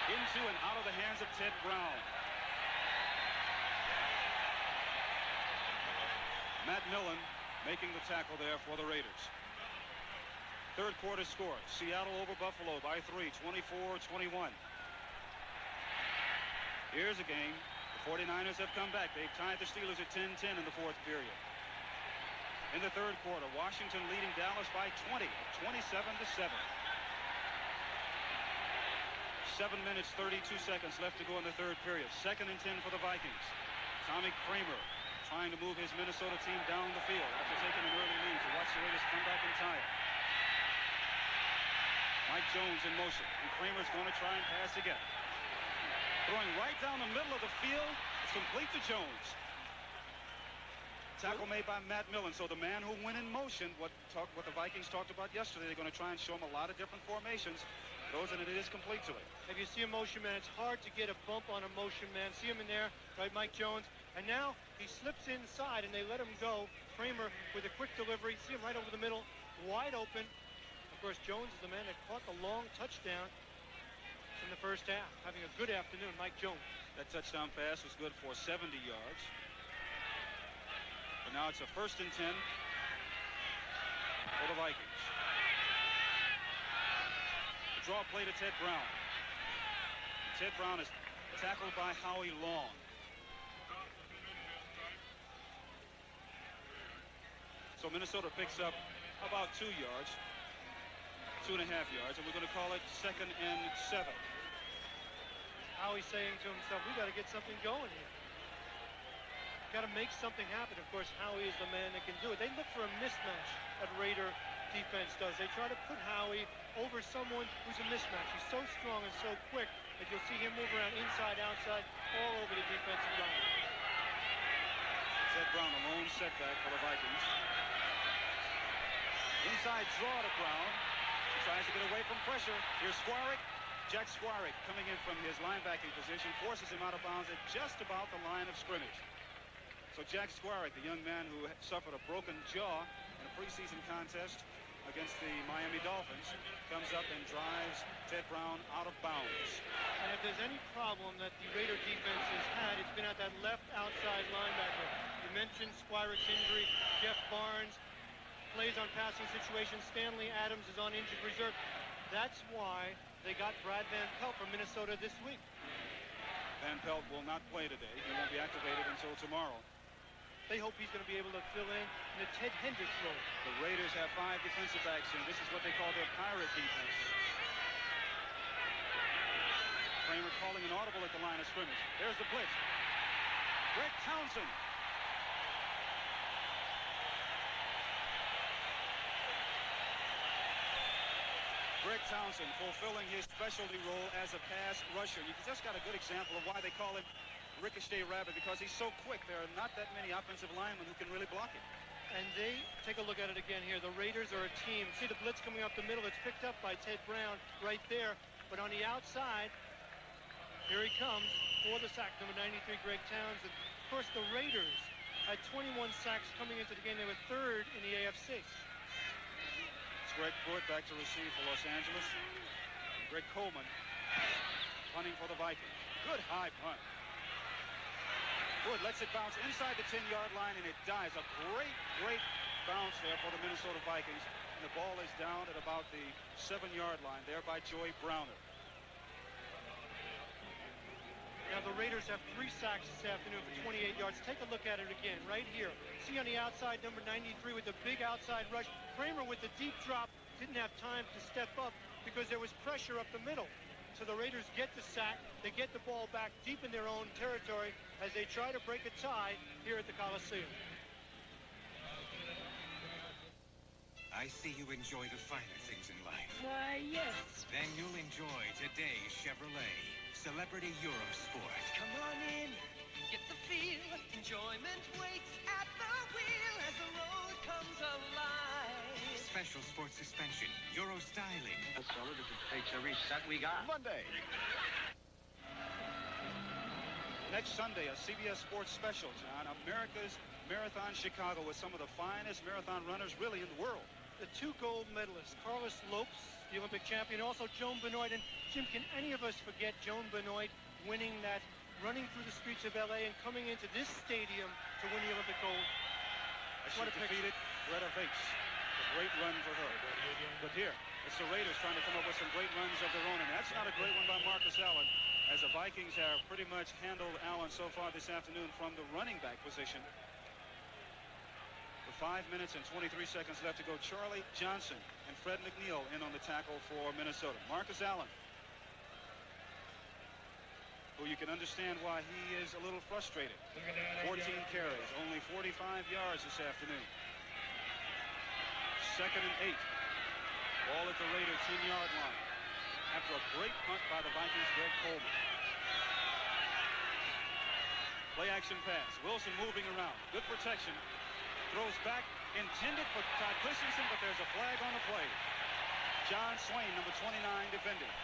Into and out of the hands of Ted Brown. Matt Millen making the tackle there for the Raiders. Third quarter score. Seattle over Buffalo by 3, 24-21. Here's a game. The 49ers have come back. They've tied the Steelers at 10-10 in the 4th period. In the 3rd quarter, Washington leading Dallas by 20, 27-7. 7 minutes, 32 seconds left to go in the 3rd period. 2nd and 10 for the Vikings. Tommy Kramer trying to move his Minnesota team down the field after taking an early lead to watch the Raiders come back and tie it. Mike Jones in motion, and Kramer's going to try and pass again. Throwing right down the middle of the field. It's complete to Jones. Tackle made by Matt Millen. So the man who went in motion, what the Vikings talked about yesterday, they're going to try and show him a lot of different formations. Those, and it is complete to it. If you see a motion man, it's hard to get a bump on a motion man. See him in there, right, Mike Jones. And now he slips inside, and they let him go. Kramer with a quick delivery. See him right over the middle, wide open. Of course, Jones is the man that caught the long touchdown in the 1st half. Having a good afternoon, Mike Jones. That touchdown pass was good for 70 yards. But now it's a 1st and 10 for the Vikings. The draw play to Ted Brown. And Ted Brown is tackled by Howie Long. So Minnesota picks up about 2 yards. 2.5 yards, and we're going to call it 2nd and 7. Howie's saying to himself, we got to get something going here. Got to make something happen. Of course, Howie is the man that can do it. They look for a mismatch that Raider defense does. They try to put Howie over someone who's a mismatch. He's so strong and so quick that you'll see him move around inside, outside, all over the defensive line. Ted Brown, a lone setback for the Vikings. Inside draw to Brown. He tries to get away from pressure. Here's Squarick. Jack Squarick coming in from his linebacking position, forces him out of bounds at just about the line of scrimmage. So Jack Squarick, the young man who suffered a broken jaw in a preseason contest against the Miami Dolphins, comes up and drives Ted Brown out of bounds. And if there's any problem that the Raider defense has had, it's been at that left outside linebacker. You mentioned Squarick's injury. Jeff Barnes plays on passing situations. Stanley Adams is on injured reserve. That's why they got Brad Van Pelt from Minnesota this week. Van Pelt will not play today. He won't be activated until tomorrow. They hope he's going to be able to fill in the Ted Hendricks role. The Raiders have 5 defensive backs in. This is what they call their pirate defense. Kramer calling an audible at the line of scrimmage. There's the blitz. Greg Townsend. Greg Townsend fulfilling his specialty role as a pass rusher. You just got a good example of why they call him Ricochet Rabbit, because he's so quick. There are not that many offensive linemen who can really block him. And they take a look at it again here. The Raiders are a team. See the blitz coming up the middle. It's picked up by Ted Brown right there. But on the outside, here he comes for the sack, number 93, Greg Townsend. Of course, the Raiders had 21 sacks coming into the game. They were 3rd in the AFC. Greg Pruitt back to receive for Los Angeles. Greg Coleman punting for the Vikings. Good high punt. Pruitt lets it bounce inside the 10-yard line, and it dies. A great bounce there for the Minnesota Vikings. And the ball is down at about the 7-yard line there by Joey Browner. Now the Raiders have 3 sacks this afternoon for 28 yards. Take a look at it again right here. See on the outside, number 93 with the big outside rush. Kramer with the deep drop didn't have time to step up because there was pressure up the middle. So the Raiders get the sack. They get the ball back deep in their own territory as they try to break a tie here at the Coliseum. I see you enjoy the finer things in life. Why, yes. Then you'll enjoy today's Chevrolet Celebrity Eurosport. Come on in, get the feel. Enjoyment waits at the wheel as the road comes alive. special sports suspension, Euro styling. That's solid if it takes every set we got. Monday. Next Sunday, a CBS Sports special, John. America's Marathon Chicago with some of the finest marathon runners really in the world. The 2 gold medalists, Carlos Lopes, the Olympic champion, also Joan Benoit. And Jim, can any of us forget Joan Benoit winning that, running through the streets of LA and coming into this stadium to win the Olympic gold? She defeated Greta Vates. A great run for her. But here, it's the Raiders trying to come up with some great runs of their own, and that's not a great one by Marcus Allen, as the Vikings have pretty much handled Allen so far this afternoon from the running back position. With 5 minutes and 23 seconds left to go, Charlie Johnson and Fred McNeil in on the tackle for Minnesota. Marcus Allen, who you can understand why he is a little frustrated. 14 carries, only 45 yards this afternoon. 2nd and 8. Ball at the Raider 10-yard line. After a great punt by the Vikings, Greg Coleman. Play action pass. Wilson moving around. Good protection. Throws back, intended for Todd Christensen, but there's a flag on the play. John Swain, number 29, defending.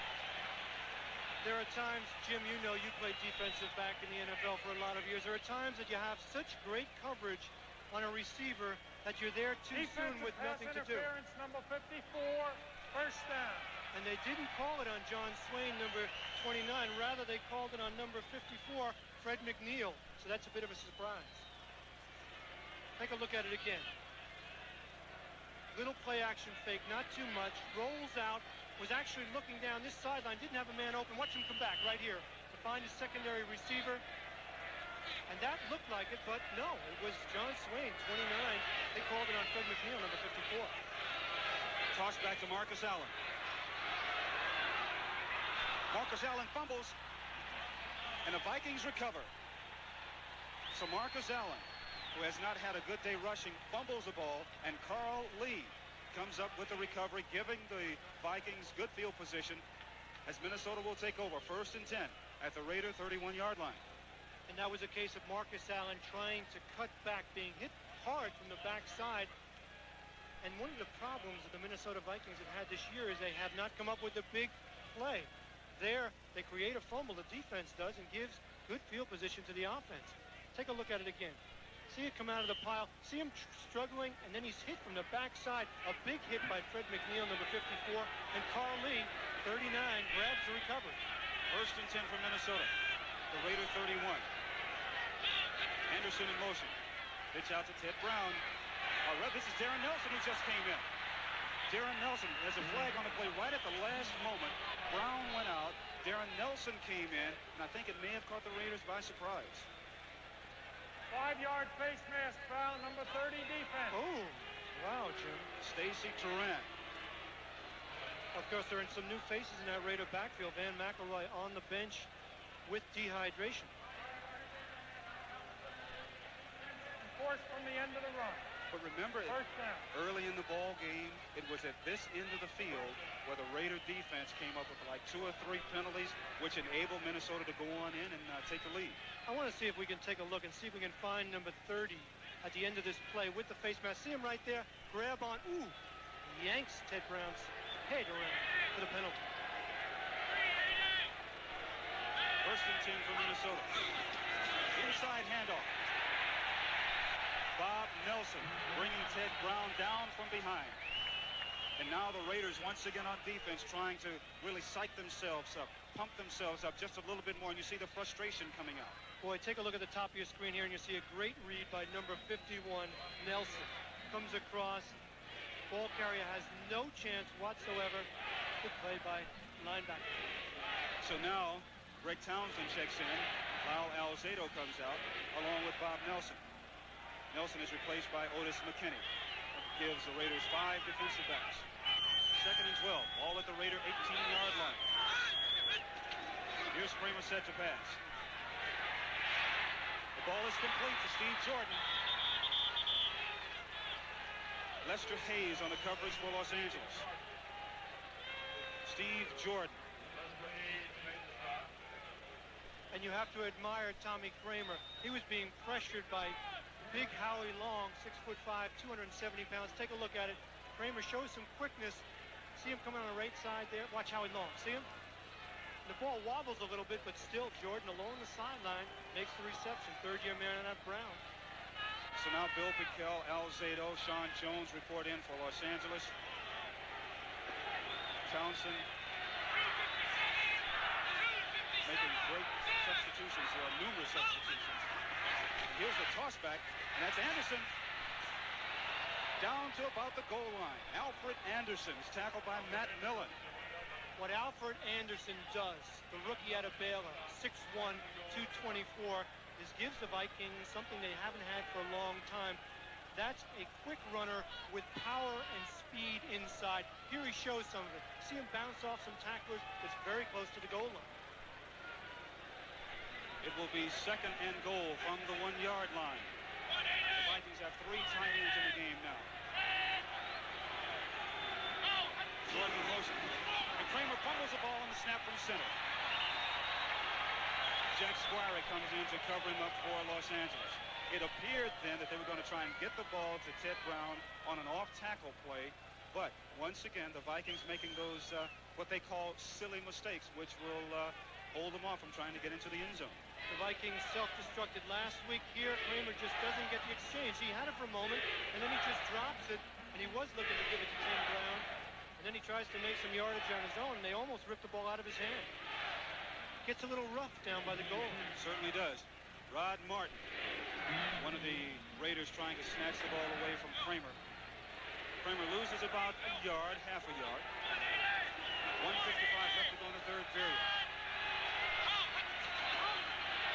There are times, Jim, you know you played defensive back in the NFL for a lot of years. There are times that you have such great coverage on a receiver that you're there too soon with nothing to do. Interference, number 54, first down. And they didn't call it on John Swain, number 29. Rather, they called it on number 54, Fred McNeil. So that's a bit of a surprise. Take a look at it again. Little play action fake, not too much. Rolls out. Was actually looking down this sideline, didn't have a man open. Watch him come back right here to find his secondary receiver. And that looked like it, but no, it was John Swain, 29. They called it on Fred McNeil, number 54. Toss back to Marcus Allen. Marcus Allen fumbles, and the Vikings recover. So Marcus Allen, who has not had a good day rushing, fumbles the ball, and Carl Lee comes up with the recovery, giving the Vikings good field position as Minnesota will take over 1st and 10 at the Raider 31-yard line. And that was a case of Marcus Allen trying to cut back, being hit hard from the backside. And one of the problems that the Minnesota Vikings have had this year is they have not come up with a big play. There, they create a fumble, the defense does, and gives good field position to the offense. Take a look at it again. See it come out of the pile, see him struggling, and then he's hit from the backside. A big hit by Fred McNeil, number 54, and Carl Lee, 39, grabs the recovery. 1st and 10 for Minnesota. The Raider 31. Anderson in motion. Pitch out to Ted Brown. This is Darren Nelson who just came in. Darren Nelson has a flag on the play right at the last moment. Brown went out. Darren Nelson came in, and I think it may have caught the Raiders by surprise. 5-yard face mask foul, number 30, defense. Oh, wow, Jim. Stacy Turan. Of course, there are some new faces in that Raider backfield. Van McElroy on the bench with dehydration. Forced from the end of the run. But remember, early in the ball game, it was at this end of the field where the Raider defense came up with like 2 or 3 penalties, which enabled Minnesota to go on in and take the lead. I want to see if we can take a look and see if we can find number 30 at the end of this play with the face mask. See him right there, grab on, yanks Ted Brown's head around for the penalty. 1st and 10 for Minnesota. Inside handoff. Bob Nelson bringing Ted Brown down from behind. And now the Raiders once again on defense trying to really psych themselves up, pump themselves up just a little bit more, and you see the frustration coming out. Boy, take a look at the top of your screen here, and you see a great read by number 51, Nelson. Comes across. Ball carrier has no chance whatsoever. Good play by linebacker. So now Greg Townsend checks in. Lyle Alzado comes out along with Bob Nelson. Nelson is replaced by Otis McKinney. Gives the Raiders 5 defensive backs. 2nd and 12. Ball at the Raider 18-yard line. Here's Kramer set to pass. The ball is complete to Steve Jordan. Lester Hayes on the coverage for Los Angeles. Steve Jordan. And you have to admire Tommy Kramer. He was being pressured by big Howie Long, 6'5", 270 pounds. Take a look at it. Kramer shows some quickness. See him coming on the right side there. Watch how he longs. See him? The ball wobbles a little bit, but still Jordan along the sideline makes the reception. Third-year Marinette Brown. So now Bill Piquel, Al Zato, Sean Jones report in for Los Angeles. Townsend making great substitutions. There are numerous substitutions. Here's the toss back, and that's Anderson. Down to about the goal line. Alfred Anderson's tackled by Matt Millen. What Alfred Anderson does, the rookie out of Baylor, 6'1", 224, is gives the Vikings something they haven't had for a long time. That's a quick runner with power and speed inside. Here he shows some of it. See him bounce off some tacklers. It's very close to the goal line. It will be 2nd and goal from the 1-yard line. The Vikings have 3 tight ends in the game now. Jordan in motion. And Kramer fumbles the ball on the snap from center. Jack Squire comes in to cover him up for Los Angeles. It appeared then that they were going to try and get the ball to Ted Brown on an off-tackle play. But once again, the Vikings making those what they call silly mistakes, which will hold them off from trying to get into the end zone. The Vikings self-destructed last week here. Kramer just doesn't get the exchange. He had it for a moment, and then he just drops it, and he was looking to give it to Tim Brown. And then he tries to make some yardage on his own, and they almost ripped the ball out of his hand. Gets a little rough down by the goal. Certainly does. Rod Martin, one of the Raiders trying to snatch the ball away from Kramer. Kramer loses about a yard, half a yard. 1:55 left to go in the 3rd period.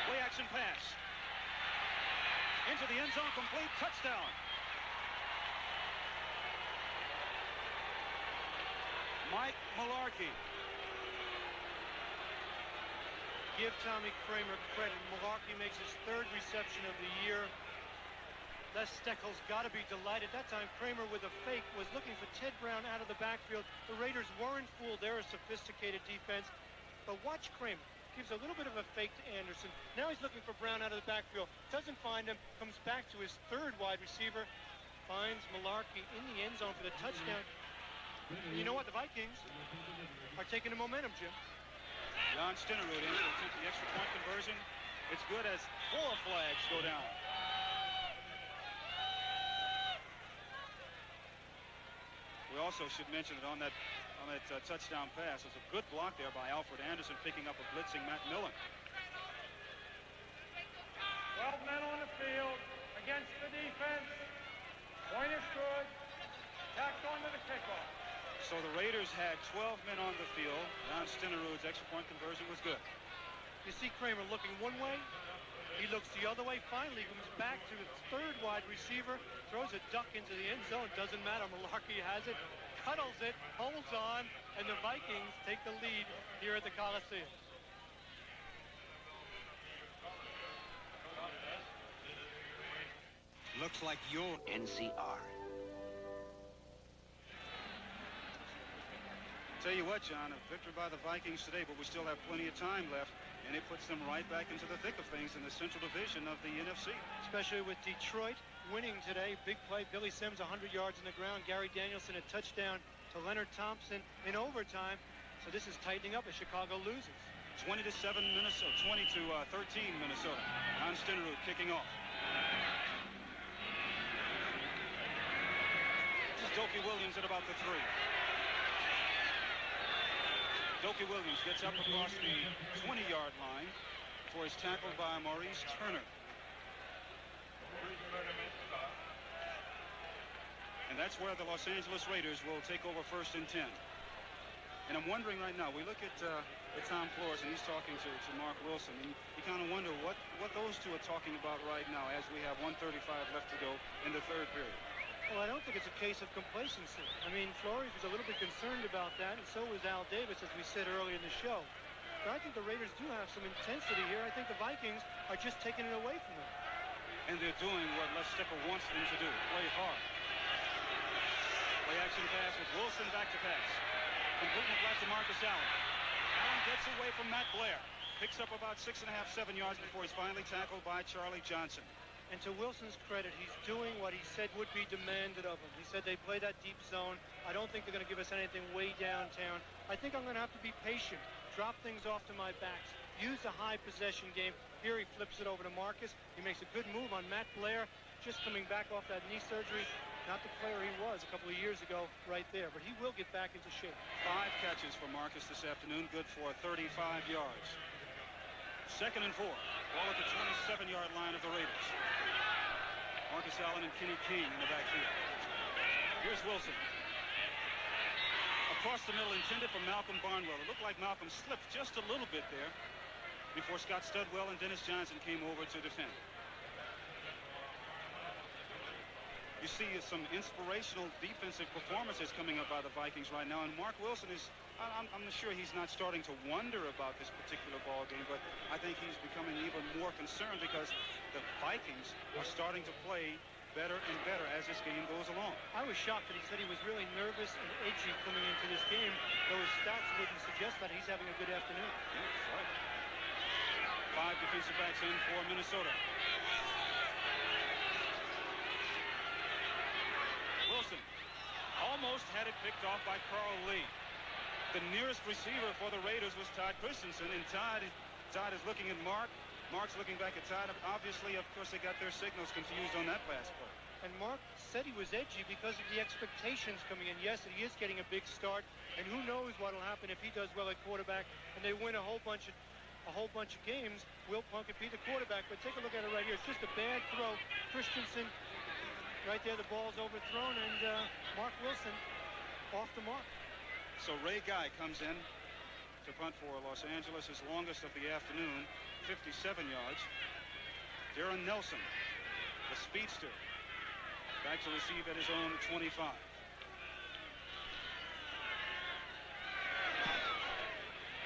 Play action pass. Into the end zone, complete, touchdown. Mike Mularkey. Give Tommy Kramer credit. Mularkey makes his 3rd reception of the year. Les Steckel's got to be delighted. That time Kramer with a fake was looking for Ted Brown out of the backfield. The Raiders weren't fooled. They're a sophisticated defense. But watch Kramer. Gives a little bit of a fake to Anderson. Now he's looking for Brown out of the backfield. Doesn't find him. Comes back to his 3rd wide receiver. Finds Mularkey in the end zone for the touchdown. And you know what? The Vikings are taking the momentum, Jim. Jan Stenerud in to attempt the extra point conversion. It's good as 4 flags go down. We also should mention that on that touchdown pass, there's a good block there by Alfred Anderson picking up a blitzing Matt Millen. 12 men on the field against the defense. Point is good. Tacked onto the kickoff. So the Raiders had 12 men on the field. Jan Stenerud's extra point conversion was good. You see Kramer looking one way. He looks the other way. Finally comes back to his 3rd wide receiver. Throws a duck into the end zone. Doesn't matter. Mularkey has it. Cuddles it. Holds on. And the Vikings take the lead here at the Coliseum. Looks like your NCR. Tell you what, John, a victory by the Vikings today, but we still have plenty of time left, and it puts them right back into the thick of things in the Central Division of the NFC. Especially with Detroit winning today. Big play. Billy Sims, 100 yards on the ground. Gary Danielson, a touchdown to Leonard Thompson in overtime. So this is tightening up as Chicago loses. 20-7 Minnesota, 20-13 Minnesota. Jan Stenerud kicking off. This is Dokie Williams at about the 3. Dokie Williams gets up across the 20-yard line before he's tackled by Maurice Turner. And that's where the Los Angeles Raiders will take over 1st and 10. And I'm wondering right now, we look at Tom Flores, and he's talking to Mark Wilson, and you kind of wonder what those two are talking about right now as we have 1:35 left to go in the 3rd period. Well, I don't think it's a case of complacency. I mean, Flores was a little bit concerned about that, and so was Al Davis, as we said earlier in the show. But I think the Raiders do have some intensity here. I think the Vikings are just taking it away from them. And they're doing what Les Steckel wants them to do, play hard. Play action pass with Wilson back to pass. Complete flat to Marcus Allen. Allen gets away from Matt Blair. Picks up about 6.5, 7 yards before he's finally tackled by Charlie Johnson. And to Wilson's credit, he's doing what he said would be demanded of him. He said they play that deep zone. I don't think they're going to give us anything way downtown. I think I'm going to have to be patient, drop things off to my backs, use a high possession game. Here he flips it over to Marcus. He makes a good move on Matt Blair, just coming back off that knee surgery. Not the player he was a couple of years ago right there, but he will get back into shape. 5 catches for Marcus this afternoon, good for 35 yards. 2nd and 4. Ball at the 27-yard line of the Raiders. Marcus Allen and Kenny King in the backfield. Here's Wilson. Across the middle, intended for Malcolm Barnwell. It looked like Malcolm slipped just a little bit there before Scott Studwell and Dennis Johnson came over to defend. You see some inspirational defensive performances coming up by the Vikings right now, and Mark Wilson is, I'm sure he's not starting to wonder about this particular ball game, but I think he's becoming even more concerned because the Vikings are starting to play better and better as this game goes along. I was shocked that he said he was really nervous and edgy coming into this game. Those stats wouldn't suggest that he's having a good afternoon. Yeah, right. 5 defensive backs in for Minnesota. Wilson almost had it picked off by Carl Lee. The nearest receiver for the Raiders was Todd Christensen, and Todd is looking at Mark. Mark's looking back at Todd. Obviously, of course, they got their signals confused on that pass play. And Mark said he was edgy because of the expectations coming in. Yes, he is getting a big start, and who knows what will happen if he does well at quarterback and they win a whole bunch of games. Will Plunkett be the quarterback? But take a look at it right here. It's just a bad throw. Christensen. Right there, the ball's overthrown, and Mark Wilson off the mark. So Ray Guy comes in to punt for Los Angeles, his longest of the afternoon, 57 yards. Darren Nelson, the speedster, back to receive at his own 25.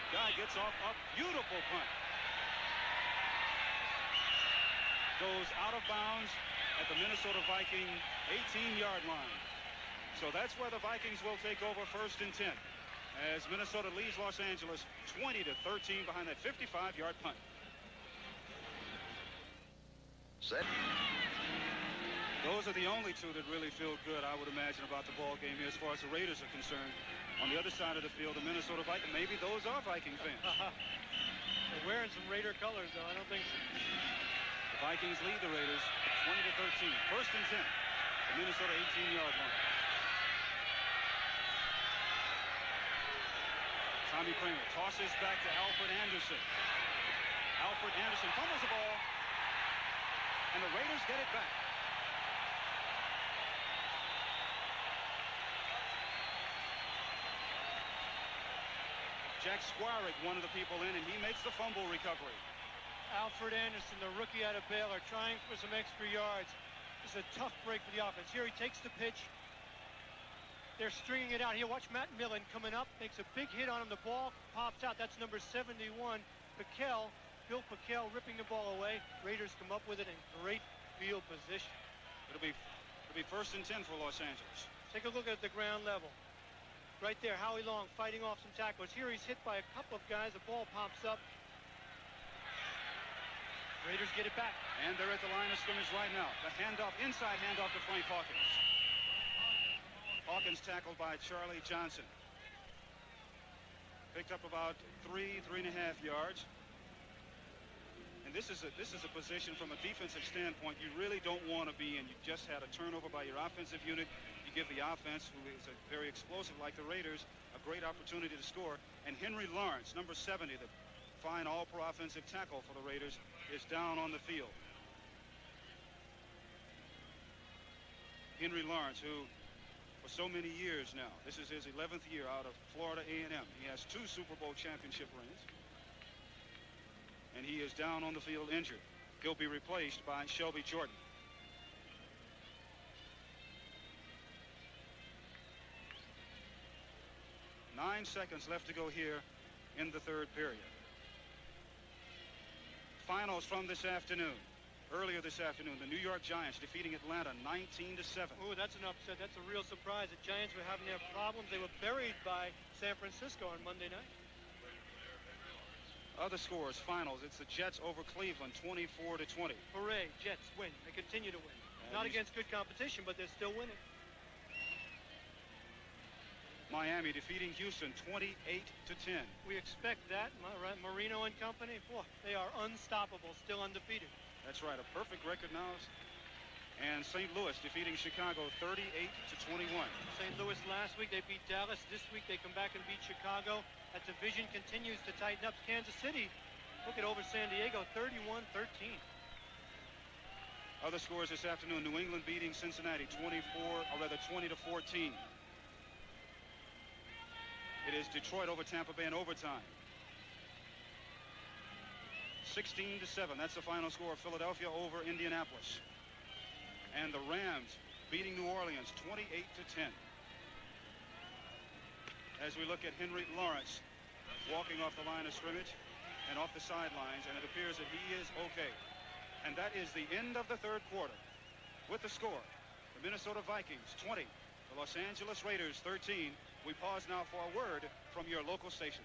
Guy gets off a beautiful punt. Goes out of bounds at the Minnesota Viking 18-yard line. So that's where the Vikings will take over 1st and 10 as Minnesota leads Los Angeles 20-13 behind that 55-yard punt. Set. Those are the only two that really feel good, I would imagine, about the ball game here as far as the Raiders are concerned. On the other side of the field, the Minnesota Vikings, maybe those are Viking fans. They're wearing some Raider colors, though. I don't think so. The Vikings lead the Raiders 20-13. 1st and 10. The Minnesota 18-yard line. Tommy Kramer tosses back to Alfred Anderson. Alfred Anderson fumbles the ball, and the Raiders get it back. Jack Squarick, one of the people in, and he makes the fumble recovery. Alfred Anderson, the rookie out of Baylor, trying for some extra yards. This is a tough break for the offense. Here he takes the pitch. They're stringing it out. Here, watch Matt Millen coming up. Makes a big hit on him. The ball pops out. That's number 71, Piquel. Bill Piquel ripping the ball away. Raiders come up with it in great field position. It'll be 1st and 10 for Los Angeles. Take a look at the ground level. Right there, Howie Long fighting off some tackles. Here he's hit by a couple of guys. The ball pops up. Raiders get it back. And they're at the line of scrimmage right now. The handoff, inside handoff to Frank Hawkins. Hawkins tackled by Charlie Johnson. Picked up about 3.5 yards. And this is a position from a defensive standpoint you really don't want to be in. You just had a turnover by your offensive unit. You give the offense, who is very explosive like the Raiders, a great opportunity to score. And Henry Lawrence, number 70, the fine all-pro offensive tackle for the Raiders, is down on the field. Henry Lawrence, who for so many years now, this is his 11th year out of Florida A&M. He has 2 Super Bowl championship rings. And he is down on the field injured. He'll be replaced by Shelby Jordan. Nine seconds left to go here in the 3rd period. Finals from this afternoon. Earlier this afternoon, the New York Giants defeating Atlanta 19-7. Oh, that's an upset. That's a real surprise. The Giants were having their problems. They were buried by San Francisco on Monday night. Other scores, finals. It's the Jets over Cleveland, 24-20. Hooray, Jets win. They continue to win. Not against good competition, but they're still winning. Miami defeating Houston, 28-10. We expect that. Marino and company, boy, they are unstoppable, still undefeated. That's right, a perfect record now. And St. Louis defeating Chicago, 38-21. St. Louis last week, they beat Dallas. This week, they come back and beat Chicago. That division continues to tighten up. Kansas City, look at over San Diego, 31-13. Other scores this afternoon, New England beating Cincinnati, 20-14. It is Detroit over Tampa Bay in overtime. 16-7, that's the final score. Philadelphia over Indianapolis. And the Rams beating New Orleans, 28-10. As we look at Henry Lawrence walking off the line of scrimmage and off the sidelines, and it appears that he is okay. And that is the end of the third quarter. With the score, the Minnesota Vikings 20, the Los Angeles Raiders 13. We pause now for a word from your local station.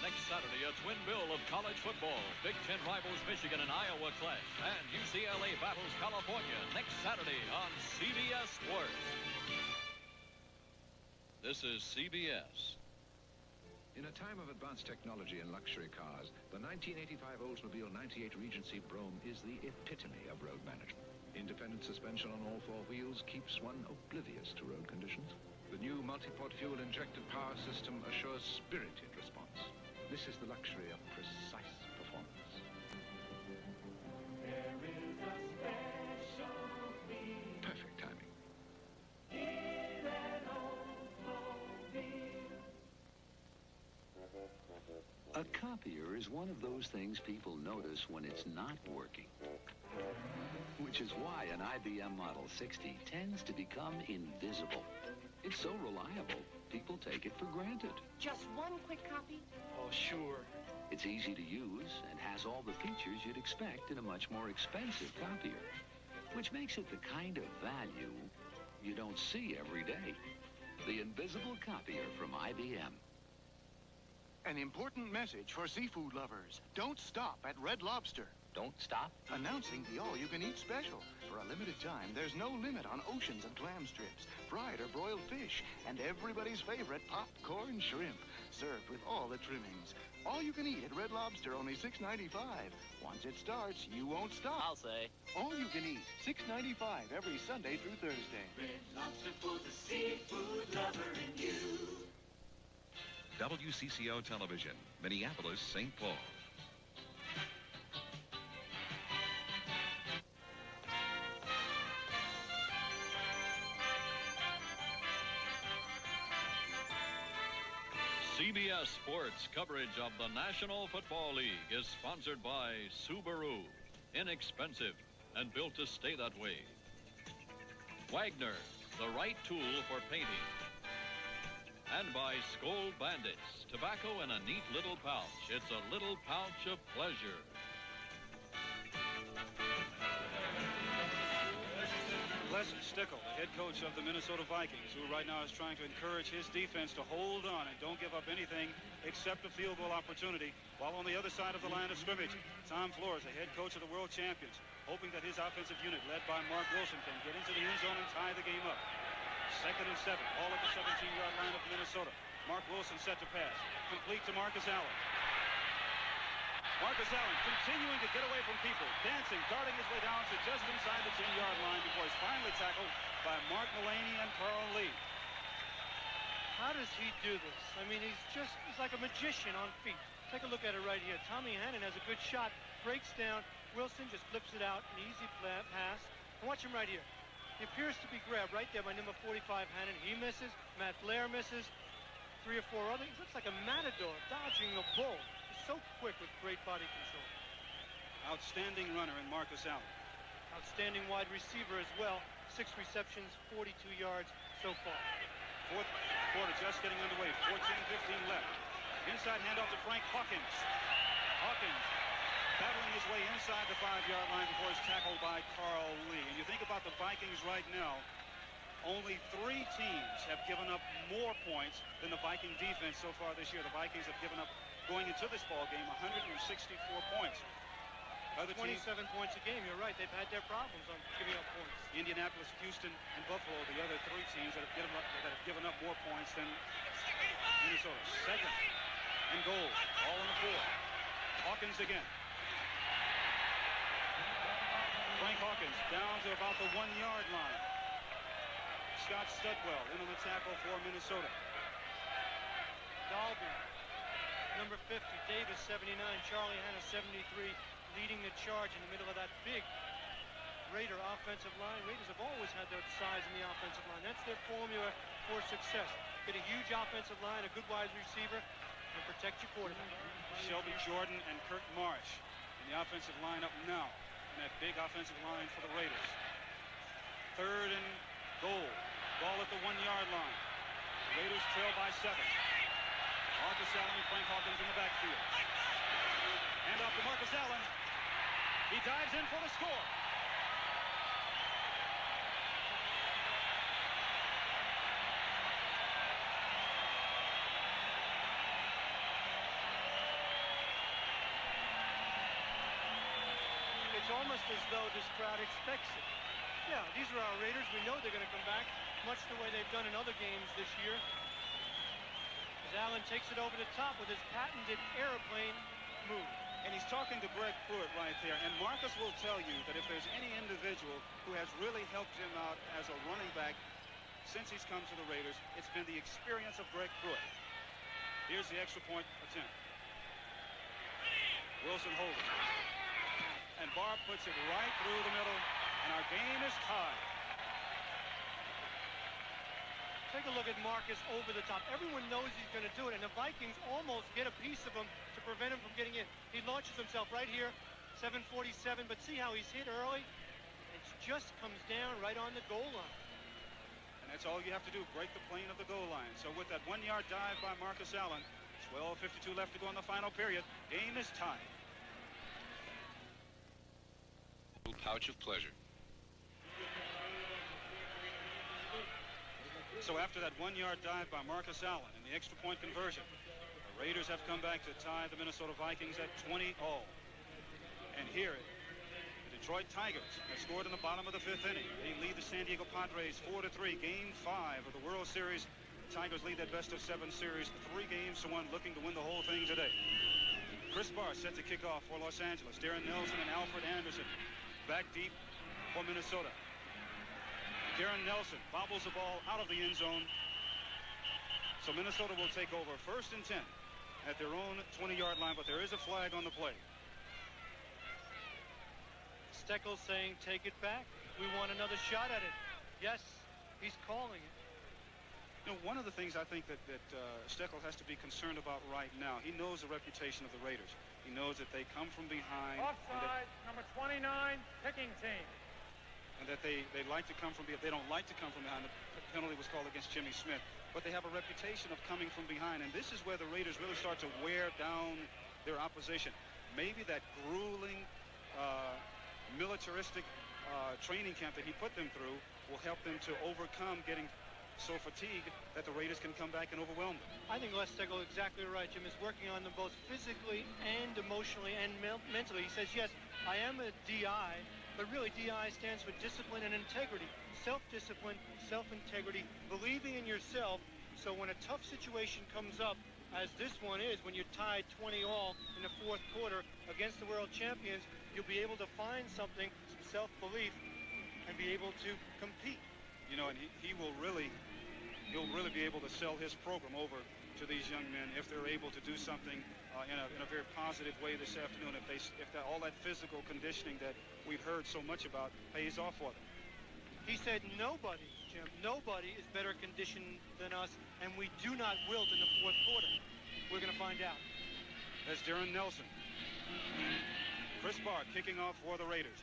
Next Saturday, a twin bill of college football. Big Ten rivals Michigan and Iowa clash, and UCLA battles California next Saturday on CBS Sports. This is CBS. In a time of advanced technology and luxury cars, the 1985 Oldsmobile 98 Regency Brougham is the epitome of road management. Independent suspension on all four wheels keeps one oblivious to road conditions. The new multi-port fuel-injected power system assures spirited response. This is the luxury of precise performance. There is a special beat. Perfect timing. In an Oldsmobile. A copier is one of those things people notice when it's not working. Which is why an IBM Model 60 tends to become invisible. It's so reliable, people take it for granted. Just one quick copy? Oh, sure. It's easy to use and has all the features you'd expect in a much more expensive copier, which makes it the kind of value you don't see every day. The invisible copier from IBM. An important message for seafood lovers. Don't stop at Red Lobster. Don't stop? Announcing the all-you-can-eat special. For a limited time, there's no limit on oceans and clam strips, fried or broiled fish, and everybody's favorite popcorn shrimp, served with all the trimmings. All you can eat at Red Lobster, only $6.95. Once it starts, you won't stop. I'll say. All you can eat, $6.95 every Sunday through Thursday. Red Lobster for the seafood lover in you. WCCO Television, Minneapolis, St. Paul. CBS Sports coverage of the National Football League is sponsored by Subaru. Inexpensive and built to stay that way. Wagner, the right tool for painting. And by Skoal Bandits, tobacco in a neat little pouch. It's a little pouch of pleasure. Les Stickle, the head coach of the Minnesota Vikings, who right now is trying to encourage his defense to hold on and don't give up anything except a field goal opportunity, while on the other side of the line of scrimmage, Tom Flores, the head coach of the world champions, hoping that his offensive unit, led by Mark Wilson, can get into the end zone and tie the game up. 2nd and 7, all at the 17-yard line of Minnesota. Mark Wilson set to pass, complete to Marcus Allen. Marcus Allen continuing to get away from people, dancing, darting his way down to just inside the 10-yard line before he's finally tackled by Mark Mullaney and Carl Lee. How does he do this? I mean, he's like a magician on feet. Take a look at it right here. Tommy Hannon has a good shot, breaks down. Wilson just flips it out, an easy pass. And watch him right here. He appears to be grabbed right there by number 45, Hannon. He misses. Matt Blair misses. 3 or 4 others. He looks like a matador dodging a bull. So quick with great body control. Outstanding runner in Marcus Allen. Outstanding wide receiver as well. 6 receptions, 42 yards so far. Fourth quarter just getting underway. 14-15 left. Inside handoff to Frank Hawkins. Hawkins battling his way inside the 5-yard line before he's tackled by Carl Lee. And you think about the Vikings right now. Only 3 teams have given up more points than the Viking defense so far this year. The Vikings have given up, going into this ball game, 164 points. Other 27 teams, points a game. You're right. They've had their problems on giving up points. Indianapolis, Houston, and Buffalo, the other 3 teams that have given up more points than Minnesota. Second and goal. All on the 4. Hawkins again. Frank Hawkins down to about the 1-yard line. Scott Studwell in on the tackle for Minnesota. Dalby, number 50. Davis, 79. Charlie Hanna, 73. Leading the charge in the middle of that big Raider offensive line. Raiders have always had that size in the offensive line. That's their formula for success. Get a huge offensive line, a good wide receiver, and protect your quarterback. Shelby Jordan and Kurt Marsh in the offensive line up now in that big offensive line for the Raiders. Third and goal. Ball at the 1-yard line. The Raiders trail by 7. Marcus Allen and Frank Hawkins in the backfield. Hand off to Marcus Allen. He dives in for the score. It's almost as though this crowd expects it. Yeah, these are our Raiders. We know they're going to come back, much the way they've done in other games this year. As Allen takes it over the top with his patented airplane move. And he's talking to Greg Pruitt right there. And Marcus will tell you that if there's any individual who has really helped him out as a running back since he's come to the Raiders, it's been the experience of Greg Pruitt. Here's the extra point attempt. Wilson holds it. And Barr puts it right through the middle. And our game is tied. Take a look at Marcus over the top. Everyone knows he's going to do it, and the Vikings almost get a piece of him to prevent him from getting in. He launches himself right here, 7:47, but see how he's hit early? It just comes down right on the goal line. And that's all you have to do, break the plane of the goal line. So with that 1-yard dive by Marcus Allen, 12:52 left to go in the final period, game is tied. Pouch of pleasure. So after that 1-yard dive by Marcus Allen and the extra point conversion, the Raiders have come back to tie the Minnesota Vikings at 20-all. And here, the Detroit Tigers have scored in the bottom of the 5th inning. They lead the San Diego Padres 4-3. Game 5 of the World Series. The Tigers lead that best-of-7 series 3-1, looking to win the whole thing today. Chris Barr set to kick off for Los Angeles. Darren Nelson and Alfred Anderson back deep for Minnesota. Darren Nelson bobbles the ball out of the end zone. So Minnesota will take over 1st and 10 at their own 20-yard line, but there is a flag on the play. Steckel saying, take it back. We want another shot at it. Yes, he's calling it. You know, one of the things I think that Steckel has to be concerned about right now, he knows the reputation of the Raiders. He knows that they come from behind. Offside, number 29, kicking team. And that they like to come from behind. They don't like to come from behind. The penalty was called against Jimmy Smith. But they have a reputation of coming from behind. And this is where the Raiders really start to wear down their opposition. Maybe that grueling, militaristic training camp that he put them through will help them to overcome getting so fatigued that the Raiders can come back and overwhelm them. I think Les Steckel is exactly right. Jim is working on them both physically and emotionally and mentally. He says, yes, I am a DI, but really DI stands for discipline and integrity. Self-discipline, self-integrity, believing in yourself. So when a tough situation comes up, as this one is, when you're tied 20-all in the 4th quarter against the world champions, you'll be able to find something, some self-belief, and be able to compete. You know, and he'll really be able to sell his program over to these young men if they're able to do something in a very positive way this afternoon. If all that physical conditioning that we've heard so much about pays off for them. He said nobody, Jim, nobody is better conditioned than us, and we do not wilt in the 4th quarter. We're going to find out. That's Darren Nelson. Chris Barr kicking off for the Raiders.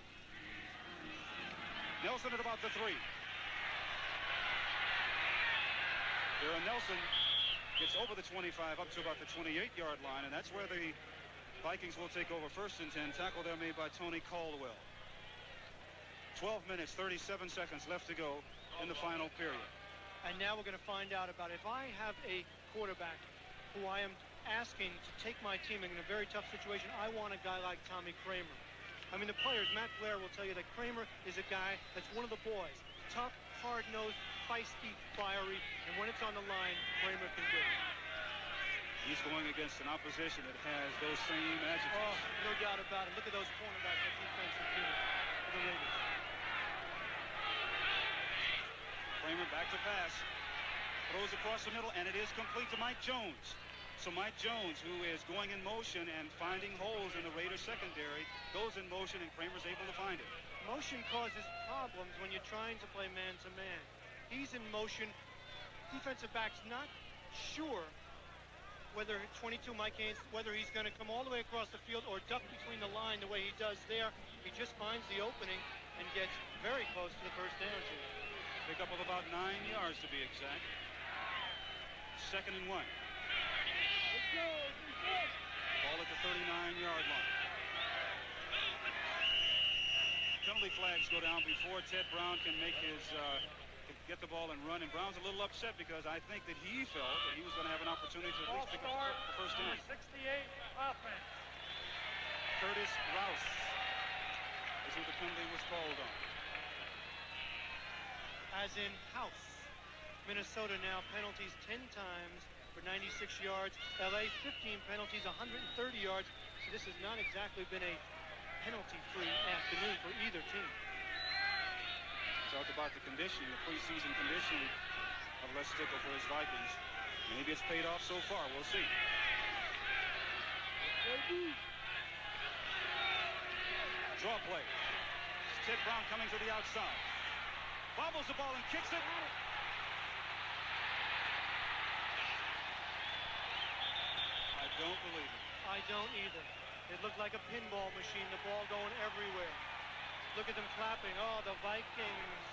Nelson at about the 3. Darren Nelson gets over the 25 up to about the 28-yard line, and that's where the Vikings will take over 1st and 10. Tackle there made by Tony Caldwell. 12 minutes, 37 seconds left to go in the final period. And now we're going to find out about if I have a quarterback who I am asking to take my team in a very tough situation, I want a guy like Tommy Kramer. I mean, the players, Matt Blair will tell you that Kramer is a guy that's one of the boys. Tough, hard-nosed, feisty, fiery, and when it's on the line, Kramer can do it. He's going against an opposition that has those same adjectives. Oh, no doubt about it. Look at those cornerbacks, that defensive unit for the Raiders. Kramer back to pass. Throws across the middle, and it is complete to Mike Jones. So Mike Jones, who is going in motion and finding holes in the Raiders secondary, goes in motion, and Kramer's able to find it. Motion causes problems when you're trying to play man-to-man. He's in motion. Defensive back's not sure whether 22 Mike Haynes, whether he's going to come all the way across the field or duck between the line the way he does there. He just finds the opening and gets very close to the first down. Pick up of about 9 yards to be exact. 2nd and 1. Ball at the 39-yard line. Penalty flags go down before Ted Brown can make his get the ball and run. And Brown's a little upset because I think that he felt that he was going to have an opportunity to at least pick up the first down. 68 offense. Curtis Rouse is who the penalty was called on. As in House. Minnesota now penalties 10 times for 96 yards. LA 15 penalties, 130 yards. So this has not exactly been a penalty-free afternoon for either team. Talk about the conditioning, the preseason conditioning of Les Stickle for his Vikings. Maybe it's paid off so far. We'll see. Draw play. Ted Brown coming to the outside. Bobbles the ball and kicks it. I don't believe it. I don't either. It looked like a pinball machine, the ball going everywhere. Look at them clapping. Oh, the Vikings.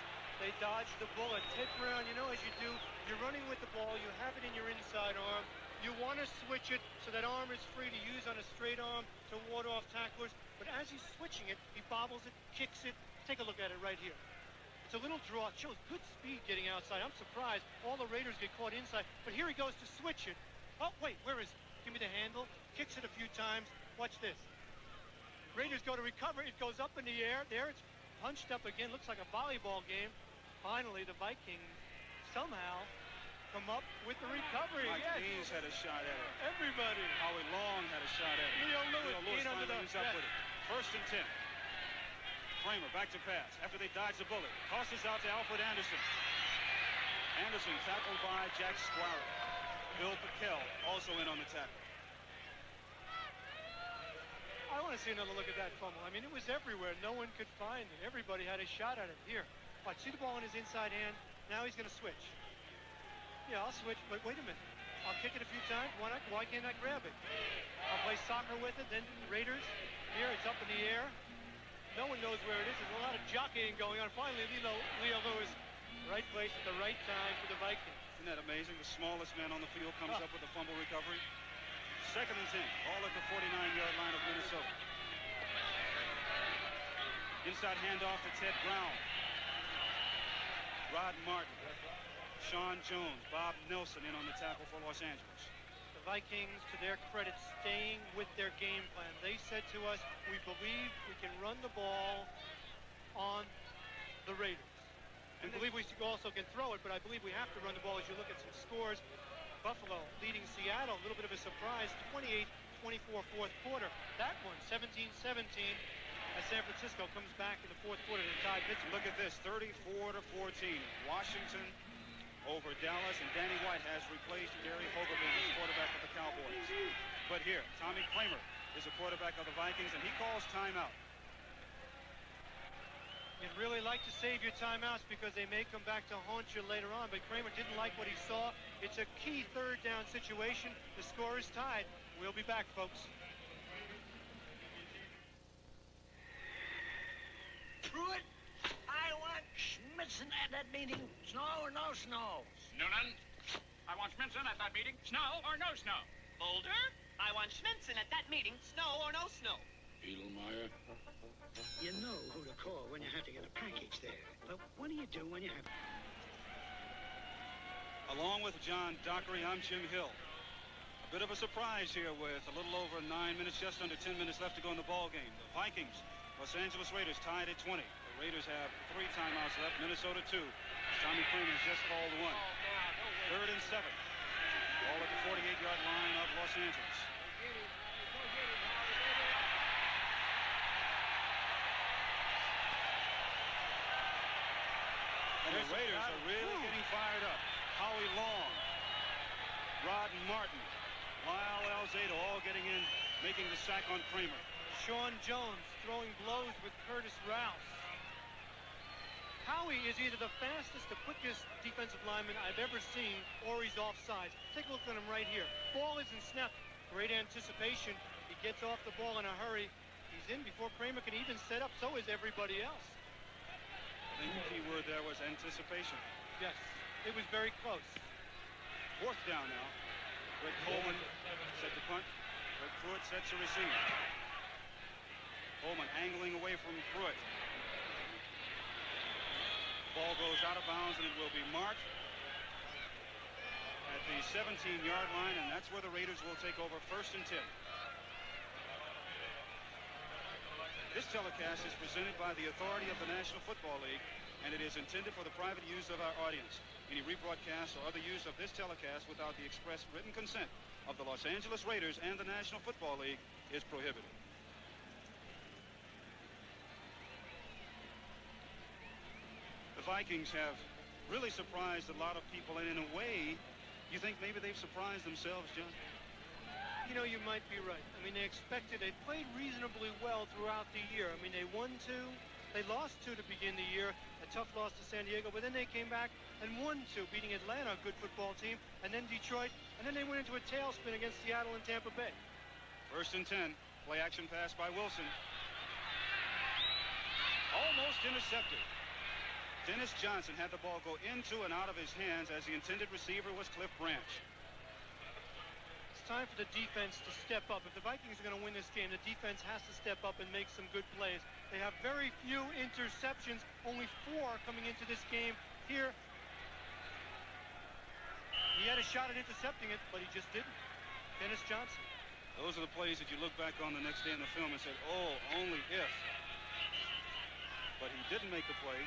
They dodged the bullet. Ted Brown, you know, as you do, you're running with the ball. You have it in your inside arm. You want to switch it so that arm is free to use on a straight arm to ward off tacklers. But as he's switching it, he bobbles it, kicks it. Take a look at it right here. It's a little draw. It shows good speed getting outside. I'm surprised all the Raiders get caught inside. But here he goes to switch it. Oh, wait, where is it? Give me the handle. Kicks it a few times. Watch this. Raiders go to recover. It goes up in the air. There it's punched up again. Looks like a volleyball game. Finally, the Vikings somehow come up with the recovery. Mike Haynes had a shot at it. Everybody. Howie Long had a shot at it. Leo Lewis finally was up with it. 1st and 10. Kramer back to pass after they dodge the bullet. Tosses out to Alfred Anderson. Anderson tackled by Jack Squire. Bill Pickell also in on the tackle. I want to see another look at that fumble. I mean, it was everywhere. No one could find it. Everybody had a shot at it. Here. Watch, see the ball in his inside hand? Now he's going to switch. Yeah, I'll switch, but wait a minute. I'll kick it a few times. Why can't I grab it? I'll play soccer with it. Then Raiders. Here, it's up in the air. No one knows where it is. There's a lot of jockeying going on. Finally, Leo Lewis, right place at the right time for the Vikings. Isn't that amazing? The smallest man on the field comes up with a fumble recovery. 2nd and 10. All at the 49-yard line of Minnesota. Inside handoff to Ted Brown. Rod Martin. Sean Jones. Bob Nelson in on the tackle for Los Angeles. The Vikings, to their credit, staying with their game plan. They said to us, we believe we can run the ball on the Raiders. And believe we also can throw it, but I believe we have to run the ball as you look at some scores. Buffalo leading Seattle, a little bit of a surprise, 28-24 fourth quarter. That one, 17-17, as San Francisco comes back in the fourth quarter to tie Pittsburgh. Look at this, 34-14. Washington over Dallas, and Danny White has replaced Gary Hogerman as quarterback of the Cowboys. But here, Tommy Kramer is the quarterback of the Vikings, and he calls timeout. You'd really like to save your timeouts because they may come back to haunt you later on, but Kramer didn't like what he saw. It's a key third down situation. The score is tied. We'll be back, folks. Pruitt, I want Schmitzen at that meeting. Snow or no snow? Noonan, I want Schmitzen at that meeting. Snow or no snow? Boulder, I want Schmitzen at that meeting. Snow or no snow? Edelmeyer. You know who to call when you have to get a package there. But what do you do when you have... Along with John Dockery, I'm Jim Hill. A bit of a surprise here with a little over 9 minutes, just under 10 minutes left to go in the ball game. The Vikings, Los Angeles Raiders tied at 20. The Raiders have 3 timeouts left, Minnesota 2. Tommy Kramer has just called one. 3rd and 7. Ball at the 48-yard line of Los Angeles. And the Raiders are really getting fired up. Howie Long, Rod Martin, Lyle Alzado all getting in, making the sack on Kramer. Sean Jones throwing blows with Curtis Rouse. Howie is either the fastest, the quickest defensive lineman I've ever seen, or he's offsides. Take a look at him right here. Ball isn't snapped. Great anticipation. He gets off the ball in a hurry. He's in before Kramer can even set up. So is everybody else. I think the key word there was anticipation. Yes, it was very close. 4th down now. Greg Coleman set the punt. Greg Pruitt sets the receiver. Coleman angling away from Pruitt. Ball goes out of bounds, and it will be marked at the 17-yard line, and that's where the Raiders will take over 1st and 10. This telecast is presented by the authority of the National Football League, and it is intended for the private use of our audience. Any rebroadcast or other use of this telecast without the express written consent of the Los Angeles Raiders and the National Football League is prohibited. The Vikings have really surprised a lot of people, and in a way, you think maybe they've surprised themselves, John? You know, you might be right. I mean, they played reasonably well throughout the year. I mean, they won 2, they lost 2 to begin the year, a tough loss to San Diego, but then they came back and won 2, beating Atlanta, a good football team, and then Detroit, and then they went into a tailspin against Seattle and Tampa Bay. 1st and 10, play action pass by Wilson. Almost intercepted. Dennis Johnson had the ball go into and out of his hands as the intended receiver was Cliff Branch. It's time for the defense to step up. If the Vikings are going to win this game, the defense has to step up and make some good plays. They have very few interceptions, only 4 coming into this game here. He had a shot at intercepting it, but he just didn't. Dennis Johnson. Those are the plays that you look back on the next day in the film and said, oh, only if. But he didn't make the play.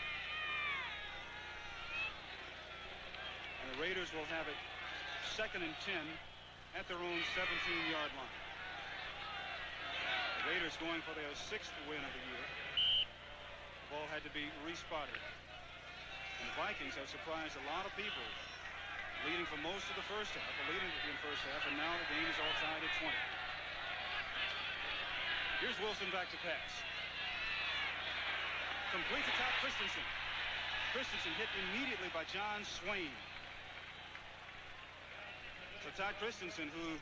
And the Raiders will have it 2nd and 10 at their own 17-yard line. The Raiders going for their 6th win of the year. The ball had to be respotted. And the Vikings have surprised a lot of people, leading for most of the first half, and now the game is all tied at 20. Here's Wilson back to pass. Complete to Todd Christensen. Christensen hit immediately by John Swain. So Todd Christensen, who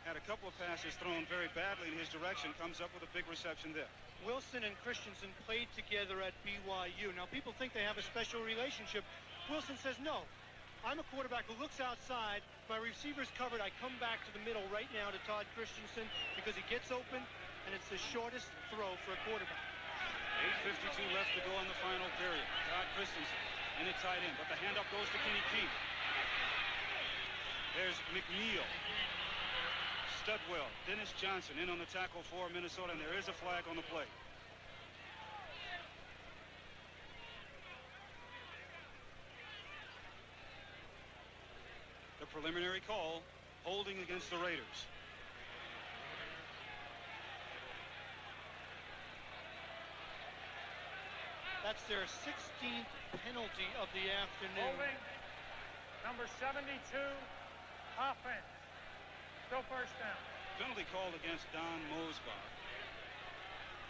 had a couple of passes thrown very badly in his direction, comes up with a big reception there. Wilson and Christensen played together at BYU. Now, people think they have a special relationship. Wilson says, no, I'm a quarterback who looks outside. My receiver's covered. I come back to the middle right now to Todd Christensen because he gets open, and it's the shortest throw for a quarterback. 8:52 left to go in the final period. Todd Christensen in at tight end, but the handoff goes to Kenny King. There's McNeil, Studwell, Dennis Johnson in on the tackle for Minnesota, and there is a flag on the play. The preliminary call, holding against the Raiders. That's their 16th penalty of the afternoon. Holding, number 72, offense. Still 1st down. Penalty called against Don Mosbach.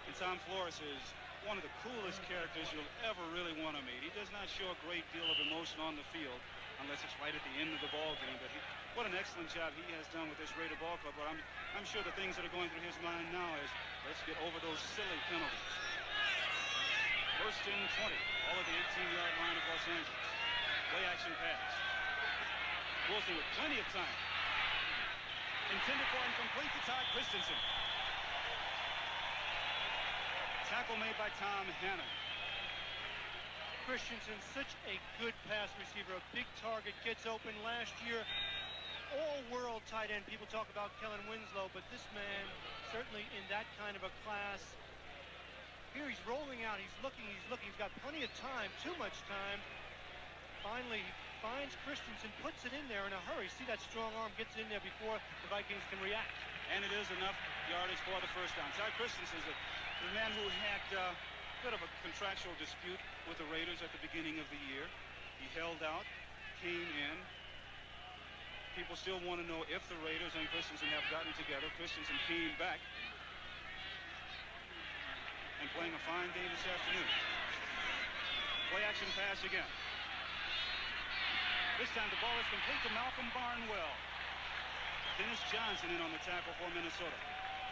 And Tom Flores is one of the coolest characters you'll ever really want to meet. He does not show a great deal of emotion on the field unless it's right at the end of the ball game. But what an excellent job he has done with this Raider ball club. But I'm sure the things that are going through his mind now is, let's get over those silly penalties. 1st and 20, all at the 18-yard line of Los Angeles. Play action pass. Wilson with plenty of time. Intended for incomplete to Todd Christensen. Tackle made by Tom Hannon. Christensen, such a good pass receiver, a big target, gets open last year. All-world tight end. People talk about Kellen Winslow, but this man, certainly in that kind of a class. Here he's rolling out, he's looking, he's got plenty of time, too much time. Finally, he finds Christensen, puts it in there in a hurry. See that strong arm, gets in there before the Vikings can react. And it is enough yardage for the first down. Ty Christensen's the man who had a bit of a contractual dispute with the Raiders at the beginning of the year. He held out, came in. People still want to know if the Raiders and Christensen have gotten together. Christensen came back and playing a fine game this afternoon. Play action pass again. This time the ball is complete to Malcolm Barnwell. Dennis Johnson in on the tackle for Minnesota.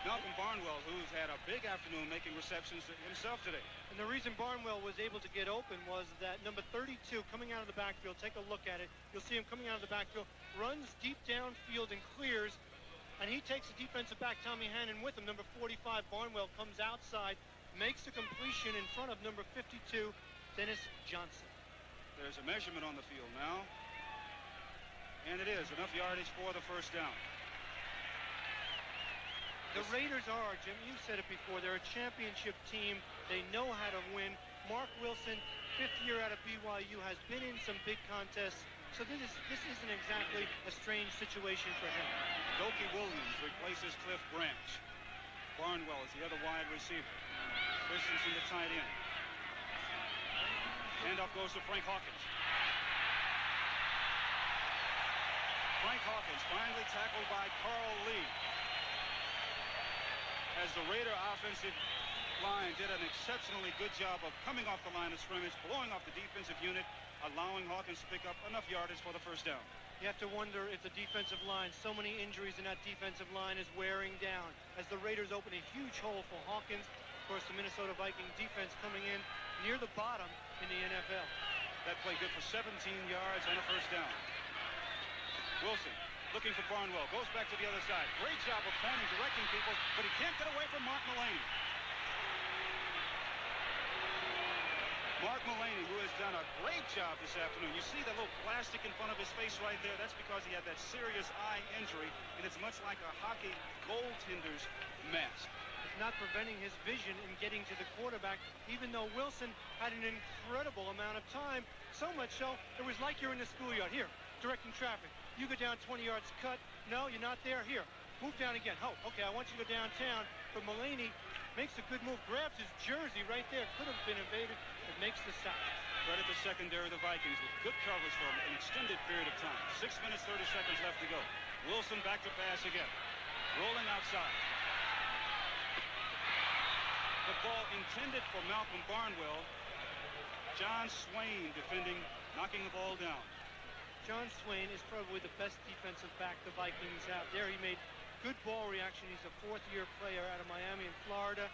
Malcolm Barnwell, who's had a big afternoon making receptions himself today. And the reason Barnwell was able to get open was that number 32 coming out of the backfield, take a look at it. You'll see him coming out of the backfield, runs deep downfield and clears, and he takes the defensive back, Tommy Hannon, with him. Number 45, Barnwell, comes outside, makes a completion in front of number 52, Dennis Johnson. There's a measurement on the field now. And it is enough yardage for the first down. The Raiders are, Jim, you said it before, they're a championship team. They know how to win. Mark Wilson, 5th year out of BYU, has been in some big contests. So this isn't exactly a strange situation for him. Doki Williams replaces Cliff Branch. Barnwell is the other wide receiver. Christensen the tight end. Handoff goes to Frank Hawkins. Frank Hawkins finally tackled by Carl Lee. As the Raider offensive line did an exceptionally good job of coming off the line of scrimmage, blowing off the defensive unit, allowing Hawkins to pick up enough yardage for the first down. You have to wonder if the defensive line, so many injuries in that defensive line, is wearing down. As the Raiders open a huge hole for Hawkins, of course, the Minnesota Viking defense coming in near the bottom in the NFL. That play good for 17 yards and a first down. Wilson looking for Barnwell, goes back to the other side. Great job of pointing, directing people, but he can't get away from Mark Mullaney. Mark Mullaney, who has done a great job this afternoon. You see that little plastic in front of his face right there? That's because he had that serious eye injury, and it's much like a hockey goaltender's mask. It's not preventing his vision in getting to the quarterback, even though Wilson had an incredible amount of time. So much so, it was like you're in the schoolyard. Here, directing traffic. You go down 20 yards, cut. No, you're not there. Here, move down again. Oh, okay, I want you to go downtown. But Mullaney makes a good move, grabs his jersey right there. Could have been evaded, but makes the stop. Credit the secondary of the Vikings with good coverage for an extended period of time. 6 minutes, 30 seconds left to go. Wilson back to pass again. Rolling outside. The ball intended for Malcolm Barnwell. John Swain defending, knocking the ball down. John Swain is probably the best defensive back the Vikings have there. He made good ball reaction. He's a 4th-year player out of Miami in Florida.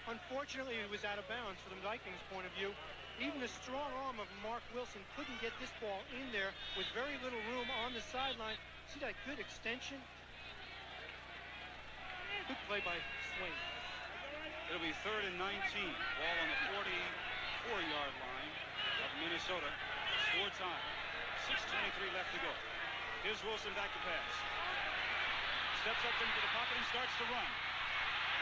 Unfortunately, he was out of bounds from the Vikings' point of view. Even the strong arm of Mark Wilson couldn't get this ball in there with very little room on the sideline. See that good extension? Good play by Swain. It'll be 3rd and 19. Ball on the 44-yard line of Minnesota. Score time. 6:23 left to go. Here's Wilson back to pass. Steps up into the pocket and starts to run.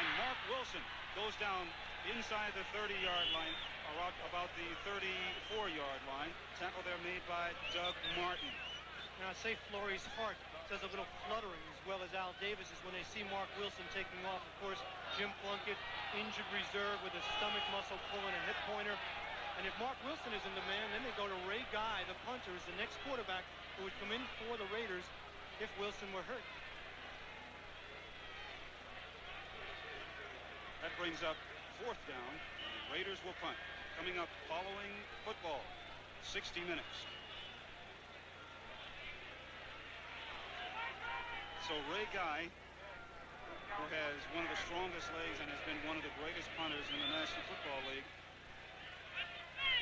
And Mark Wilson goes down inside the 30-yard line, or about the 34-yard line. Tackle there made by Doug Martin. Now, I'd say Florey's heart does a little fluttering, as well as Al Davis's, when they see Mark Wilson taking off. Of course, Jim Plunkett, injured reserve with a stomach muscle pull and a hip pointer. And if Mark Wilson isn't the man, then they go to Ray Guy, the punter, is the next quarterback who would come in for the Raiders if Wilson were hurt. That brings up 4th down. The Raiders will punt. Coming up following football, 60 minutes. So Ray Guy, who has one of the strongest legs and has been one of the greatest punters in the National Football League,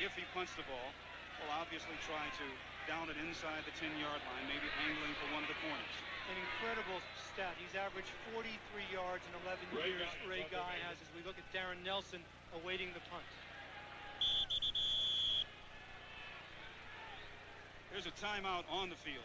if he punts the ball, will obviously try to down it inside the 10-yard line, maybe angling for one of the corners. An incredible stat. He's averaged 43 yards in 11 years. Ray Guy has, as we look at Darren Nelson awaiting the punt. Here's a timeout on the field.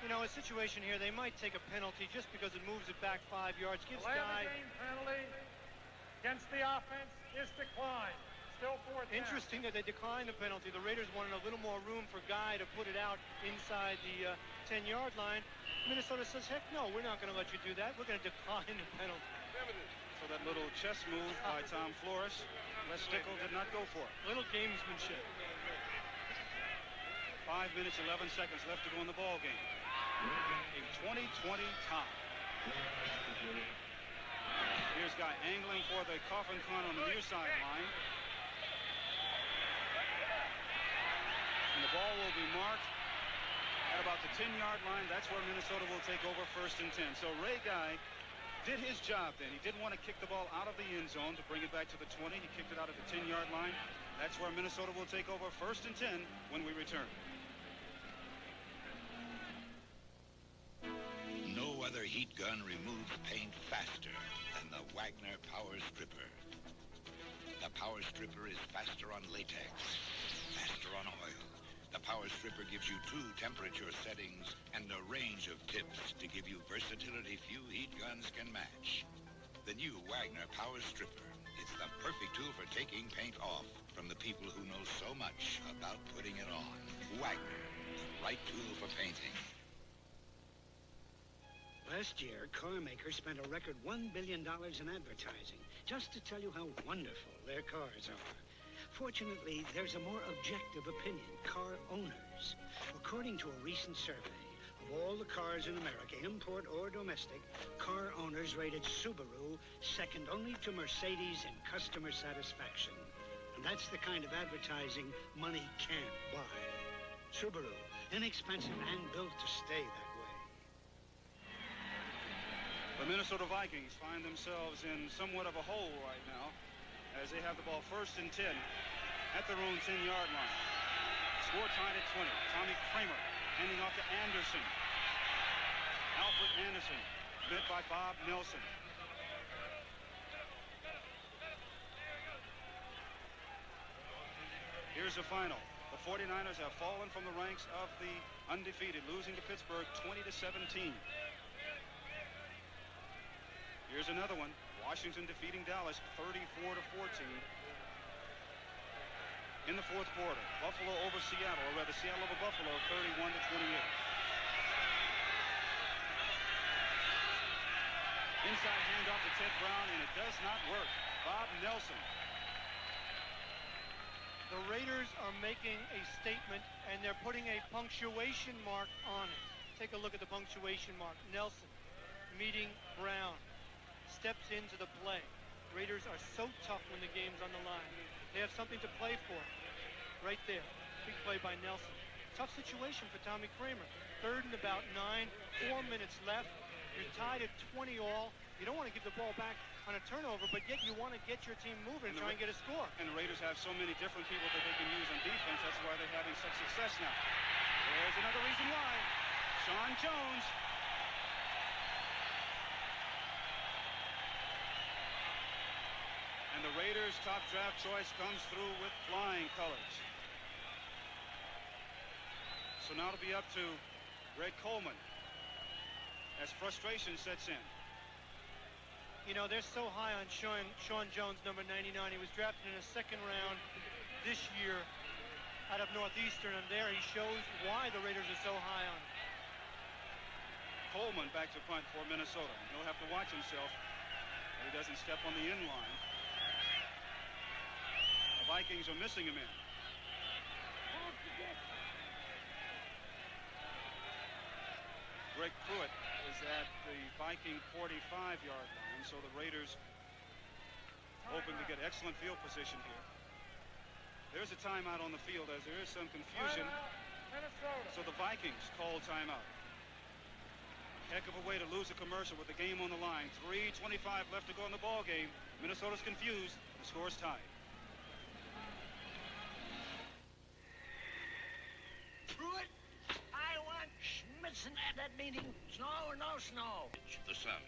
You know, a situation here, they might take a penalty just because it moves it back 5 yards. Gives Delay of Guy... the game penalty against the offense is declined. Still 4th down. Interesting that they declined the penalty. The Raiders wanted a little more room for Guy to put it out inside the 10-yard line. Minnesota says, heck no, we're not going to let you do that. We're going to decline the penalty. So that little chess move by Tom Flores, Les Stickle did not go for it. Little gamesmanship. 5 minutes, 11 seconds left to go in the ball game. A 20-20 tie. Here's Guy angling for the coffin con on the near sideline. And the ball will be marked at about the 10-yard line. That's where Minnesota will take over 1st and 10. So Ray Guy did his job then. He didn't want to kick the ball out of the end zone to bring it back to the 20. He kicked it out at the 10-yard line. That's where Minnesota will take over 1st and 10 when we return. No other heat gun removes paint faster than the Wagner Power Stripper. The Power Stripper is faster on latex, faster on oil. The Power Stripper gives you 2 temperature settings and a range of tips to give you versatility few heat guns can match. The new Wagner Power Stripper. It's the perfect tool for taking paint off from the people who know so much about putting it on. Wagner, the right tool for painting. Last year, car makers spent a record $1 billion in advertising just to tell you how wonderful their cars are. Fortunately, there's a more objective opinion, car owners. According to a recent survey of all the cars in America, import or domestic, car owners rated Subaru second only to Mercedes in customer satisfaction. And that's the kind of advertising money can't buy. Subaru, inexpensive and built to stay that way. The Minnesota Vikings find themselves in somewhat of a hole right now as they have the ball 1st and 10 at their own 10-yard line. Score tied at 20. Tommy Kramer handing off to Anderson. Alfred Anderson met by Bob Nelson. Here's the final. The 49ers have fallen from the ranks of the undefeated, losing to Pittsburgh 20-17. Here's another one. Washington defeating Dallas 34-14 in the 4th quarter. Buffalo over Seattle, or rather Seattle over Buffalo 31-28. Inside handoff to Ted Brown, and it does not work. Bob Nelson. The Raiders are making a statement, and they're putting a punctuation mark on it. Take a look at the punctuation mark. Nelson meeting Brown. Steps into the play. Raiders are so tough when the game's on the line. They have something to play for. Right there. Big play by Nelson. Tough situation for Tommy Kramer. 3rd and about 9. 4 minutes left. You're tied at 20 all. You don't want to give the ball back on a turnover, but yet you want to get your team moving and try and get a score. And the Raiders have so many different people that they can use on defense. That's why they're having such success now. There's another reason why. Sean Jones. And the Raiders' top draft choice comes through with flying colors. So now it'll be up to Greg Coleman as frustration sets in. You know, they're so high on Sean Jones, number 99. He was drafted in the 2nd round this year out of Northeastern, and there he shows why the Raiders are so high on him. Coleman back to punt for Minnesota. He'll have to watch himself that he doesn't step on the end line. The Vikings are missing him in. Greg Pruitt is at the Viking 45-yard line, so the Raiders hoping to get excellent field position here. There's a timeout on the field as there is some confusion. So the Vikings call timeout. Heck of a way to lose a commercial with the game on the line. 3:25 left to go in the ball game. Minnesota's confused. The score's tied. Pruitt, I want Schmitzen at that meeting. Snow or no snow? The son.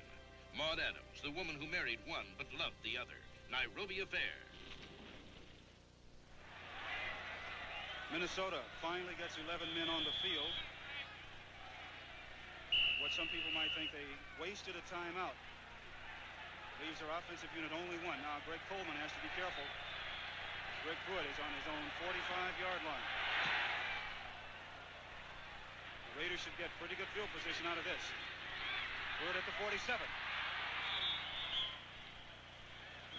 Maud Adams, the woman who married one but loved the other. Nairobi affair. Minnesota finally gets 11 men on the field. What some people might think they wasted a timeout. Leaves their offensive unit only one. Now Greg Coleman has to be careful. Greg Pruitt is on his own 45-yard line. The Raiders should get pretty good field position out of this. Pruitt at the 47.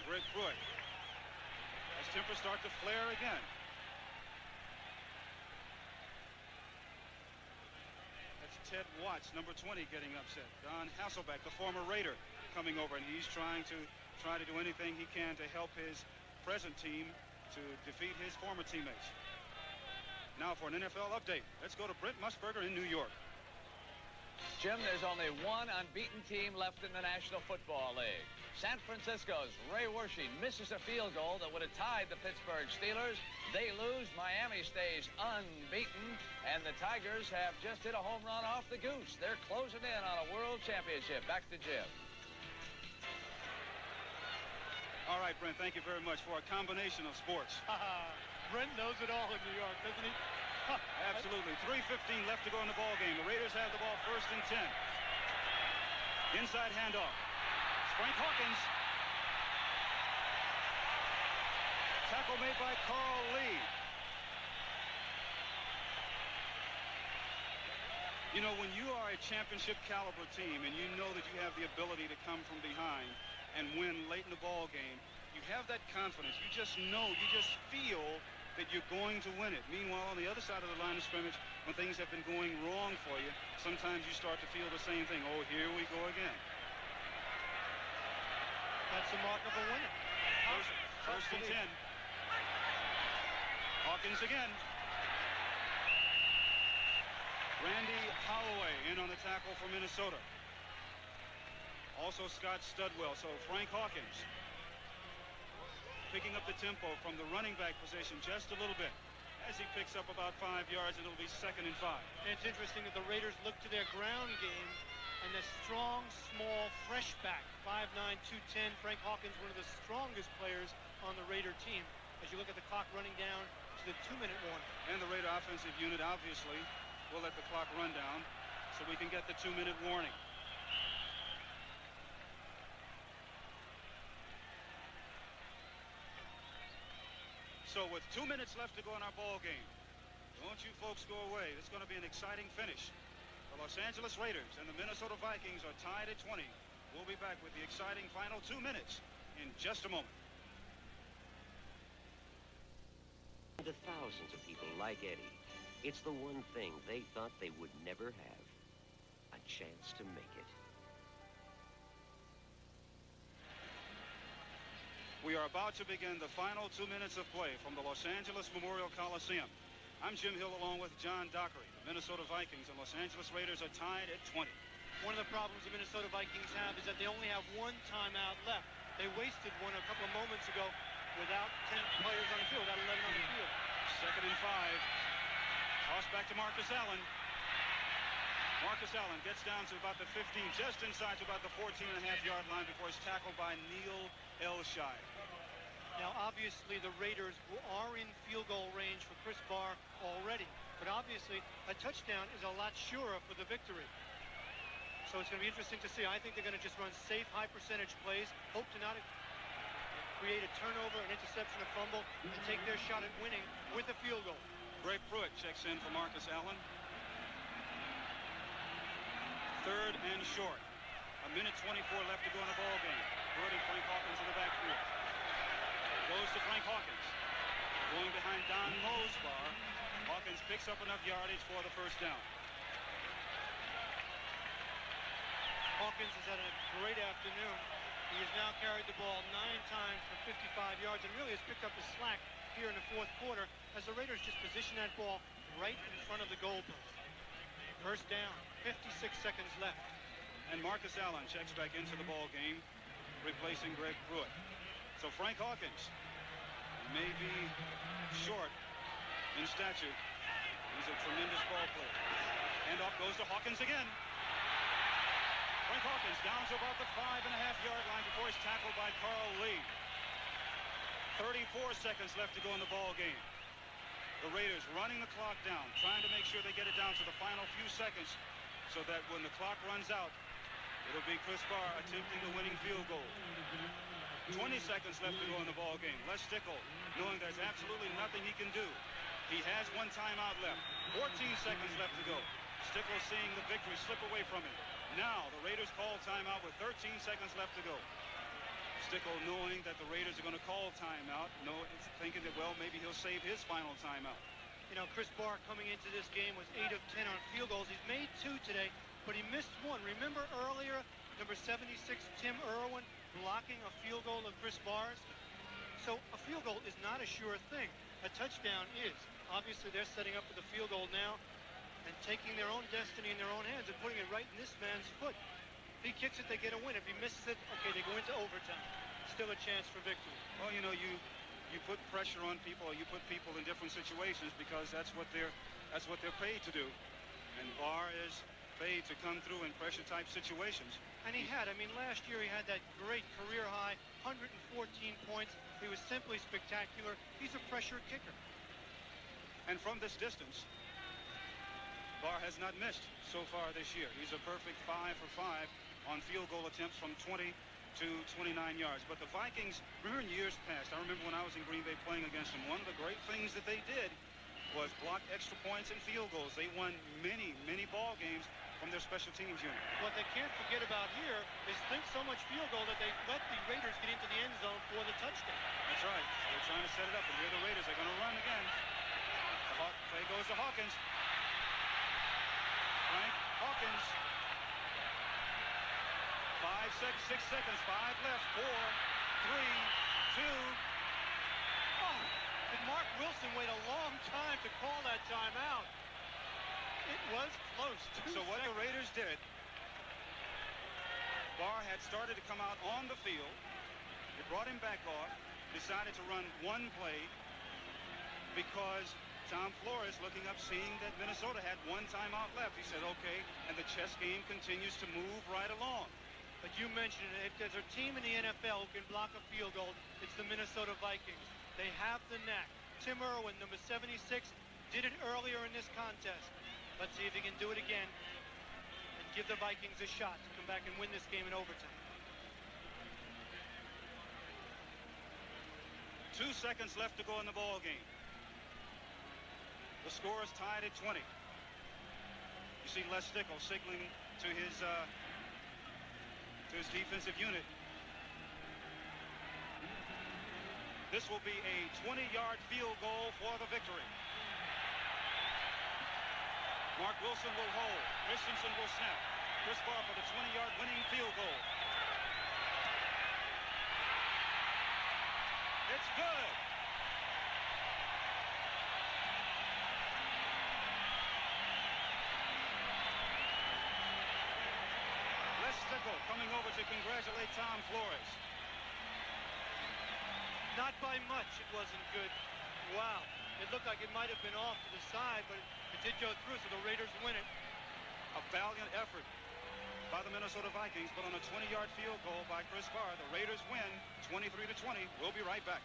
Greg Pruitt. As tempers start to flare again. That's Ted Watts, number 20, getting upset. Don Hasselbeck, the former Raider, coming over, and he's trying to do anything he can to help his present team to defeat his former teammates. Now for an NFL update, let's go to Brent Musburger in New York. Jim, there's only one unbeaten team left in the National Football League. San Francisco's Ray Wershing misses a field goal that would have tied the Pittsburgh Steelers. They lose. Miami stays unbeaten. And the Tigers have just hit a home run off the goose. They're closing in on a world championship. Back to Jim. All right, Brent, thank you very much for a combination of sports. Brent knows it all in New York, doesn't he? Absolutely. 3:15 left to go in the ball game. The Raiders have the ball 1st and 10. Inside handoff. Frank Hawkins. Tackle made by Carl Lee. You know, when you are a championship caliber team and you know that you have the ability to come from behind and win late in the ball game, you have that confidence. You just know, you just feel that you're going to win it. Meanwhile, on the other side of the line of scrimmage, when things have been going wrong for you, sometimes you start to feel the same thing. Oh, here we go again. That's the mark of a winner. First and 10. Hawkins again. Randy Holloway in on the tackle for Minnesota. Also Scott Studwell. So Frank Hawkins picking up the tempo from the running back position just a little bit as he picks up about 5 yards, and it'll be 2nd and 5. And it's interesting that the Raiders look to their ground game and the strong, small, fresh back, 5'9", 210. Frank Hawkins, one of the strongest players on the Raider team. As you look at the clock running down to the 2-minute warning. And the Raider offensive unit, obviously, will let the clock run down so we can get the 2-minute warning. So with 2 minutes left to go in our ball game, don't you folks go away. It's going to be an exciting finish. The Los Angeles Raiders and the Minnesota Vikings are tied at 20. We'll be back with the exciting final 2 minutes in just a moment. To thousands of people like Eddie, it's the one thing they thought they would never have. A chance to make it. We are about to begin the final 2 minutes of play from the Los Angeles Memorial Coliseum. I'm Jim Hill along with John Dockery. The Minnesota Vikings and Los Angeles Raiders are tied at 20. One of the problems the Minnesota Vikings have is that they only have one timeout left. They wasted one a couple of moments ago without 10 players on the field, without 11 on the field. 2nd and 5. Toss back to Marcus Allen. Marcus Allen gets down to about the 15, just inside to about the 14.5-yard line before he's tackled by Neil Elshire. Now, obviously, the Raiders are in field goal range for Chris Barr already. But obviously, a touchdown is a lot surer for the victory. So it's going to be interesting to see. I think they're going to just run safe, high-percentage plays, hope to not create a turnover, an interception, a fumble, and take their shot at winning with a field goal. Greg Pruitt checks in for Marcus Allen. 3rd and short. 1:24 left to go in the ball game. Pruitt and Frank Hawkins in the backfield. Goes to Frank Hawkins. Going behind Don Mosbar. Hawkins picks up enough yardage for the first down. Hawkins has had a great afternoon. He has now carried the ball 9 times for 55 yards and really has picked up the slack here in the 4th quarter as the Raiders just position that ball right in front of the goalpost. First down, 56 seconds left. And Marcus Allen checks back into the ball game, replacing Greg Pruitt. So Frank Hawkins may be short in stature. He's a tremendous ball player. Handoff goes to Hawkins again. Frank Hawkins down to about the 5.5-yard line before he's tackled by Carl Lee. 34 seconds left to go in the ball game. The Raiders running the clock down, trying to make sure they get it down to the final few seconds so that when the clock runs out, it'll be Chris Barr attempting the winning field goal. 20 seconds left to go in the ball game. Les Stickle, knowing there's absolutely nothing he can do. He has one timeout left. 14 seconds left to go. Stickle seeing the victory slip away from him. Now the Raiders call timeout with 13 seconds left to go. Stickle knowing that the Raiders are going to call timeout, thinking that, well, maybe he'll save his final timeout. You know, Chris Barr coming into this game was 8 of 10 on field goals. He's made 2 today, but he missed 1. Remember earlier, number 76, Tim Irwin, blocking a field goal of Chris Barr's? So a field goal is not a sure thing. A touchdown is. Obviously, they're setting up for the field goal now and taking their own destiny in their own hands and putting it right in this man's foot. If he kicks it, they get a win. If he misses it, okay, they go into overtime. Still a chance for victory. Well, you know, you put pressure on people, or you put people in different situations because that's what they're paid to do. And Barr is paid to come through in pressure-type situations. And he had. I mean, last year he had that great career high, 114 points. He was simply spectacular. He's a pressure kicker. And from this distance, Barr has not missed so far this year. He's a perfect 5 for 5 on field goal attempts from 20 to 29 yards. But the Vikings, remember in years past, I remember when I was in Green Bay playing against them, one of the great things that they did was block extra points and field goals. They won many, many ball games from their special teams unit. What they can't forget about here is think so much field goal that they let the Raiders get into the end zone for the touchdown. That's right. They're trying to set it up, and here the Raiders are going to run again. The play goes to Hawkins. Frank Hawkins. 6 seconds, 5 left, 4, 3, 2. Oh, did Mark Wilson wait a long time to call that timeout? It was close. So what the Raiders did, Barr had started to come out on the field. They brought him back off, decided to run one play because Tom Flores, looking up, seeing that Minnesota had one timeout left, he said, okay, and the chess game continues to move right along. But you mentioned it, if there's a team in the NFL who can block a field goal, it's the Minnesota Vikings. They have the knack. Tim Irwin, number 76, did it earlier in this contest. Let's see if he can do it again and give the Vikings a shot to come back and win this game in overtime. 2 seconds left to go in the ball game. The score is tied at 20. You see Les Stickle signaling to his defensive unit. This will be a 20-yard field goal for the victory. Mark Wilson will hold. Christensen will snap. Chris Barr for the 20-yard winning field goal. It's good. Les Stickle coming over to congratulate Tom Flores. Not by much, it wasn't good. Wow. It looked like it might have been off to the side, but it did go through, so the Raiders win it. A valiant effort by the Minnesota Vikings, but on a 20-yard field goal by Chris Barr, the Raiders win 23-20. We'll be right back.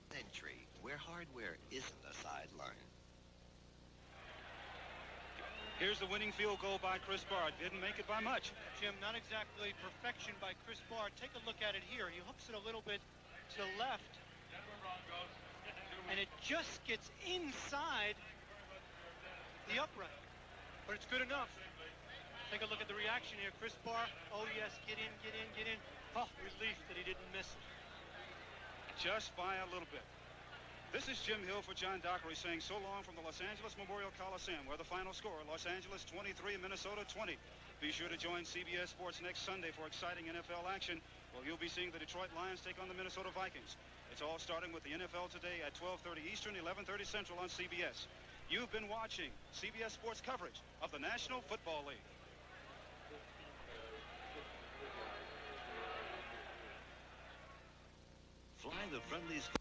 Century, where hardware isn't a sideline. Here's the winning field goal by Chris Barr. Didn't make it by much. Jim, not exactly perfection by Chris Barr. Take a look at it here. He hooks it a little bit to the left, and it just gets inside the upright. But it's good enough. Take a look at the reaction here. Chris Barr, oh yes, get in, get in, get in. Oh, relief that he didn't miss it. Just by a little bit. This is Jim Hill for John Dockery saying so long from the Los Angeles Memorial Coliseum, where the final score, Los Angeles 23, Minnesota 20. Be sure to join CBS Sports next Sunday for exciting NFL action, where you'll be seeing the Detroit Lions take on the Minnesota Vikings. It's all starting with the NFL today at 12:30 Eastern, 11:30 Central on CBS. You've been watching CBS Sports coverage of the National Football League. Fly the friendliest...